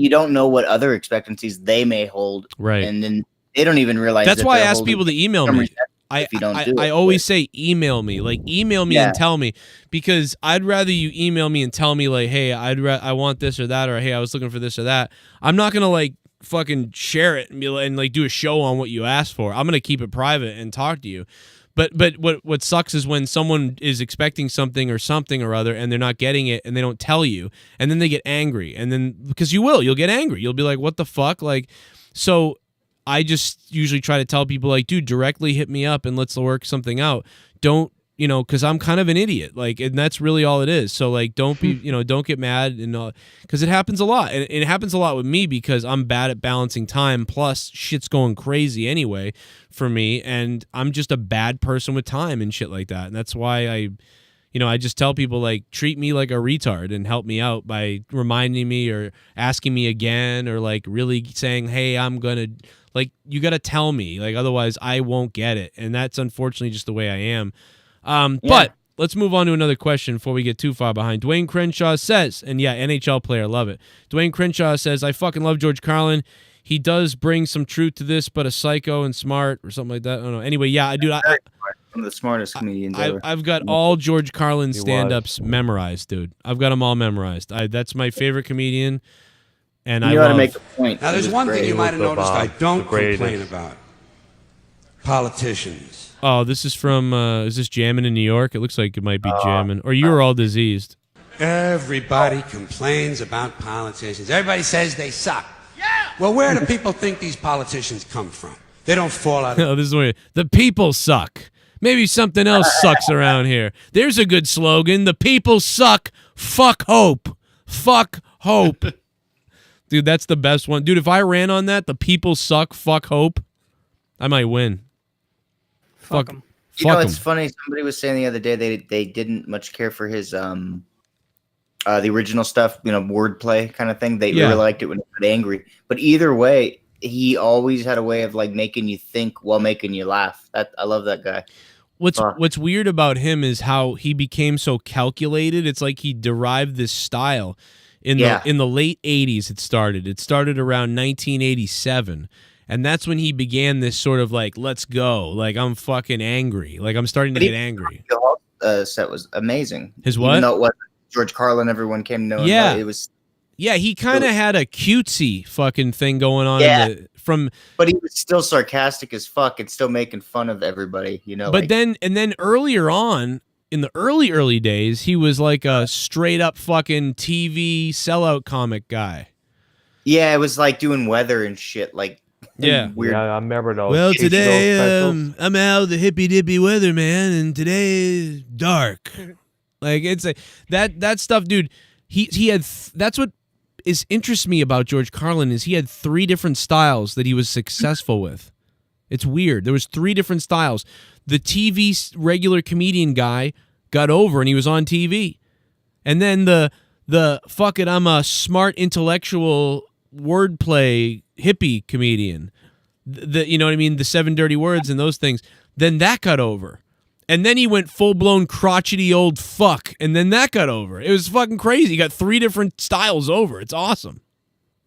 don't know what other expectancies they may hold, right? And then they don't even realize. That's why I ask people to email me. I always say email me, and tell me, because I'd rather you email me and tell me like, hey, I want this or that, or hey, I was looking for this or that. I'm not gonna like fucking share it and like do a show on what you asked for. I'm gonna keep it private and talk to you. But what sucks is when someone is expecting something or other and they're not getting it and they don't tell you, and then they get angry, and then because you'll get angry. You'll be like, what the fuck? Like, so I just usually try to tell people like, dude, directly hit me up and let's work something out. Don't, because I'm kind of an idiot, like, and that's really all it is. So like, don't be, don't get mad, and because it happens a lot, and it happens a lot with me because I'm bad at balancing time. Plus, shit's going crazy anyway for me, and I'm just a bad person with time and shit like that. And that's why I just tell people like, treat me like a retard and help me out by reminding me or asking me again, or like really saying, hey, I'm gonna, like, you got to tell me, like, otherwise I won't get it. And that's unfortunately just the way I am. But let's move on to another question before we get too far behind. Dwayne Crenshaw says, and yeah, NHL player, love it. Dwayne Crenshaw says, I fucking love George Carlin. He does bring some truth to this, but a psycho and smart or something like that. I don't know. Anyway, yeah, dude, one of the smartest comedians ever. I've got all George Carlin stand-ups memorized, dude. I've got them all memorized. That's my favorite comedian, and I love to make a point. Now, there's one thing you might have noticed I don't complain about. Politicians. Oh, this is from, is this Jammin' in New York? It looks like it might be Jammin'. Or you were all diseased. Everybody complains about politicians. Everybody says they suck. Yeah. Well, where do people think these politicians come from? They don't fall out of... No, this is weird. The people suck. Maybe something else sucks around here. There's a good slogan. The people suck. Fuck hope. Fuck hope. Dude, that's the best one. Dude, if I ran on that, the people suck. Fuck hope, I might win. Fuck them. It's funny. Somebody was saying the other day they didn't much care for his the original stuff, wordplay kind of thing. They really liked it when he got angry. But either way, he always had a way of like making you think while making you laugh. I love that guy. What's weird about him is how he became so calculated. It's like he derived this style in the late 80s. It started around 1987. And that's when he began this sort of like, let's go. Like, I'm fucking angry. Like, I'm starting to get angry. The set was amazing. His what? Even though it wasn't George Carlin, everyone came to know him. Yeah. It was Yeah, he kind of had a cutesy fucking thing going on. Yeah. But he was still sarcastic as fuck and still making fun of everybody, you know. But then earlier on, in the early days, he was like a straight up fucking TV sellout comic guy. Yeah, it was like doing weather and shit, like weird. Yeah, I remember those. Well, HBO today specials. I'm out the hippy dippy weather, man, and today is dark. Like it's like that stuff, dude. He had that's what interests me about George Carlin is he had 3 different styles that he was successful with. It's weird. There was 3 different styles. The TV regular comedian guy got over and he was on TV. And then the fuck it, I'm a smart intellectual wordplay hippie comedian. You know what I mean? The 7 dirty words and those things. Then that got over. And then he went full-blown crotchety old fuck, and then that got over. It was fucking crazy. He got 3 different styles over. It's awesome.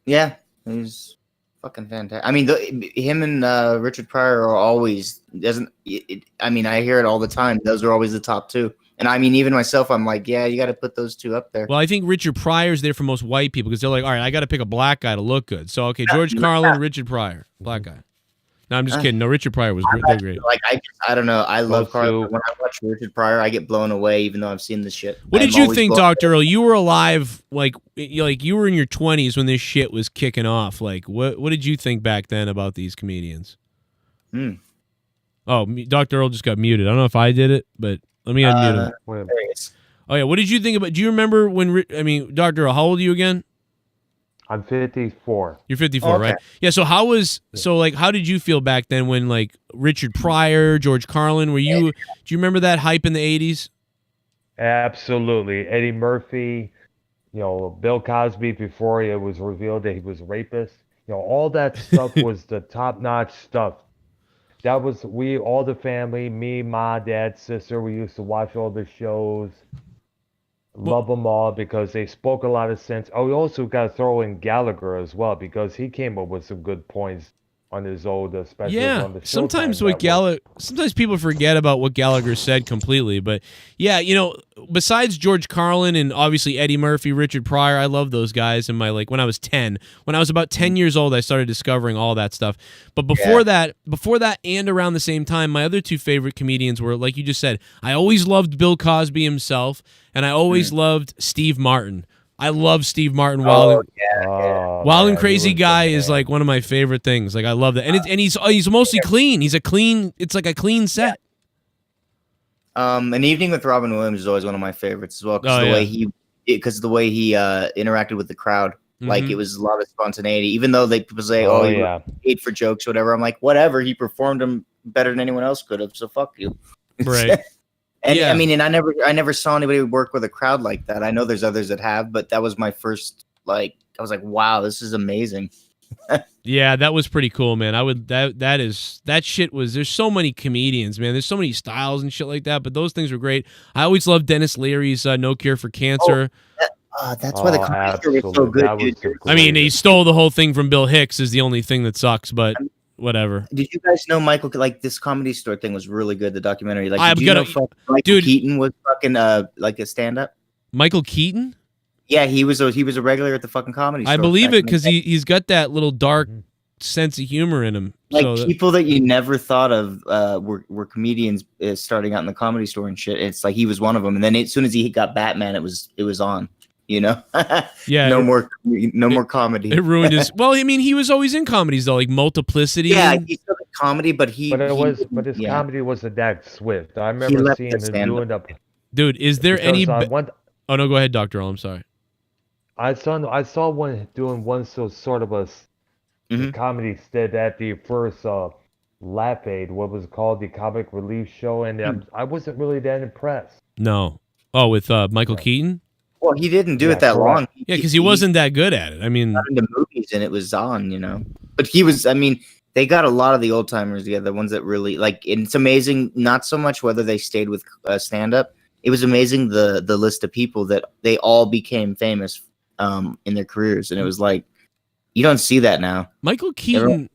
Yeah, he's fucking fantastic. I mean, him and Richard Pryor are always I mean, I hear it all the time. Those are always the top 2. And I mean, even myself, I'm like, yeah, you got to put those 2 up there. Well, I think Richard Pryor's there for most white people because they're like, all right, I got to pick a black guy to look good. So, okay, George Carlin, Richard Pryor, black guy. No, I'm just kidding. No, Richard Pryor was great. Like I don't know. I love Carlin. When I watch Richard Pryor, I get blown away, even though I've seen this shit. What did you think, Dr. Earl? You were alive, like you were in your 20s when this shit was kicking off. Like, what did you think back then about these comedians? Oh, Dr. Earl just got muted. I don't know if I did it, but let me unmute him. Oh yeah, what did you think about? Do you remember when? Dr. Earl, how old are you again? I'm 54. You're 54, right? Yeah. So how did you feel back then when like Richard Pryor, George Carlin? Do you remember that hype in the 80s? Absolutely. Eddie Murphy, Bill Cosby before it was revealed that he was a rapist. All that stuff was the top-notch stuff. That was all the family, me, my dad, sister. We used to watch all the shows. Love them all because they spoke a lot of sense. Oh, we also got to throw in Gallagher as well because he came up with some good points on his old specials on the Showtime sometimes with sometimes people forget about what Gallagher said completely. But yeah, besides George Carlin and obviously Eddie Murphy, Richard Pryor, I love those guys. In my when I was 10, when I was about 10 years old, I started discovering all that stuff. But before that, and around the same time, my other 2 favorite comedians were, like you just said, I always loved Bill Cosby himself, and I always loved Steve Martin. I love Steve Martin. Wild and Crazy Guy is like one of my favorite things. Like I love that, and he's mostly clean. It's like a clean set. An Evening with Robin Williams is always one of my favorites as well because the way he interacted with the crowd. Like it was a lot of spontaneity. Even though people say, you paid for jokes or whatever, I'm like, whatever. He performed them better than anyone else could have. So fuck you. Right. And I mean, and I never saw anybody work with a crowd like that. I know there's others that have, but that was my first, I was like, wow, this is amazing. Yeah, that was pretty cool, man. That shit was, there's so many comedians, man. There's so many styles and shit like that, but those things were great. I always loved Dennis Leary's No Cure for Cancer. That's why the comedy store was so good, dude. I mean, he stole the whole thing from Bill Hicks is the only thing that sucks, but whatever. Did you guys know Michael? Like this Comedy Store thing was really good. The documentary. Like, Michael Keaton was fucking like a stand-up. Michael Keaton? Yeah, he was a regular at the fucking Comedy Store. I believe it because he's got that little dark sense of humor in him. Like people that you never thought of were comedians starting out in the Comedy Store and shit. It's like he was one of them. And then as soon as he got Batman, it was on. Yeah. No more comedy. It ruined his. Well, I mean, he was always in comedies though, like Multiplicity. Yeah, he's still in comedy, but his comedy wasn't that swift. I remember seeing him doing up. Dude, is there any? Oh no, go ahead, Dr. Earl. I'm sorry. I saw one doing one sort of a comedy skit at the first Laugh Aid. What was it called? The Comic Relief Show, and I wasn't really that impressed. No. Oh, with Michael Keaton. Well, he didn't do it that long. Yeah, because he wasn't that good at it. I mean, got into movies and it was on, But he was. I mean, they got a lot of the old timers together, the ones that really like. And it's amazing. Not so much whether they stayed with stand up. It was amazing the list of people that they all became famous in their careers, and it was like you don't see that now. Michael Keaton.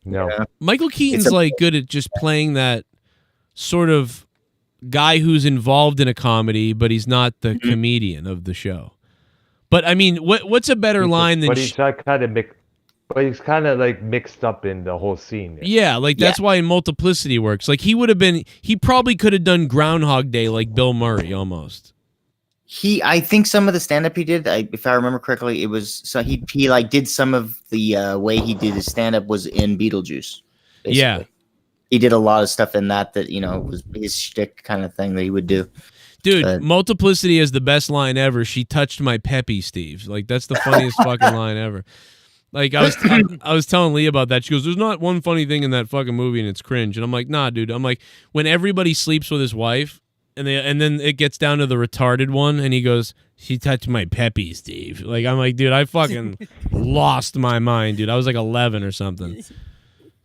Michael Keaton's good at just playing that sort of guy who's involved in a comedy, but he's not the comedian of the show. But I mean, what's a better line than? But he's not kind of But he's kind of like mixed up in the whole scene. Yeah, like that's why in Multiplicity works. Like he probably could have done Groundhog Day like Bill Murray almost. I think some of the stand-up he did, if I remember correctly, it was so he like did some of the way he did his stand-up was in Beetlejuice. Basically. Yeah, he did a lot of stuff in that was his shtick kind of thing that he would do. Dude, Multiplicity is the best line ever. She touched my peppy, Steve. Like that's the funniest fucking line ever. Like I was telling Lee about that. She goes, "There's not one funny thing in that fucking movie, and it's cringe." And I'm like, "Nah, dude." I'm like, when everybody sleeps with his wife, and then it gets down to the retarded one, and he goes, "She touched my peppy, Steve." Like I'm like, dude, I fucking lost my mind, dude. I was like 11 or something.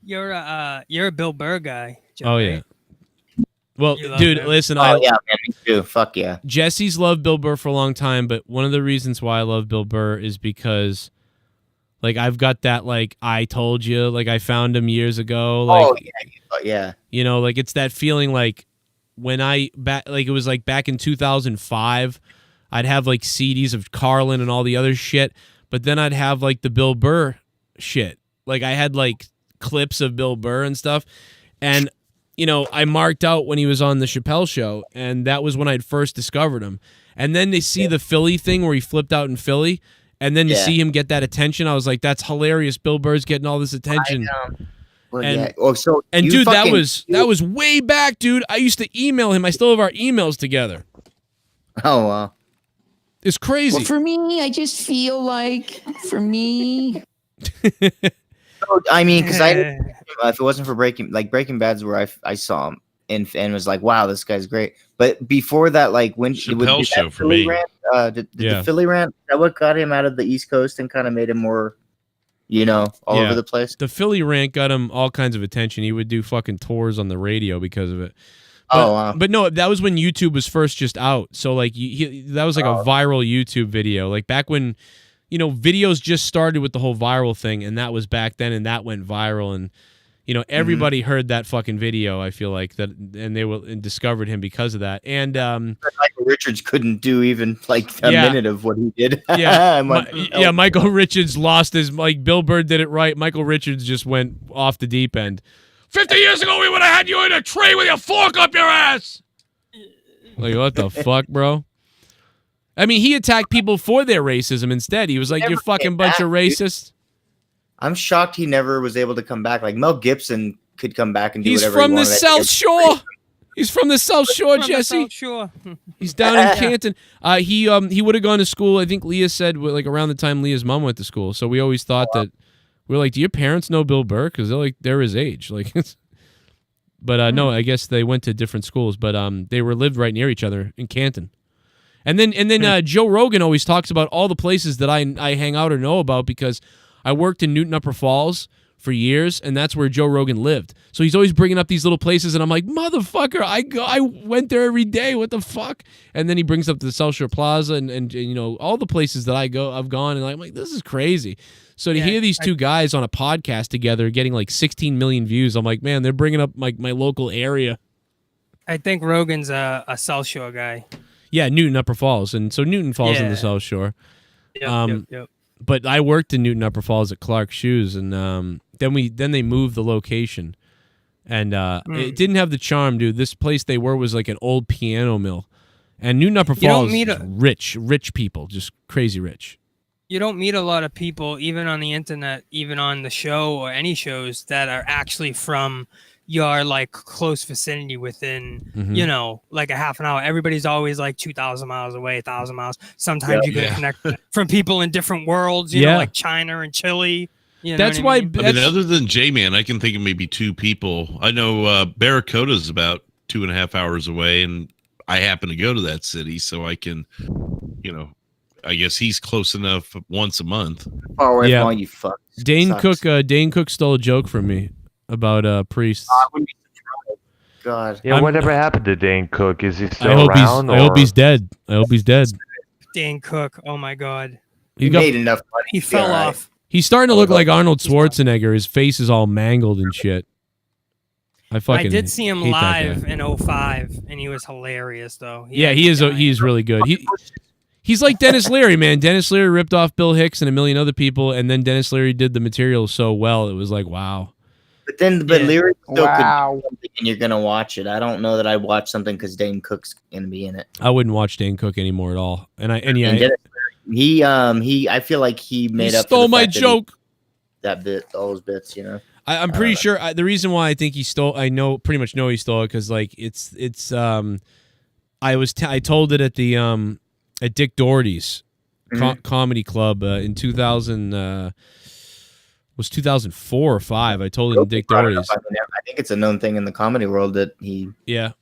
You're a Bill Burr guy, Joe, oh yeah. right? Well, dude, listen. Yeah, man, me too. Fuck yeah. Jesse's loved Bill Burr for a long time, but one of the reasons why I love Bill Burr is because, like, I've got that, like, I told you, like, I found him years ago. Like, yeah. You know, like, it's that feeling, like, when it was, like, back in 2005, I'd have, like, CDs of Carlin and all the other shit, but then I'd have, like, the Bill Burr shit. Like, I had, like, clips of Bill Burr and stuff, and you know, I marked out when he was on the Chappelle Show, and that was when I'd first discovered him. And then to see the Philly thing where he flipped out in Philly, and then to see him get that attention, I was like, that's hilarious. Bill Burr's getting all this attention. Well, and and dude, that was way back, dude. I used to email him. I still have our emails together. Oh, wow. It's crazy. Well, for me, I just feel like, for I mean, because if it wasn't for Breaking Bad's where I saw him and was like, wow, this guy's great. But before that, like when Chappelle Show for me, the Philly rant, that what got him out of the East Coast and kind of made him more, all over the place. The Philly rant got him all kinds of attention. He would do fucking tours on the radio because of it. But, wow. But no, that was when YouTube was first just out. So like that was like a viral YouTube video. Like back when, videos just started with the whole viral thing, and that was back then, and that went viral, and everybody heard that fucking video. I feel like that, and they discovered him because of that. And Michael Richards couldn't do even like a minute of what he did. Yeah, Michael Richards lost his. Like Bill Burr did it right. Michael Richards just went off the deep end. 50 years ago, we would have had you in a tray with your fork up your ass. Like what the fuck, bro? I mean, he attacked people for their racism instead. He was like, "You fucking bunch of racists." I'm shocked he never was able to come back. Like Mel Gibson could come back and do whatever he wanted. He's from the South Shore. He's from the South Shore, Jesse. He's down in Canton. He would have gone to school. I think Leah said like around the time Leah's mom went to school. So we always thought that we were like, "Do your parents know Bill Burr?" Because they're his age. Like, but no, I guess they went to different schools. But they lived right near each other in Canton. And then Joe Rogan always talks about all the places that I hang out or know about because I worked in Newton Upper Falls for years, and that's where Joe Rogan lived. So he's always bringing up these little places, and I'm like, motherfucker, I went there every day. What the fuck? And then he brings up the South Shore Plaza and all the places that I've gone, and I'm like, this is crazy. So to hear these two guys on a podcast together getting like 16 million views, I'm like, man, they're bringing up like my local area. I think Rogan's a South Shore guy. Yeah, Newton Upper Falls, and so Newton falls in the South Shore. Yep. But I worked in Newton Upper Falls at Clark Shoes, and then they moved the location, and it didn't have the charm, dude. This place they were was like an old piano mill, and Newton Upper Falls is rich people, just crazy rich. You don't meet a lot of people, even on the internet, even on the show or any shows, that are actually from your like close vicinity within, like a half an hour. Everybody's always like 2,000 miles away, 1,000 miles. Sometimes you can connect from people in different worlds, you know, like China and Chile. That's why. I mean, other than J-Man, I can think of maybe two people. I know Barracoda's about 2.5 hours away, and I happen to go to that city, so I can, I guess he's close enough once a month. Far away from all you fuck. Dane Cook stole a joke from me about priests. God. Yeah, whatever happened to Dane Cook? Is he still around? I hope he's dead. Dane Cook. Oh my God. He made enough money. He fell off. He's starting to look like Arnold Schwarzenegger. His face is all mangled and shit. I did see him live in 2005, and he was hilarious though. He is really good. He's like Dennis Leary, man. Dennis Leary ripped off Bill Hicks and a million other people, and then Dennis Leary did the material so well. It was like, wow. But Leary still could do something and you're gonna watch it. I don't know that I'd watch something because Dane Cook's gonna be in it. I wouldn't watch Dane Cook anymore at all. He I feel like he made up. Stole my joke. That bit, all those bits, you know. I'm pretty sure the reason why I think he stole. I pretty much know he stole it because like it's. I told it at the at Dick Doherty's comedy club in 2000. Was 2004 or 5. I told it in Dick Doherty's. I think it's a known thing in the comedy world that he. Yeah.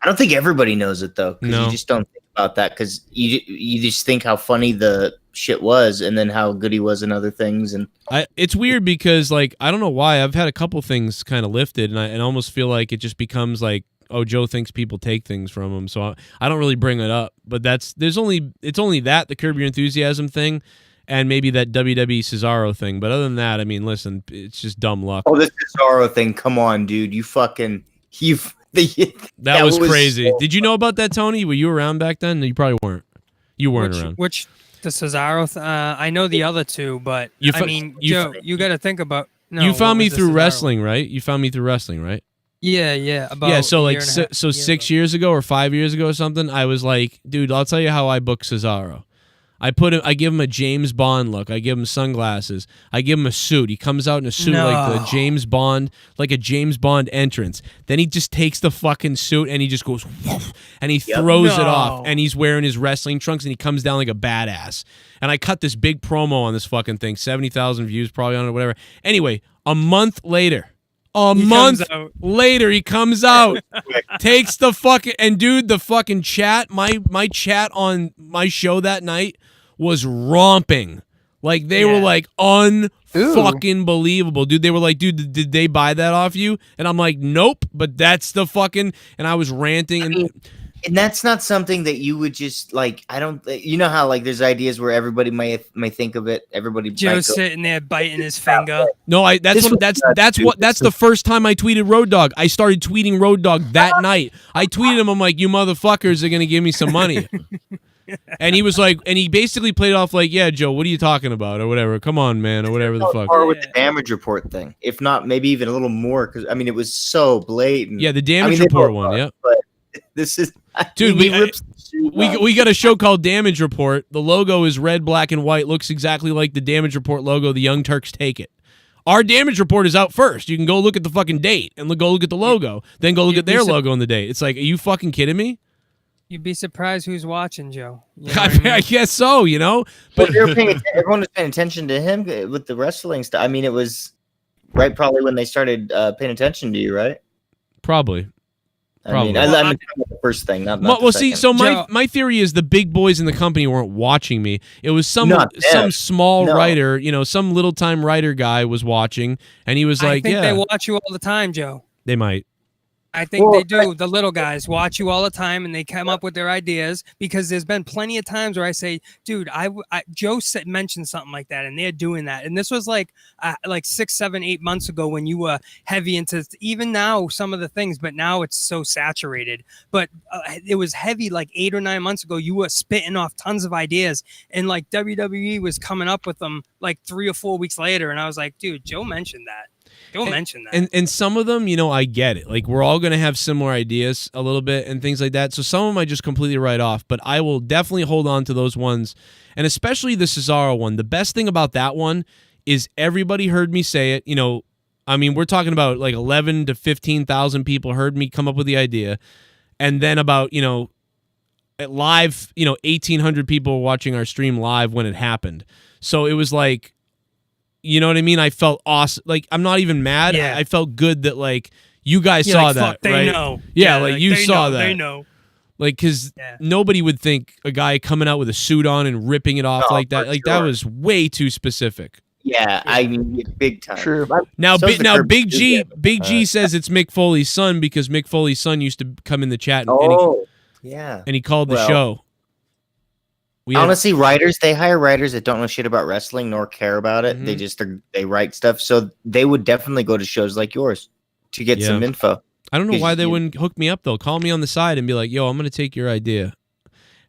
I don't think everybody knows it though, because No. you just don't think about that because you just think how funny the shit was and then how good he was in other things. And it's weird because like I don't know why I've had a couple things kind of lifted and I almost feel like it just becomes like, oh, Joe thinks people take things from him, so I don't really bring it up. But it's only that the Curb Your Enthusiasm thing. And maybe that WWE Cesaro thing. But other than that, I mean, listen, it's just dumb luck. Oh, this Cesaro thing. Come on, dude. That was crazy. Did you know about that, Tony? Were you around back then? No, you probably weren't. You weren't around. Which, the Cesaro? I know the other two, but Joe, you got to think about. No, you found me through wrestling, right? You found me through wrestling, right? Yeah. So like 6 years ago or 5 years ago or something, I was like, dude, I'll tell you how I book Cesaro. I give him a James Bond look. I give him sunglasses. I give him a suit. He comes out in a suit like a James Bond entrance. Then he just takes the fucking suit and he just goes whoosh, and he throws it off. And he's wearing his wrestling trunks and he comes down like a badass. And I cut this big promo on this fucking thing, 70,000 views probably on it, whatever. Anyway, a month later, he comes out, takes the fucking, and dude, the fucking chat, my chat on my show that night was romping. Like they were like unfucking believable, dude. They were like, dude, did they buy that off you? And I'm like, nope, but that's the fucking, and I was ranting. And that's not something that you would just like. I don't. You know how like there's ideas where everybody may think of it. Everybody. Joe's sitting there biting his finger. No, that's the first time I tweeted Road Dogg. I started tweeting Road Dogg that night. I tweeted him. I'm like, you motherfuckers are gonna give me some money. And he was like, and he basically played off like, yeah, Joe, what are you talking about, or whatever. Come on, man, or whatever the fuck. Or with the damage report thing, if not, maybe even a little more, because I mean, it was so blatant. Yeah, the damage report one. Yeah. But this is. Dude, we got a show called Damage Report. The logo is red, black, and white. Looks exactly like the Damage Report logo. The Young Turks Take It. Our Damage Report is out first. You can go look at the fucking date and go look at the logo. Then go look at their logo on the date. It's like, are you fucking kidding me? You'd be surprised who's watching, Joe. You know I guess so, you know. But everyone was paying attention to him with the wrestling stuff. I mean, it was right probably when they started paying attention to you, right? Probably. I mean, I'm the first thing. Not well, the see, second. so my theory is the big boys in the company weren't watching me. It was some small writer, you know, some little time writer guy was watching, and he was like, I think they watch you all the time, Joe. They might. I think they do. The little guys watch you all the time, and they come up with their ideas, because there's been plenty of times where I say, dude, Joe mentioned something like that, and they're doing that. And this was like 6, 7, 8 months ago when you were heavy into, even now, some of the things, but now it's so saturated. But it was heavy like 8 or 9 months ago. You were spitting off tons of ideas, and like WWE was coming up with them like 3 or 4 weeks later. And I was like, dude, Joe mentioned that. Don't mention that. And some of them, you know, I get it. Like, we're all going to have similar ideas a little bit and things like that. So some of them I just completely write off. But I will definitely hold on to those ones. And especially the Cesaro one. The best thing about that one is everybody heard me say it. You know, I mean, we're talking about like 11 to 15,000 people heard me come up with the idea. And then about, you know, at live, you know, 1,800 people were watching our stream live when it happened. So it was like, you know what I mean? I felt awesome. Like, I'm not even mad. Yeah. I felt good that, like, you guys saw like, that, fuck, they right? know. Yeah, like you saw that. They know. Like, because nobody would think a guy coming out with a suit on and ripping it off like that. Like, that was way too specific. Yeah, I mean, big time. True. Now, Big G says it's Mick Foley's son, because Mick Foley's son used to come in the chat. And he called the show. Honestly, writers, they hire writers that don't know shit about wrestling nor care about it. Mm-hmm. They write stuff, so they would definitely go to shows like yours to get some info. I don't know why they wouldn't hook me up though. Call me on the side and be like, "Yo, I'm gonna take your idea,"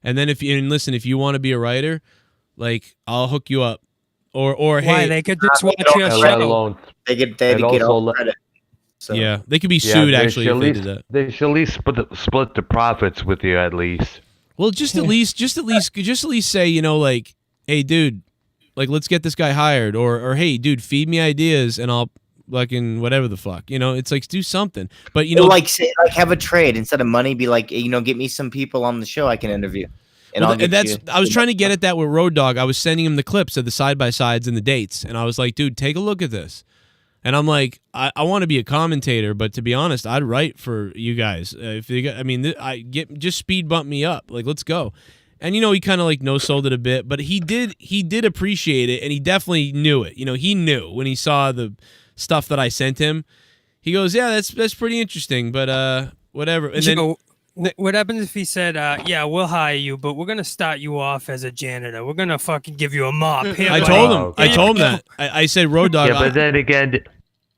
And then if you want to be a writer, like I'll hook you up. Or hey, they could just watch your show. They get all credit. So. Yeah, they could be sued actually if they did that. They should at least split the profits with you at least. Well, just at least say, you know, like, hey, dude, like, let's get this guy hired, or hey, dude, feed me ideas and I'll fucking whatever the fuck, you know. It's like do something, but you know, like say, like have a trade instead of money. Be like, you know, get me some people on the show I can interview. And I was trying to get at that with Road Dogg. I was sending him the clips of the side by sides and the dates, and I was like, dude, take a look at this. And I'm like, I want to be a commentator, but to be honest, I'd write for you guys. If you got, I mean, just speed bump me up. Like, let's go. And you know, he kind of like no sold it a bit, but he did appreciate it, and he definitely knew it. You know, he knew when he saw the stuff that I sent him. He goes, yeah, that's pretty interesting, but whatever. And then. What happens if he said, yeah, we'll hire you, but we're going to start you off as a janitor. We're going to fucking give you a mop. Here, I told him that. I said, Road Dogg. Yeah, but then again,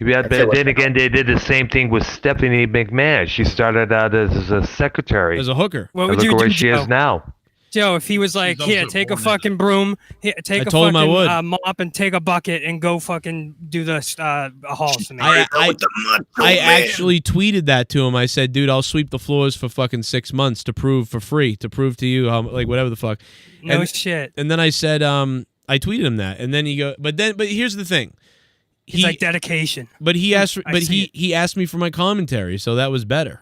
they did the same thing with Stephanie McMahon. She started out as a secretary. As a hooker. What would you do, where she Joe? is now. Joe, if he was like, here, take a fucking broom, here, take a told him I fucking would. mop and take a bucket and go fucking do the halls for me. I actually tweeted that to him. I said, dude, I'll sweep the floors for fucking 6 months to prove to you how, like, whatever the fuck. No shit. And then I said, I tweeted him that, and then he go, but here's the thing. He's like dedication. But he asked, he asked me for my commentary, so that was better.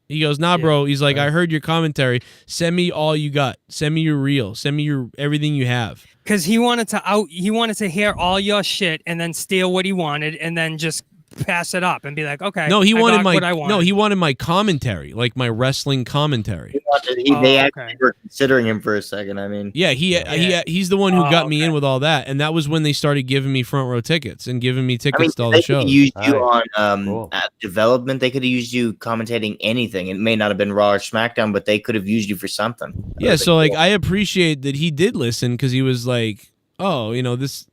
He goes, nah, bro. He's like, I heard your commentary. Send me all you got. Send me your reel. Send me your everything you have. Because he wanted to hear all your shit and then steal what he wanted and then just pass it up and be like, okay. No, he wanted what I wanted. No, he wanted my commentary, like my wrestling commentary. They actually were considering him for a second. I mean, yeah, he's the one who got me in with all that, and that was when they started giving me front row tickets and giving me tickets to all the shows. They could have used you on development. They could have used you commentating anything. It may not have been Raw or SmackDown, but they could have used you for something. Yeah, so like I appreciate that he did listen because he was like, oh, you know, this.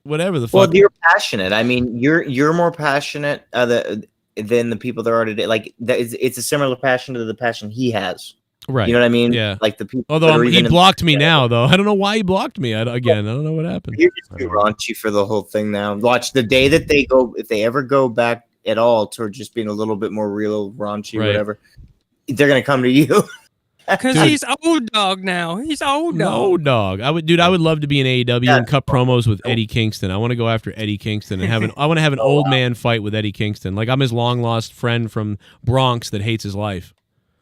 Whatever the fuck. Well, you're passionate. I mean, you're more passionate than the people that are already like. It's a similar passion to the passion he has. Right. You know what I mean? Yeah. Like the people. Although he blocked me now, though. I don't know why he blocked me. I don't know what happened. You're just too raunchy for the whole thing now. Watch the day that they go, if they ever go back at all toward just being a little bit more real, raunchy, whatever. They're gonna come to you. Because he's old dog now. He's old dog. No dog. I would love to be in AEW and cut promos with Eddie Kingston. I want to go after Eddie Kingston and I want to have an old man fight with Eddie Kingston. Like I'm his long lost friend from Bronx that hates his life.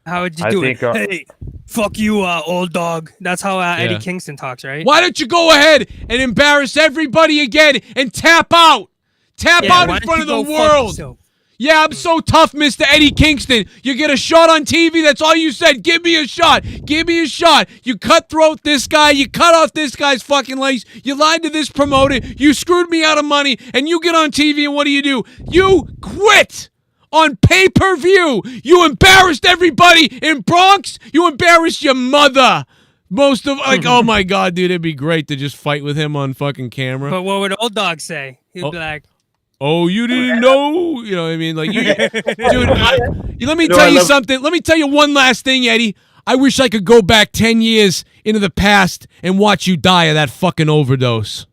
How would you do it? Hey, fuck you, old dog. That's how Eddie Kingston talks, right? Why don't you go ahead and embarrass everybody again and tap out? Tap out in front of the world. Yeah, I'm so tough, Mr. Eddie Kingston. You get a shot on TV, that's all you said. Give me a shot. Give me a shot. You cutthroat this guy. You cut off this guy's fucking legs. You lied to this promoter. You screwed me out of money. And you get on TV, and what do? You quit on pay-per-view. You embarrassed everybody in Bronx. You embarrassed your mother. Most of, like, oh my God, dude, it'd be great to just fight with him on fucking camera. But what would old dog say? He'd be like, oh, you didn't know? You know what I mean? Like, dude, let me tell you something. Let me tell you one last thing, Eddie. I wish I could go back 10 years into the past and watch you die of that fucking overdose.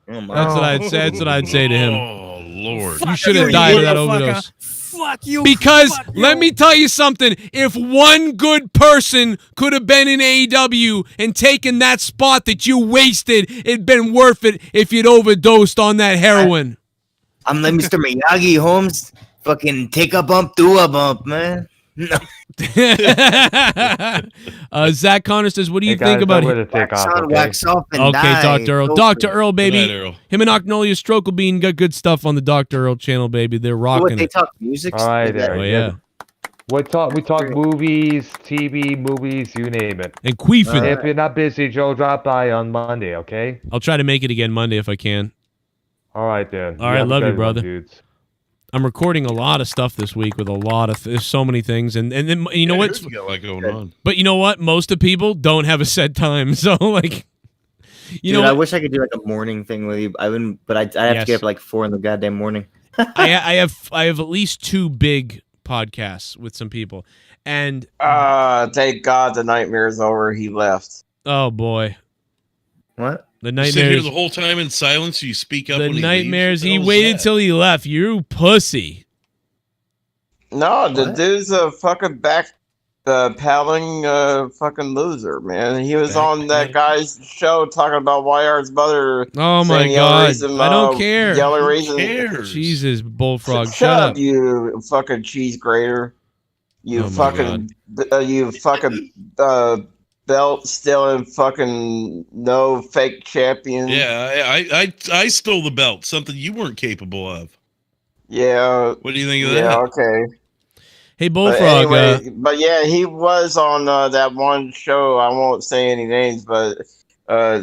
That's what I'd say. That's what I'd say to him. Oh, Lord. You should have died of that overdose. Fuck you. Because let me tell you something. If one good person could have been in AEW and taken that spot that you wasted, it'd been worth it if you'd overdosed on that heroin. I'm like Mr. Miyagi, Holmes. Fucking take a bump, do a bump, man. No. Zach Connor says, what do you think about him? Wax off and okay, die. Dr. Earl. Dr. Earl, baby. Good night, Earl. Him and Ocnolia Strokelbean got good stuff on the Dr. Earl channel, baby. They're rocking They it. talk music. All right, there. Oh, yeah. We talk movies, TV, movies, you name it. And queefing. If you're not busy, Joe, drop by on Monday, okay? I'll try to make it again Monday if I can. All right, then. All right, love you, brother. Dudes. I'm recording a lot of stuff this week with a lot of there's so many things, and then you know what? You got a lot going on. But you know what? Most of people don't have a set time, so like, Dude, I wish I could do like a morning thing with you. I wouldn't, but I'd have to get up like 4 in the goddamn morning. I have at least 2 big podcasts with some people, and thank God the nightmare is over. He left. Oh boy, what? The You sit here nightmares. the whole time in silence. You speak up The when he nightmares. leaves. He What the hell is waited that? till he left. You pussy. No, the dude's a fucking paddling fucking loser, man. He was on that guy's show talking about YR's mother. Oh my saying the only God! reason, I don't care. The only Who reason, cares? Jesus, bullfrog, Shut shut up. you fucking cheese grater. You Oh my fucking belt stealing fucking no fake champion. Yeah, I stole the belt. Something you weren't capable of. Yeah. What do you think of Yeah. that? Okay. Hey, But bullfrog. anyway, but yeah, he was on that one show. I won't say any names, but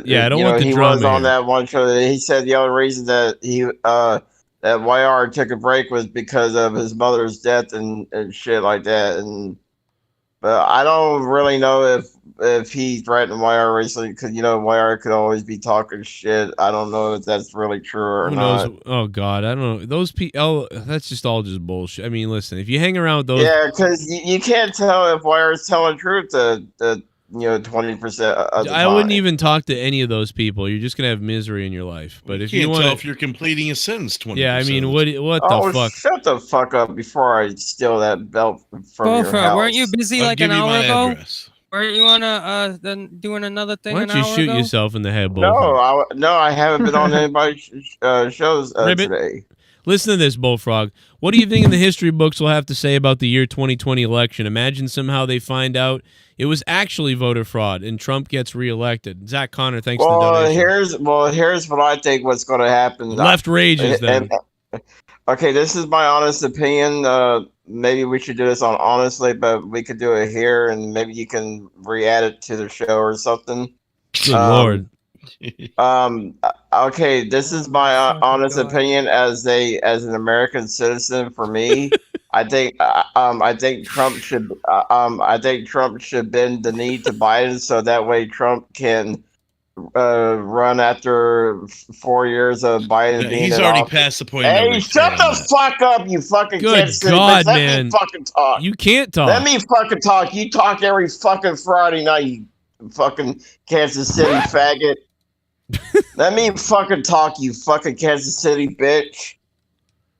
Yeah, I don't want the he drama was on here. that one show. That he said the only reason that that YR took a break was because of his mother's death and shit like that. But I don't really know if he threatened YR recently, because YR could always be talking shit. I don't know if that's really true or Who not. knows? Oh God, I don't know. Those people. That's just all just bullshit. I mean, listen. If you hang around with those, Yeah, because you can't tell if YR is telling the truth to 20% of the I time. wouldn't even talk to any of those people. You're just gonna have misery in your life. But if you Can't want, tell if you're completing a sentence. 20%. yeah, I mean, what Oh, the fuck? shut the fuck up before I steal that belt from your Bullfrog, house. weren't you busy I'll like give an you hour my ago? address. Weren't you on then doing another thing Why an don't you hour shoot ago? yourself in the head, bullfrog? I haven't been on anybody's shows Ribbit. today. Listen to this, bullfrog. What do you think in the history books will have to say about the year 2020 election? Imagine somehow they find out it was actually voter fraud and Trump gets reelected. Zach Connor, thanks for the donation. Here's what I think what's going to happen. Left rages then. Okay, this is my honest opinion. Maybe we should do this on Honestly, but we could do it here, and maybe you can re-add it to the show or something. Good Lord. Okay, this is my honest opinion as an American citizen. For me, I think Trump should bend the knee to Biden, so that way Trump can run after 4 years of Biden being He's in already office. past the point. of Hey, no shut return on the that. fuck up, you fucking Good Kansas City God, bitch. Let man. me fucking talk. You can't talk. Let me fucking talk. You talk every fucking Friday night, you fucking Kansas City faggot. Let me fucking talk, you fucking Kansas City bitch.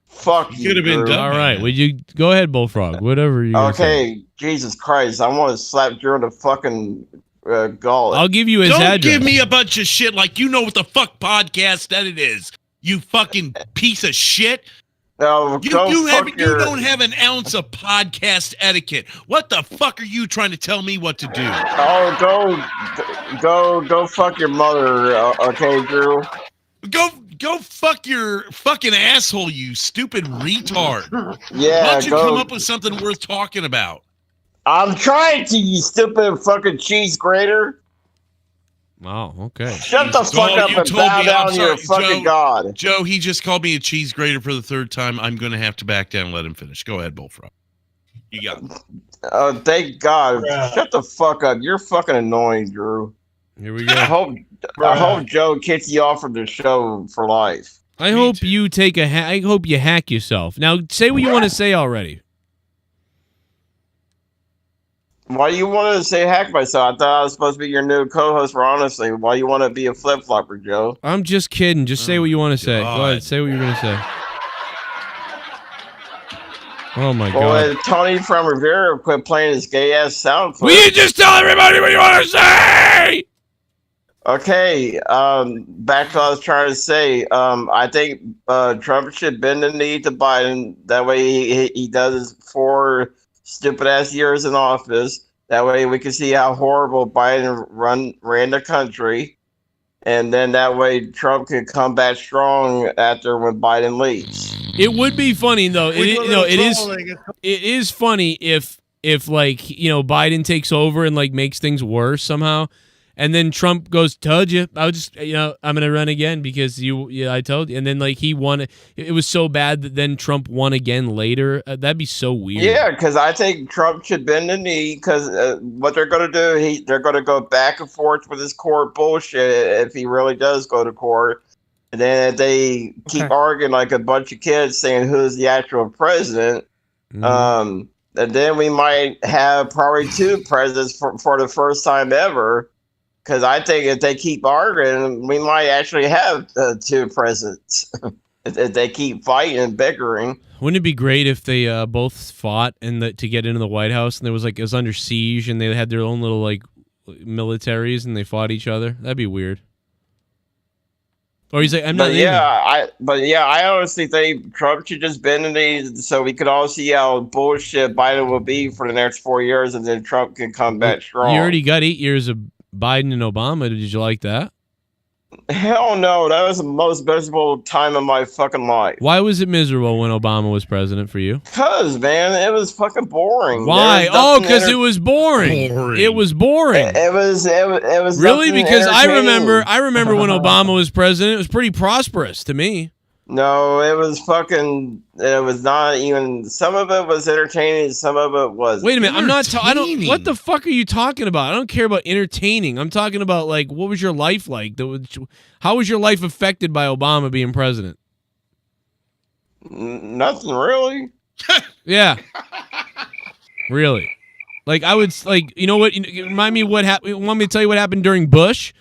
Fuck you. could have been Drew. done. All right, would you go ahead, bullfrog? Whatever you. Okay, Jesus Christ. I want to slap Drew in the fucking gullet. I'll give you his Don't address. give me a bunch of shit like you know what the fuck podcast that it is. You fucking piece of shit. No, You don't have an ounce of podcast etiquette. What the fuck are you trying to tell me what to do? Oh, go fuck your mother, okay, Drew? Go fuck your fucking asshole, you stupid retard. Yeah, Why don't you go. come up with something worth talking about? I'm trying to, you stupid fucking cheese grater. Oh, okay. Shut the fuck up you and told bow me- down I'm to your sorry, fucking Joe. god. Joe, he just called me a cheese grater for the third time. I'm going to have to back down and let him finish. Go ahead, Bullfrog. You got it. Oh, thank God. Shut the fuck up. You're fucking annoying, Drew. Here we go. I hope Joe kicks you off from the show for life. I hope you take I hope you hack yourself. Now, say what you want to say already. Why you want to say hack myself? I thought I was supposed to be your new co-host for Honestly. Why you want to be a flip-flopper, Joe? I'm just kidding. Just say what you want to say. Go God. ahead. Say what you're going to say. Oh, my Well, God. Tony from Rivera quit playing his gay-ass sound clip. Will you just tell everybody what you want to say? Okay, back to what I was trying to say. I think Trump should bend the knee to Biden. That way he does his 4 stupid-ass years in office. That way we can see how horrible Biden ran the country. And then that way Trump could come back strong after when Biden leaves. It would be funny, though. It is funny if like, Biden takes over and, like, makes things worse somehow. And then Trump goes, told you. I was just, I'm going to run again because I told you. And then, like, he won. It was so bad that then Trump won again later. That'd be so weird. Yeah, because I think Trump should bend the knee because what they're going to do, they're going to go back and forth with his court bullshit if he really does go to court. And then if they keep arguing like a bunch of kids saying who's the actual president, And then we might have probably 2 presidents for the first time ever. Because I think if they keep arguing, we might actually have 2 presidents. If they keep fighting and bickering. Wouldn't it be great if they both fought to get into the White House, and it was under siege, and they had their own little militaries, and they fought each other? That'd be weird. Or he's like, I'm not. I honestly think Trump should just bend the knees so we could all see how bullshit Biden will be for the next 4 years, and then Trump can come back strong. You already got 8 years of Biden and Obama. Did you like that? Hell no, that was the most miserable time of my fucking life. Why was it miserable when Obama was president for you? Cause man, it was fucking boring. Why? Oh, because it was boring. It was boring. It was really, because I remember when Obama was president, it was pretty prosperous to me. No, it was fucking. It was not even. Some of it was entertaining. Some of it was. Wait a minute. I'm not. I don't. What the fuck are you talking about? I don't care about entertaining. I'm talking about what was your life like? How was your life affected by Obama being president? Nothing really. Yeah. Really. I would you know what? Remind me what happened. Want me to tell you what happened during Bush?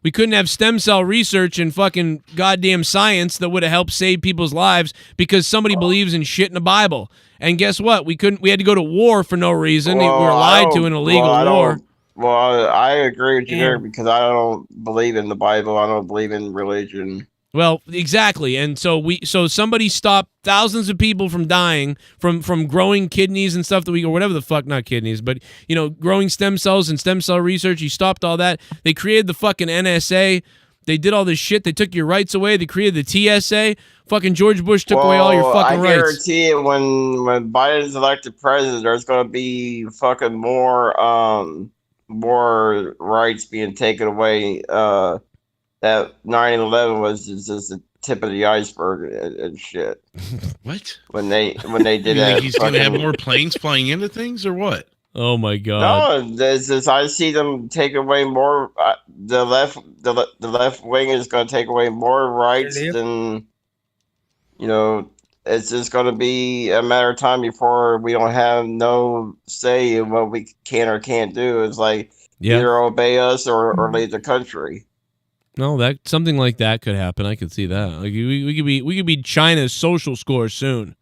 We couldn't have stem cell research and fucking goddamn science that would have helped save people's lives because somebody believes in shit in the Bible. And guess what? We had to go to war for no reason. We were lied to in a legal war. Well, I agree with you there because I don't believe in the Bible. I don't believe in religion. Well, exactly. And so somebody stopped thousands of people from dying from growing kidneys and stuff or whatever the fuck, not kidneys, but growing stem cells and stem cell research. He stopped all that. They created the fucking NSA. They did all this shit. They took your rights away. They created the TSA. Fucking George Bush took away all your fucking rights. I guarantee you when Biden's elected president, there's going to be fucking more rights being taken away. That 9/11 was just the tip of the iceberg and shit. What? When they did that, think he's going to have more planes flying into things or what? Oh my god! No, I see them take away more. The left wing is going to take away more rights than It's just going to be a matter of time before we don't have no say in what we can or can't do. It's either obey us or leave the country. No, something like that could happen. I could see that. We could be China's social score soon.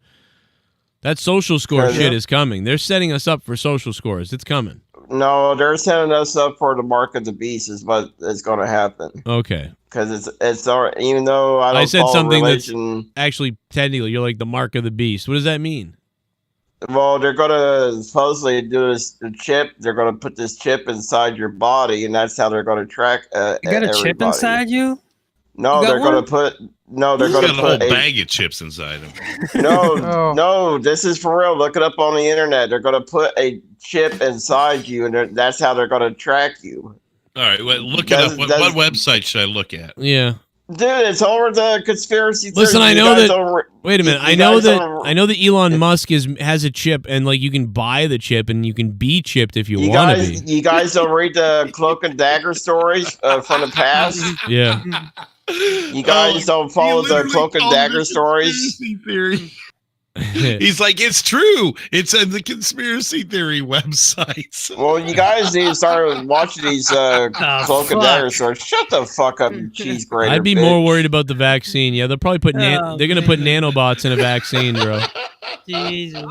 That social score shit is coming. They're setting us up for social scores. It's coming. No, they're setting us up for the mark of the beast is what is going to happen. Okay. Because it's even though I said something religion, that's actually technically you're like the mark of the beast. What does that mean? Well, they're going to supposedly do the chip. They're going to put this chip inside your body, and that's how they're going to track. You got a chip inside you? No, they're going to put. No, they're going to put a whole bag of chips inside them. No, this is for real. Look it up on the internet. They're going to put a chip inside you, and that's how they're going to track you. All right, well, look it up. What website should I look at? Yeah. Dude, it's over the conspiracy theories. Listen, I know that. Wait a minute. I know that Elon Musk has a chip, and you can buy the chip, and you can be chipped if you want to be. You guys don't read the Cloak and Dagger stories from the past? Yeah. You guys don't follow the Cloak and Dagger stories? Theory. He's like, it's true. It's on the conspiracy theory websites. Well, you guys need to start watching these Cloak and Dagger stories. Shut the fuck up, you cheese grater. I'd be more worried about the vaccine. Yeah, they'll probably put they're gonna put nanobots in a vaccine, bro. Jesus.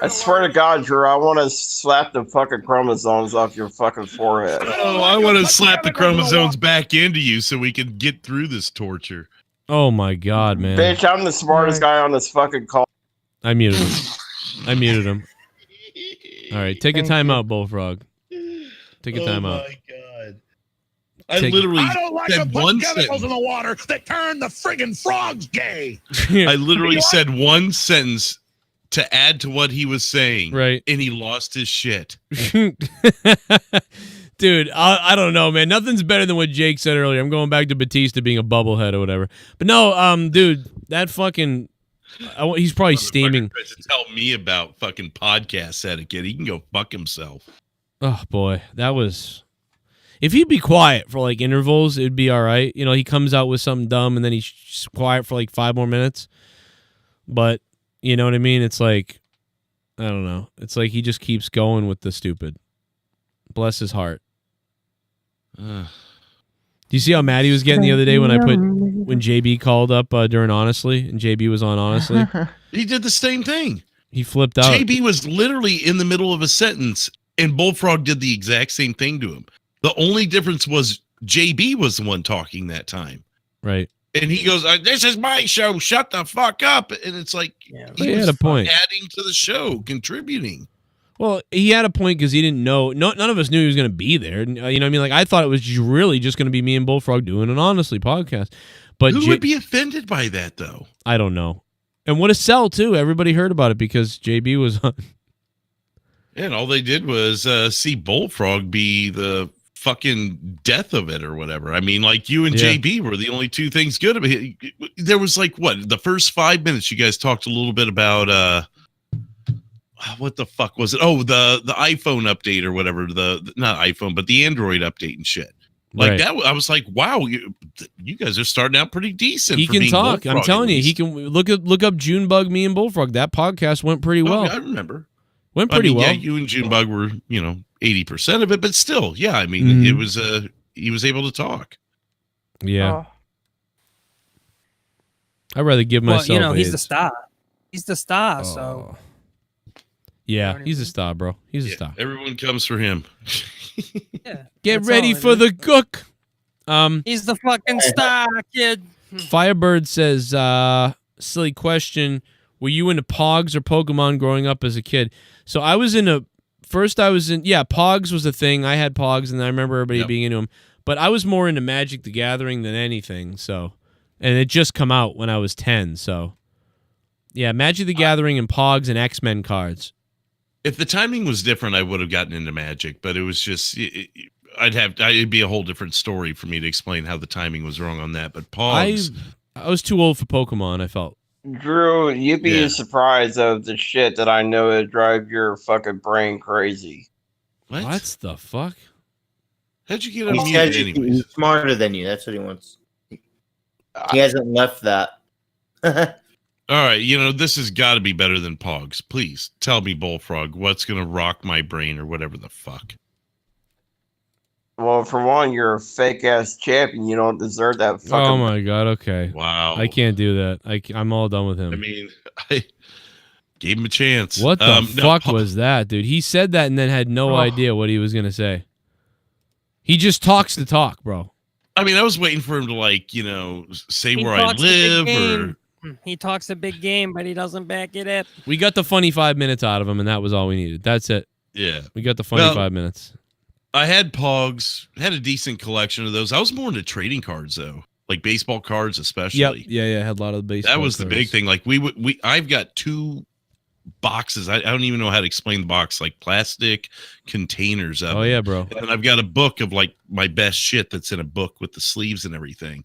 I swear to God, Drew, I want to slap the fucking chromosomes off your fucking forehead. Oh, I want to slap the chromosomes back into you so we can get through this torture. Oh my god, man. Bitch, I'm the smartest guy on this fucking call. I muted him. All right, take a time out, Bullfrog. Take a time out. Oh my god. I literally said one sentence in the water that turn the friggin' frogs gay. I literally said one sentence to add to what he was saying. Right. And he lost his shit. Dude, I don't know, man. Nothing's better than what Jake said earlier. I'm going back to Batista being a bubblehead or whatever. But no, dude, that fucking... he's probably steaming. Tries to tell me about fucking podcast etiquette. He can go fuck himself. Oh, boy. That was... If he'd be quiet for, intervals, it'd be all right. He comes out with something dumb, and then he's quiet for, 5 more minutes. But, you know what I mean? It's I don't know. It's like he just keeps going with the stupid. Bless his heart. Do you see how mad he was getting the other day when JB called up during Honestly, and JB was on Honestly? He did the same thing. He flipped out. JB was literally in the middle of a sentence, and Bullfrog did the exact same thing to him. The only difference was JB was the one talking that time. Right. And he goes, "This is my show. Shut the fuck up." And it's like, he had a point. Adding to the show, contributing. Well, he had a point because he didn't know. None of us knew he was going to be there. You know what I mean? Like, I thought it was really just going to be me and Bullfrog doing an Honestly podcast. But who would be offended by that, though? I don't know. And what a sell, too. Everybody heard about it because JB was on. And all they did was see Bullfrog be the fucking death of it or whatever. I mean, like, you and JB were the only two things good about it. There was like, what, the first 5 minutes you guys talked a little bit about what the fuck was it? Oh, the iPhone update or whatever. The not iPhone, but the Android update and shit. Like that, I was like, wow, you guys are starting out pretty decent. He can talk. I'm telling you, he can look up Junebug, me and Bullfrog. That podcast went pretty well. I remember. Went pretty well. Yeah, you and Junebug were, 80% of it, but still, yeah. I mean, it was he was able to talk. Yeah. I'd rather give myself. He's the star. He's the star. So. Yeah, he's a star, bro. He's a star. Everyone comes for him. Get ready for the cook. He's the fucking star, kid. Firebird says, silly question. Were you into Pogs or Pokemon growing up as a kid? So I was Pogs was a thing. I had Pogs, and I remember everybody being into them. But I was more into Magic the Gathering than anything. So, and it just come out when I was 10. So, yeah, Magic the Gathering and Pogs and X-Men cards. If the timing was different, I would have gotten into Magic, but it was just it'd be a whole different story for me to explain how the timing was wrong on that. But Pogs, I was too old for Pokemon, I felt. Drew, you'd be surprised of the shit that I know that drive your fucking brain crazy. What the fuck? How'd you get unmuted anyways? He's smarter than you. That's what he wants. He hasn't left that. All right, this has got to be better than Pogs. Please tell me, Bullfrog, what's going to rock my brain or whatever the fuck. Well, for one, you're a fake-ass champion. You don't deserve that fucking... Oh, my God, okay. Wow. I can't do that. I'm all done with him. I mean, I gave him a chance. What the fuck was that, dude? He said that and then had no idea what he was going to say. He just talks to talk, bro. I mean, I was waiting for him to, say where I live or... He talks a big game, but he doesn't back it up. We got the funny 5 minutes out of him, and that was all we needed. That's it. Yeah. We got the funny 5 minutes. I had Pogs, had a decent collection of those. I was more into trading cards, though. Like baseball cards, especially. Yep. Yeah, had a lot of baseball That was cards. the big thing. Like, I've got 2 boxes. I don't even know how to explain the box. Like, plastic containers of Oh, yeah, bro. And then I've got a book of, like, my best shit that's in a book with the sleeves and everything.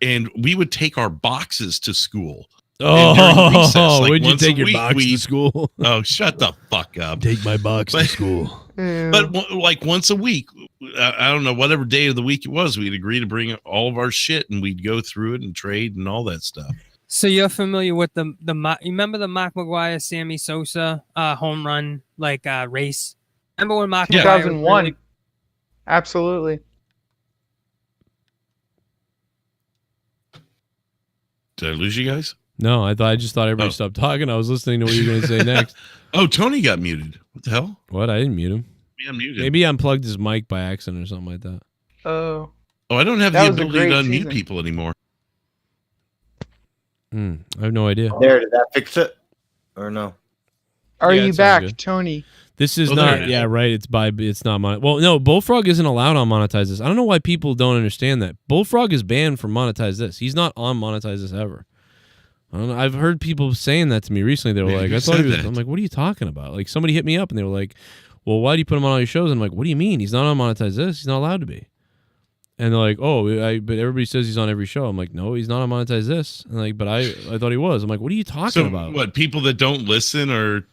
And we would take our boxes to school. Oh, where'd you take your box to school? Oh, shut the fuck up. Take my box to school. But like once a week, I don't know, whatever day of the week it was, we'd agree to bring all of our shit and we'd go through it and trade and all that stuff. So you're familiar with you remember the Mark McGwire, Sammy Sosa home run race? Remember when Mark 2001. Really... Absolutely. Did I lose you guys? No, I just thought everybody stopped talking. I was listening to what you were going to say next. Oh, Tony got muted. What the hell? What? I didn't mute him. Maybe he unplugged his mic by accident or something like that. Oh. Oh, I don't have the ability to unmute people anymore. I have no idea. There, did that fix it? Or no? Are you back, Tony? This is not, yeah, right. It's not monetized. Well, no, Bullfrog isn't allowed on Monetize This. I don't know why people don't understand that. Bullfrog is banned from Monetize This. He's not on Monetize This ever. I don't know. I've heard people saying that to me recently. They were like, I thought he was, I'm like, what are you talking about? Like, somebody hit me up and they were like, well, why do you put him on all your shows? And I'm like, what do you mean? He's not on Monetize This. He's not allowed to be. And they're like, oh, but everybody says he's on every show. I'm like, no, he's not on Monetize This. And like, but I thought he was. I'm like, what are you talking about? What, people that don't listen or...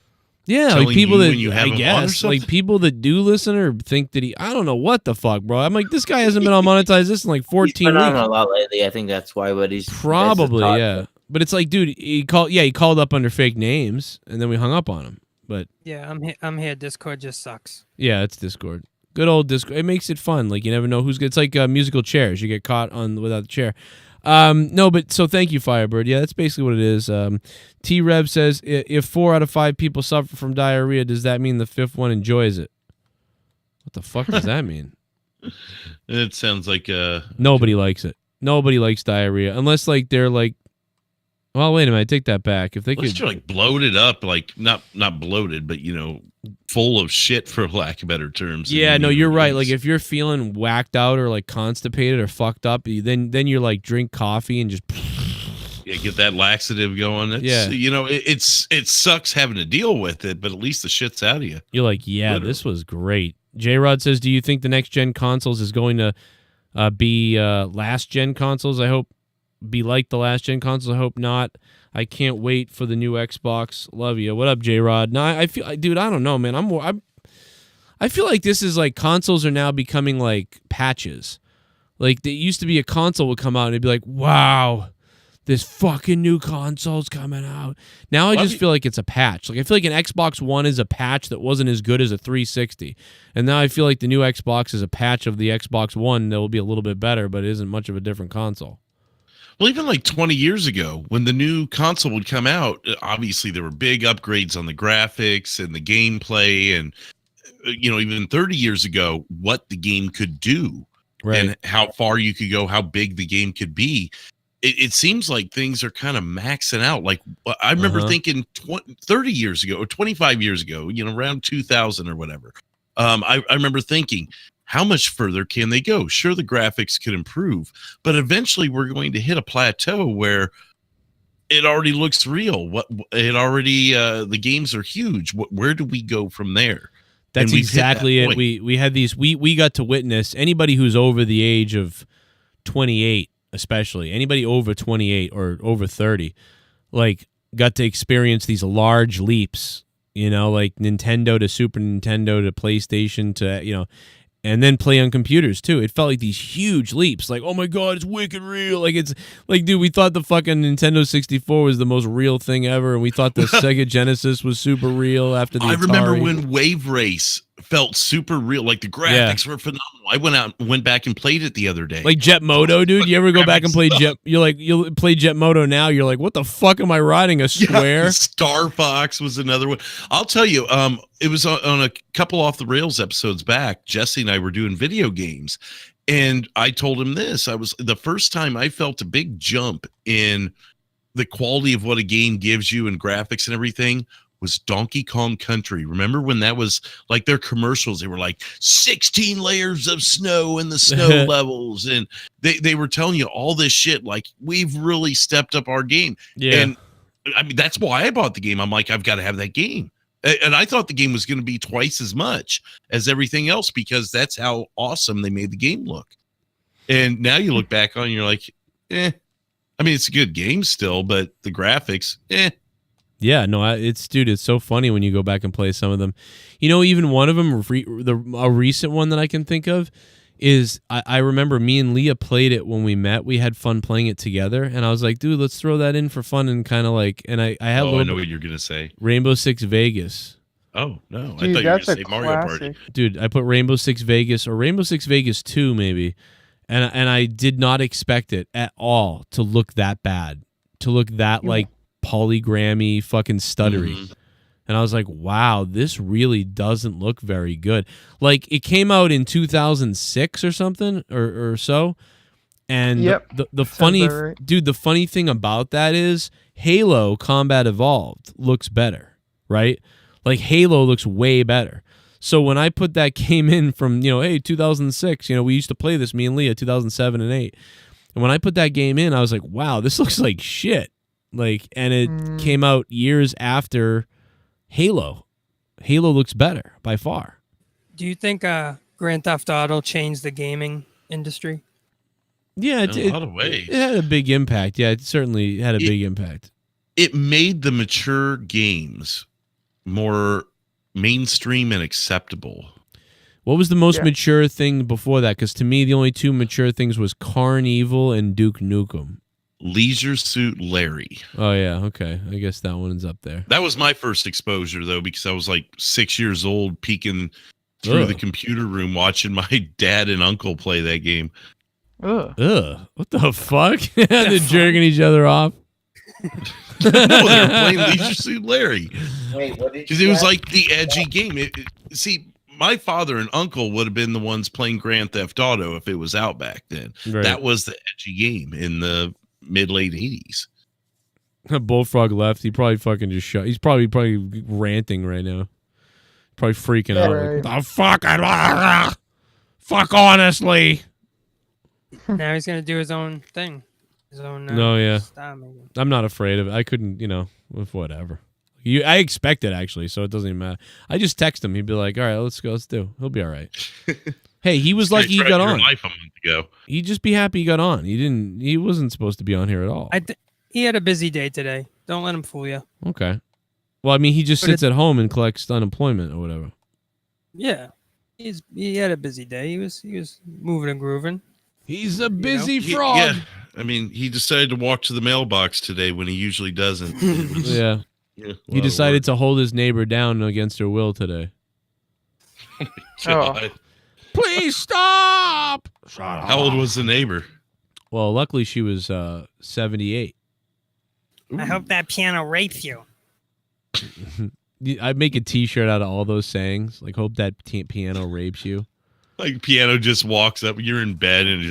Yeah, like people that, I guess, like people that do listen or think that I don't know what the fuck, bro. I'm like, this guy hasn't been on Monetize This in like 14 weeks. He's been on a lot lately. I think that's why, but he's... Probably, yeah. But it's like, dude, he called up under fake names, and then we hung up on him. But Yeah, I'm here. Discord just sucks. yeah, it's Discord. Good old Discord. It makes it fun. Like you never know who's good. It's like musical chairs. You get caught on without the chair. No, but so thank you, Firebird. Yeah, that's basically what it is. T-Rev says, if 4 out of 5 people suffer from diarrhea, does that mean the 5th one enjoys it? What the fuck does that mean? It sounds like nobody likes it. Nobody likes diarrhea unless like they're like. Well, wait a minute. I take that back. If they unless could you're like bloated up, like not bloated, but full of shit, for lack of better terms. Yeah, no, you're right. Like if you're feeling whacked out or like constipated or fucked up, then you're like drink coffee and just get that laxative going. It's, it sucks having to deal with it, but at least the shit's out of you. You're like, yeah, literally. This was great. J-Rod says, do you think the next gen consoles is going to be last gen consoles? I hope be like the last gen consoles. I hope not. I can't wait for the new Xbox. Love you. What up, J-Rod? No, I feel, dude, I don't know, man. I feel like this is like consoles are now becoming like patches. Like there used to be a console would come out and it'd be like, wow, this fucking new console's coming out. Now I just feel like it's a patch. Like I feel like an Xbox One is a patch that wasn't as good as a 360. And now I feel like the new Xbox is a patch of the Xbox One that will be a little bit better, but it isn't much of a different console. Well, even like 20 years ago, when the new console would come out, obviously there were big upgrades on the graphics and the gameplay, and even 30 years ago, what the game could do, right, and how far you could go, how big the game could be. It seems like things are kind of maxing out. Like I remember thinking 30 years ago or 25 years ago, around 2000 or whatever. I remember thinking, how much further can they go? Sure, the graphics could improve, but eventually we're going to hit a plateau where it already looks real. The games are huge. Where do we go from there? That's exactly it. We had these. We got to witness anybody who's over the age of 28, especially anybody over 28 or over 30, like got to experience these large leaps. Like Nintendo to Super Nintendo to PlayStation to and then play on computers too. It felt like these huge leaps. Like, oh my God, it's wicked real. Like it's like, dude, we thought the fucking Nintendo 64 was the most real thing ever, and we thought the Sega Genesis was super real after the Atari. I remember when Wave Race felt super real. Like the graphics were phenomenal. I went back and played it the other day. Like Jet Moto, dude. You ever go back and play Jet? You'll play Jet Moto now. You're like, what the fuck am I riding? A square? Yeah, Star Fox was another one. I'll tell you, it was on a couple Off the Rails episodes back. Jesse and I were doing video games, and I told him this. The first time I felt a big jump in the quality of what a game gives you and graphics and everything was Donkey Kong Country. Remember when that was like their commercials? They were like 16 layers of snow and the snow levels, and they were telling you all this shit. Like, we've really stepped up our game. Yeah. And I mean, that's why I bought the game. I'm like, I've got to have that game. And I thought the game was going to be twice as much as everything else because that's how awesome they made the game look. And now you look back on it and you're like, I mean, it's a good game still, but the graphics, Yeah, no, it's so funny when you go back and play some of them. Even one of them, a recent one that I can think of is I remember me and Leah played it when we met. We had fun playing it together, and I was like, dude, let's throw that in for fun and kind of like. And I had. I know what you're gonna say. Rainbow Six Vegas. Oh no, dude, I thought you were gonna say Mario Party. Dude, I put Rainbow Six Vegas or Rainbow Six Vegas 2 maybe, and I did not expect it at all to look that bad, to look that like polygrammy fucking stuttery. And I was like, wow, this really doesn't look very good. Like, it came out in 2006 or something or so. And the funny thing about that is Halo Combat Evolved looks better, right? Like, Halo looks way better. So when I put that game in from, 2006, we used to play this, me and Leah, 2007 and 8. And when I put that game in, I was like, wow, this looks like shit. Like, and it came out years after Halo. Halo looks better by far. Do you think Grand Theft Auto changed the gaming industry? Yeah, in a lot of ways. It had a big impact. Yeah, it certainly had a big impact. It made the mature games more mainstream and acceptable. What was the most mature thing before that? Because to me, the only two mature things was Carnival and Duke Nukem. Leisure Suit Larry. Oh yeah, okay. I guess that one's up there. That was my first exposure though, because I was like 6 years old, peeking through the computer room, watching my dad and uncle play that game. Ugh. What the fuck? They're jerking each other off. No, they were playing Leisure Suit Larry. Wait, what did Because it was like the edgy game. See, my father and uncle would have been the ones playing Grand Theft Auto if it was out back then. Right. That was the edgy game in the mid-late 80s. Bullfrog left. He probably fucking just shut. He's probably ranting right now. Probably freaking out. Right. Like, the fuck? Fuck honestly. Now he's gonna do his own thing. His own. No, yeah. Style, maybe. I'm not afraid of it. I couldn't, with whatever. I expect it actually, so it doesn't even matter. I just text him. He'd be like, "All right, let's go. Let's do. He'll be all right." Hey, he was lucky he got on. Life a month ago. He'd just be happy he got on. He wasn't supposed to be on here at all. He had a busy day today. Don't let him fool you. Okay. Well, I mean, he just sits at home and collects unemployment or whatever. Yeah, he had a busy day. He was moving and grooving. He's a busy frog. Yeah. I mean, he decided to walk to the mailbox today when he usually doesn't. Yeah. He decided to hold his neighbor down against her will today. God. Please stop! How old was the neighbor? Well, luckily she was 78. I hope that piano rapes you. I'd make a T-shirt out of all those sayings. Like, hope that piano rapes you. Like, piano just walks up, you're in bed, and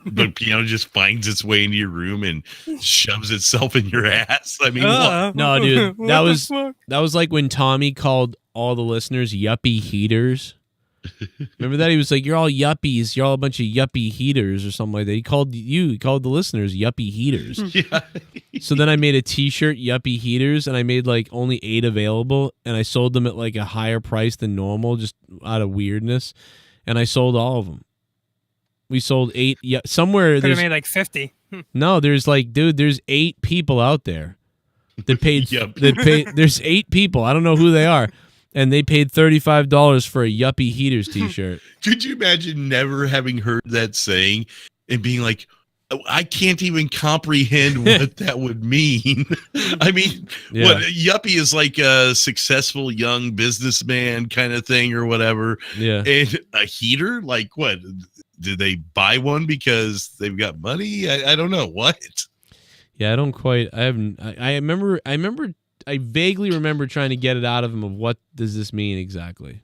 the piano just finds its way into your room and shoves itself in your ass. I mean, what? No, dude, that was like when Tommy called all the listeners yuppie heaters. Remember that? He was like, "You're all yuppies. You're all a bunch of yuppie heaters," or something like that. He called the listeners yuppie heaters. Yeah. So then I made a T-shirt, yuppie heaters, and I made like only 8 available, and I sold them at like a higher price than normal, just out of weirdness. And I sold all of them. We sold 8. Yeah, somewhere Could have there's made like 50. no. There's like, dude, there's 8 people out there that paid. Yep. There's 8 people. I don't know who they are, and they paid $35 for a yuppie heaters T-shirt. Could you imagine never having heard that saying and being like, I can't even comprehend what that would mean. I mean, what yuppie is like a successful young businessman kind of thing or whatever. Yeah. And a heater, like what? Did they buy one because they've got money? I don't know what. Yeah, I don't quite. I haven't. I remember. I vaguely remember trying to get it out of him of what does this mean exactly,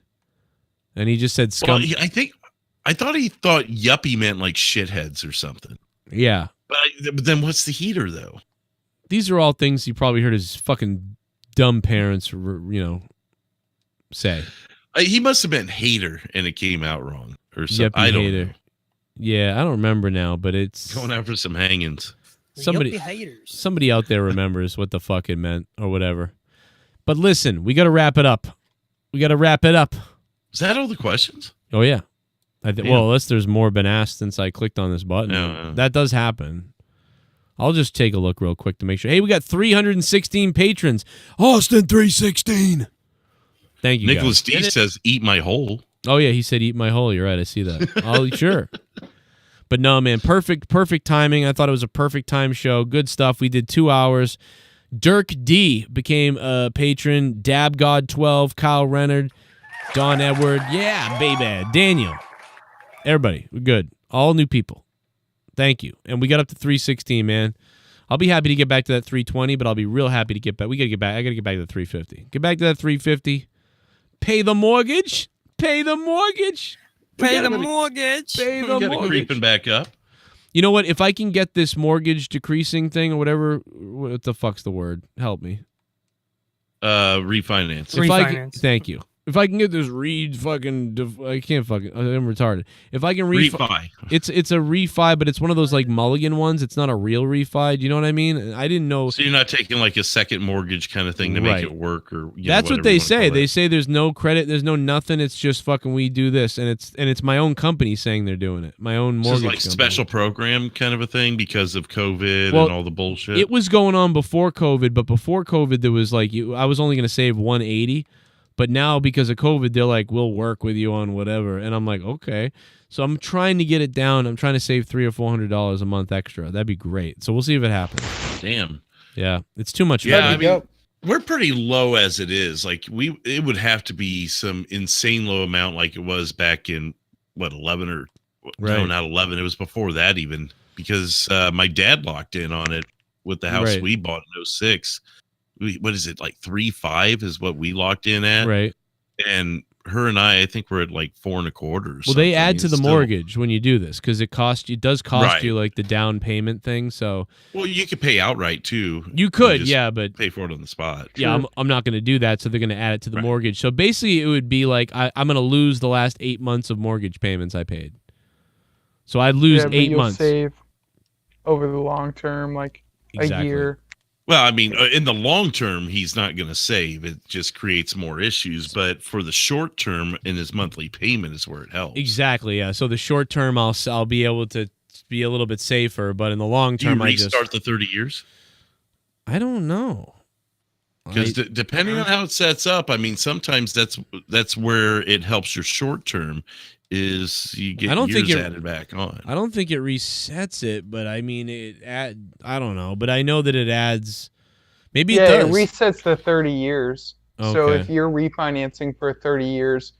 and he just said scum. Well, I thought he thought yuppie meant like shitheads or something. Yeah. But then what's the heater, though? These are all things you probably heard his fucking dumb parents, say. He must have been hater, and it came out wrong. Or something. I don't know. Yeah, I don't remember now, but it's... Going out for some hangings. Somebody out there remembers what the fuck it meant, or whatever. But listen, we got to wrap it up. Is that all the questions? Oh, yeah. Well, unless there's more been asked since I clicked on this button. No. That does happen. I'll just take a look real quick to make sure. Hey, we got 316 patrons. Austin 316. Thank you, Nicholas guys. D says, eat my hole. Oh, yeah, he said eat my hole. You're right. I see that. Oh, sure. But no, man, perfect timing. I thought it was a perfect time show. Good stuff. We did 2 hours. Dirk D became a patron. DabGod12, Kyle Renard, Don Edward. Yeah, baby. Daniel. Everybody, we're good. All new people. Thank you. And we got up to 316, man. I'll be happy to get back to that 320, but I'll be real happy to get back. We got to get back. I got to get back to the 350. Get back to that 350. Pay the mortgage. Pay the mortgage. Pay the mortgage. Pay the mortgage. Creeping back up. You know what? If I can get this mortgage decreasing thing or whatever, what the fuck's the word? Help me. Refinance. Thank you. If I can get this I can't fucking. I'm retarded. If I can refi, it's a refi, but it's one of those like mulligan ones. It's not a real refi. Do you know what I mean? I didn't know. So you're not taking like a second mortgage kind of thing to make it work, or that's what they say. They say there's no credit, there's no nothing. It's just fucking we do this, and it's my own company saying they're doing it. My own mortgage. So it's like special program kind of a thing because of COVID and all the bullshit. It was going on before COVID, but before COVID there was like I was only going to save 180. But now because of COVID, they're like, we'll work with you on whatever. And I'm like, okay. So I'm trying to get it down. I'm trying to save $300 or $400 a month extra. That'd be great. So we'll see if it happens. Damn. Yeah, it's too much. Yeah, money. I mean, we're pretty low as it is. Like it would have to be some insane low amount, like it was back in 11 or no, not 11. It was before that even, because my dad locked in on it with the house we bought in 06. What is it, like 3.5 is what we locked in at, right? And her and I think we're at like 4.25. Well, they add to the mortgage when you do this because it does cost you like the down payment thing. So, well, you could pay outright too. You could, yeah, but pay for it on the spot. Yeah, I'm not going to do that. So they're going to add it to the mortgage. So basically, it would be like I'm going to lose the last 8 months of mortgage payments I paid. So I'd lose 8 months. Save over the long term, like a year. Well, I mean, in the long term, he's not going to save. It just creates more issues. But for the short term, in his monthly payment is where it helps. Exactly, yeah. So the short term, I'll be able to be a little bit safer. But in the long term, Do you restart the 30 years? I don't know. Because depending on how it sets up, I mean, sometimes that's where it helps your short term. Is you get years added back on. I don't think it resets it, but I mean I don't know, but I know that it adds. Maybe it does. It resets the 30 years. Okay. So if you're refinancing for 30 years,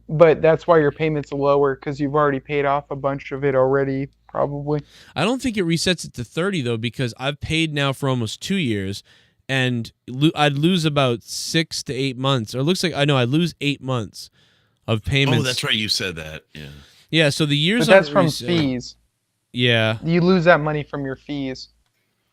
but that's why your payment's lower because you've already paid off a bunch of it already, probably. I don't think it resets it to 30 though, because I've paid now for almost 2 years, and I'd lose about 6 to 8 months, or it looks like I'd lose 8 months of payments. Oh, that's right. You said that. Yeah. Yeah. So the years. But that's from fees. Yeah. You lose that money from your fees.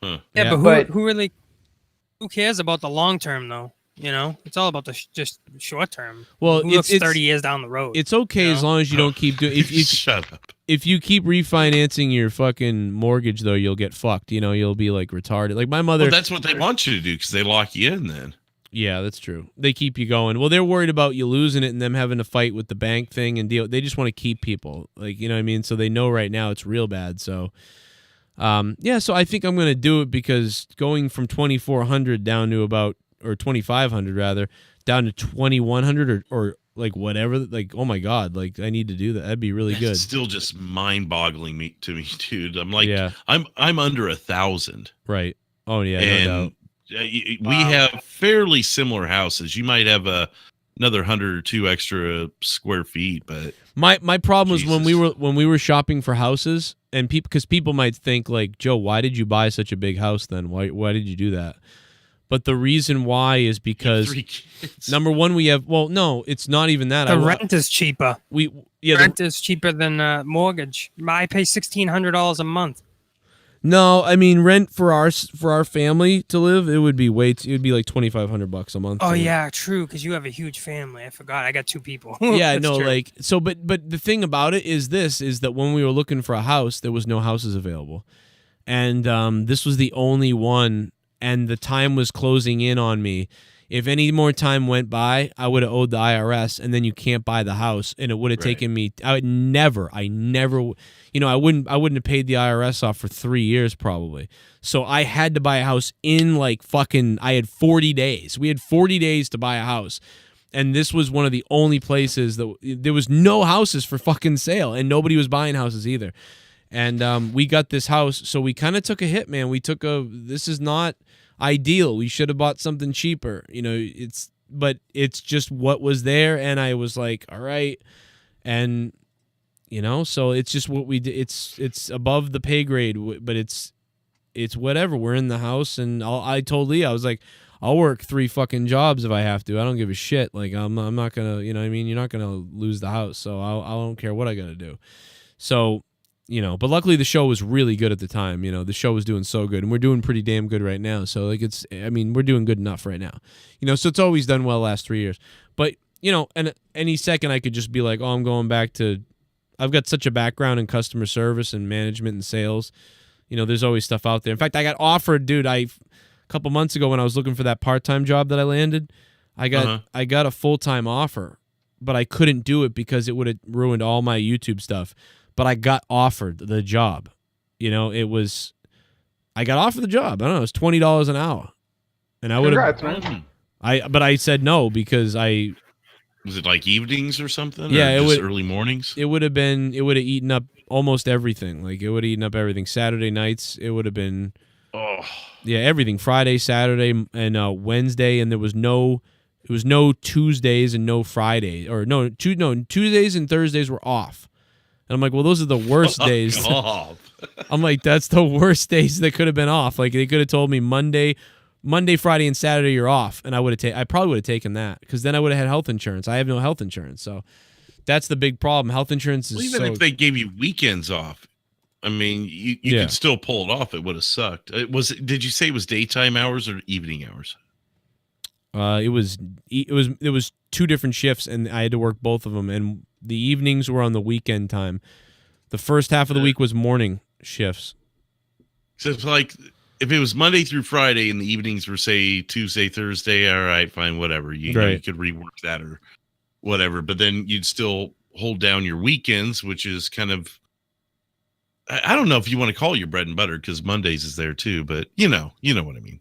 Huh. Yeah, but who cares about the long term though? You know, it's all about the just short term. Well, who looks 30 years down the road. It's okay as long as you don't keep doing. Shut up. If you keep refinancing your fucking mortgage, though, you'll get fucked. You know, you'll be like retarded. Like my mother. Well, that's what they want you to do because they lock you in then. Yeah, that's true. They keep you going. Well, they're worried about you losing it and them having to fight with the bank thing and deal. They just want to keep people, like, you know what I mean? So they know right now it's real bad. So, yeah, so I think I'm going to do it because going from 2,400 down to about, or 2,500 rather, down to 2,100 or like whatever, like, oh my God, like I need to do that. That'd be really good. It's still just mind-boggling to me, dude. I'm like, I'm under 1,000. Right. Oh yeah, and no doubt. We have fairly similar houses. You might have another 100 or 2 extra square feet, but my problem was when we were shopping for houses, and because people might think like, Joe, why did you buy such a big house then? Why did you do that? But the reason why is because 3 kids. Number one, we have no, it's not even that. The rent is cheaper. Rent is cheaper than mortgage. I pay $1,600 a month. No, I mean rent for our family to live, it would be it would be like $2,500 a month. Oh yeah, true. Because you have a huge family. I forgot. I got 2 people. Yeah, no, true. like so. But the thing about it is that when we were looking for a house, there was no houses available, and this was the only one, and the time was closing in on me. If any more time went by, I would have owed the IRS, and then you can't buy the house, and it would have taken me. I never, you know, I wouldn't have paid the IRS off for 3 years probably. So I had to buy a house in like fucking. I had 40 days. We had 40 days to buy a house, and this was one of the only places that there was no houses for fucking sale, and nobody was buying houses either. And we got this house, so we kind of took a hit, man. This is not ideal. We should have bought something cheaper, you know. But it's just what was there, and I was like, all right, and you know, so it's just what we did. It's above the pay grade, but it's whatever. We're in the house, and I told Lee, I was like, I'll work 3 fucking jobs if I have to. I don't give a shit. Like I'm not gonna, you know what I mean? You're not gonna lose the house, so I don't care what I gotta do. So. You know, but luckily the show was really good at the time. You know, the show was doing so good, and we're doing pretty damn good right now. So, like, we're doing good enough right now. You know, so it's always done well the last 3 years. But, you know, and any second I could just be like, oh, I'm going back to, I've got such a background in customer service and management and sales. You know, there's always stuff out there. In fact, I got offered, dude, a couple months ago when I was looking for that part-time job that I landed, I got a full-time offer, but I couldn't do it because it would have ruined all my YouTube stuff. But I got offered the job. You know, I got offered the job. I don't know, it was $20 an hour. And I would have, but I said no because I Was it like evenings or something? Yeah, or it just would early mornings. It would have eaten up almost everything. Like it would have eaten up everything. Saturday nights, it would have been. Oh. Yeah, everything. Friday, Saturday, and Wednesday, and it was no Tuesdays and no Friday, or Tuesdays and Thursdays were off. And I'm like, well, those are the worst days. I'm like, that's the worst days that could have been off. Like they could have told me Monday, Friday, and Saturday you're off, and I probably would have taken that because then I would have had health insurance. I have no health insurance, so that's the big problem. Health insurance is even if they gave you weekends off. I mean, you could still pull it off. It would have sucked. Did you say it was daytime hours or evening hours? It was 2 different shifts, and I had to work both of them. And the evenings were on the weekend time. The first half of the week was morning shifts. So it's like if it was Monday through Friday, and the evenings were say Tuesday, Thursday. All right, fine, whatever. You know, you could rework that or whatever. But then you'd still hold down your weekends, which is kind of. I don't know if you want to call it your bread and butter because Mondays is there too, but you know what I mean.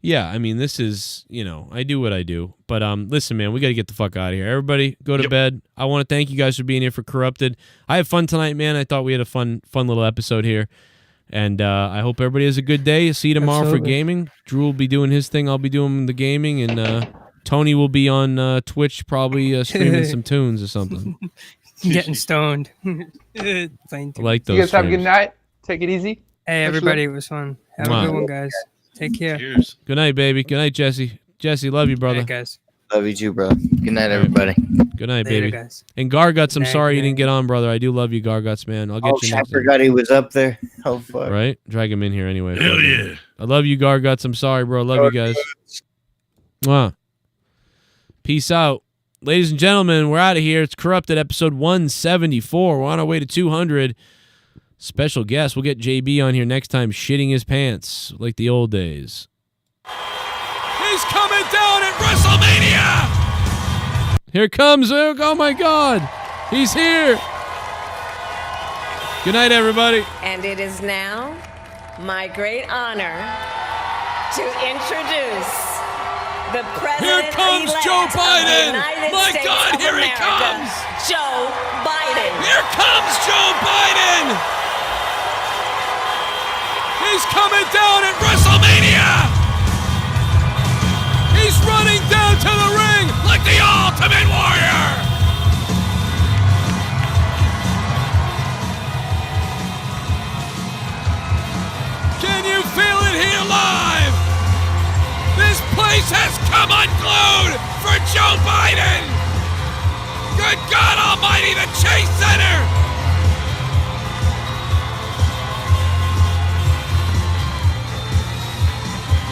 Yeah, I mean, this is, I do what I do. But listen, man, we got to get the fuck out of here. Everybody, go to bed. I want to thank you guys for being here for Corrupted. I had fun tonight, man. I thought we had a fun little episode here. And I hope everybody has a good day. See you tomorrow for gaming. Drew will be doing his thing. I'll be doing the gaming. And Tony will be on Twitch probably streaming some tunes or something. Getting stoned. I like those. You guys have a good night. Take it easy. Hey, everybody. It was fun. Have a good one, guys. Take care. Cheers. Good night, baby. Good night, Jesse. Jesse, love you, brother. Hey, guys. Love you too, bro. Good night, everybody. Good night, Later, baby. guys. And Garguts, I'm sorry you didn't get on, brother. I do love you, Garguts, man. I'll get you I next time. forgot he was up there. Oh, fuck. Right? Drag him in here anyway. Hell yeah. I love you, Garguts. I'm sorry, bro. I love you guys. Mwah. Peace out. Ladies and gentlemen, we're out of here. It's Corrupted, episode 174. We're on our way to 200. Special guest. We'll get JB on here next time, shitting his pants like the old days. He's coming down at WrestleMania! Here comes Zook. Oh, my God. He's here. Good night, everybody. And it is now my great honor to introduce the president-elect Joe Biden. of the United My States God, of here he America, comes. Joe Biden. Here comes Joe Biden! He's coming down at WrestleMania! He's running down to the ring like the Ultimate Warrior! Can you feel it here live? This place has come unglued for Joe Biden! Good God Almighty, the Chase Center!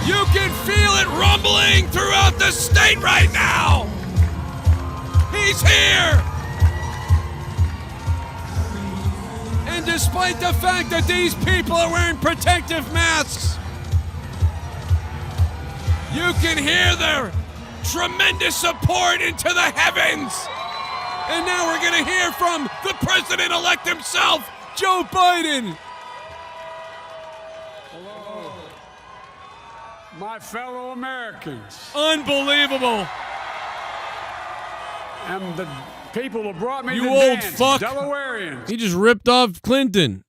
You can feel it rumbling throughout the state right now! He's here! And despite the fact that these people are wearing protective masks, you can hear their tremendous support into the heavens! And now we're gonna hear from the president-elect himself, Joe Biden! Hello, my fellow Americans. Unbelievable! And the people who brought me You to old dance, fuck. Delawareans. He just ripped off Clinton.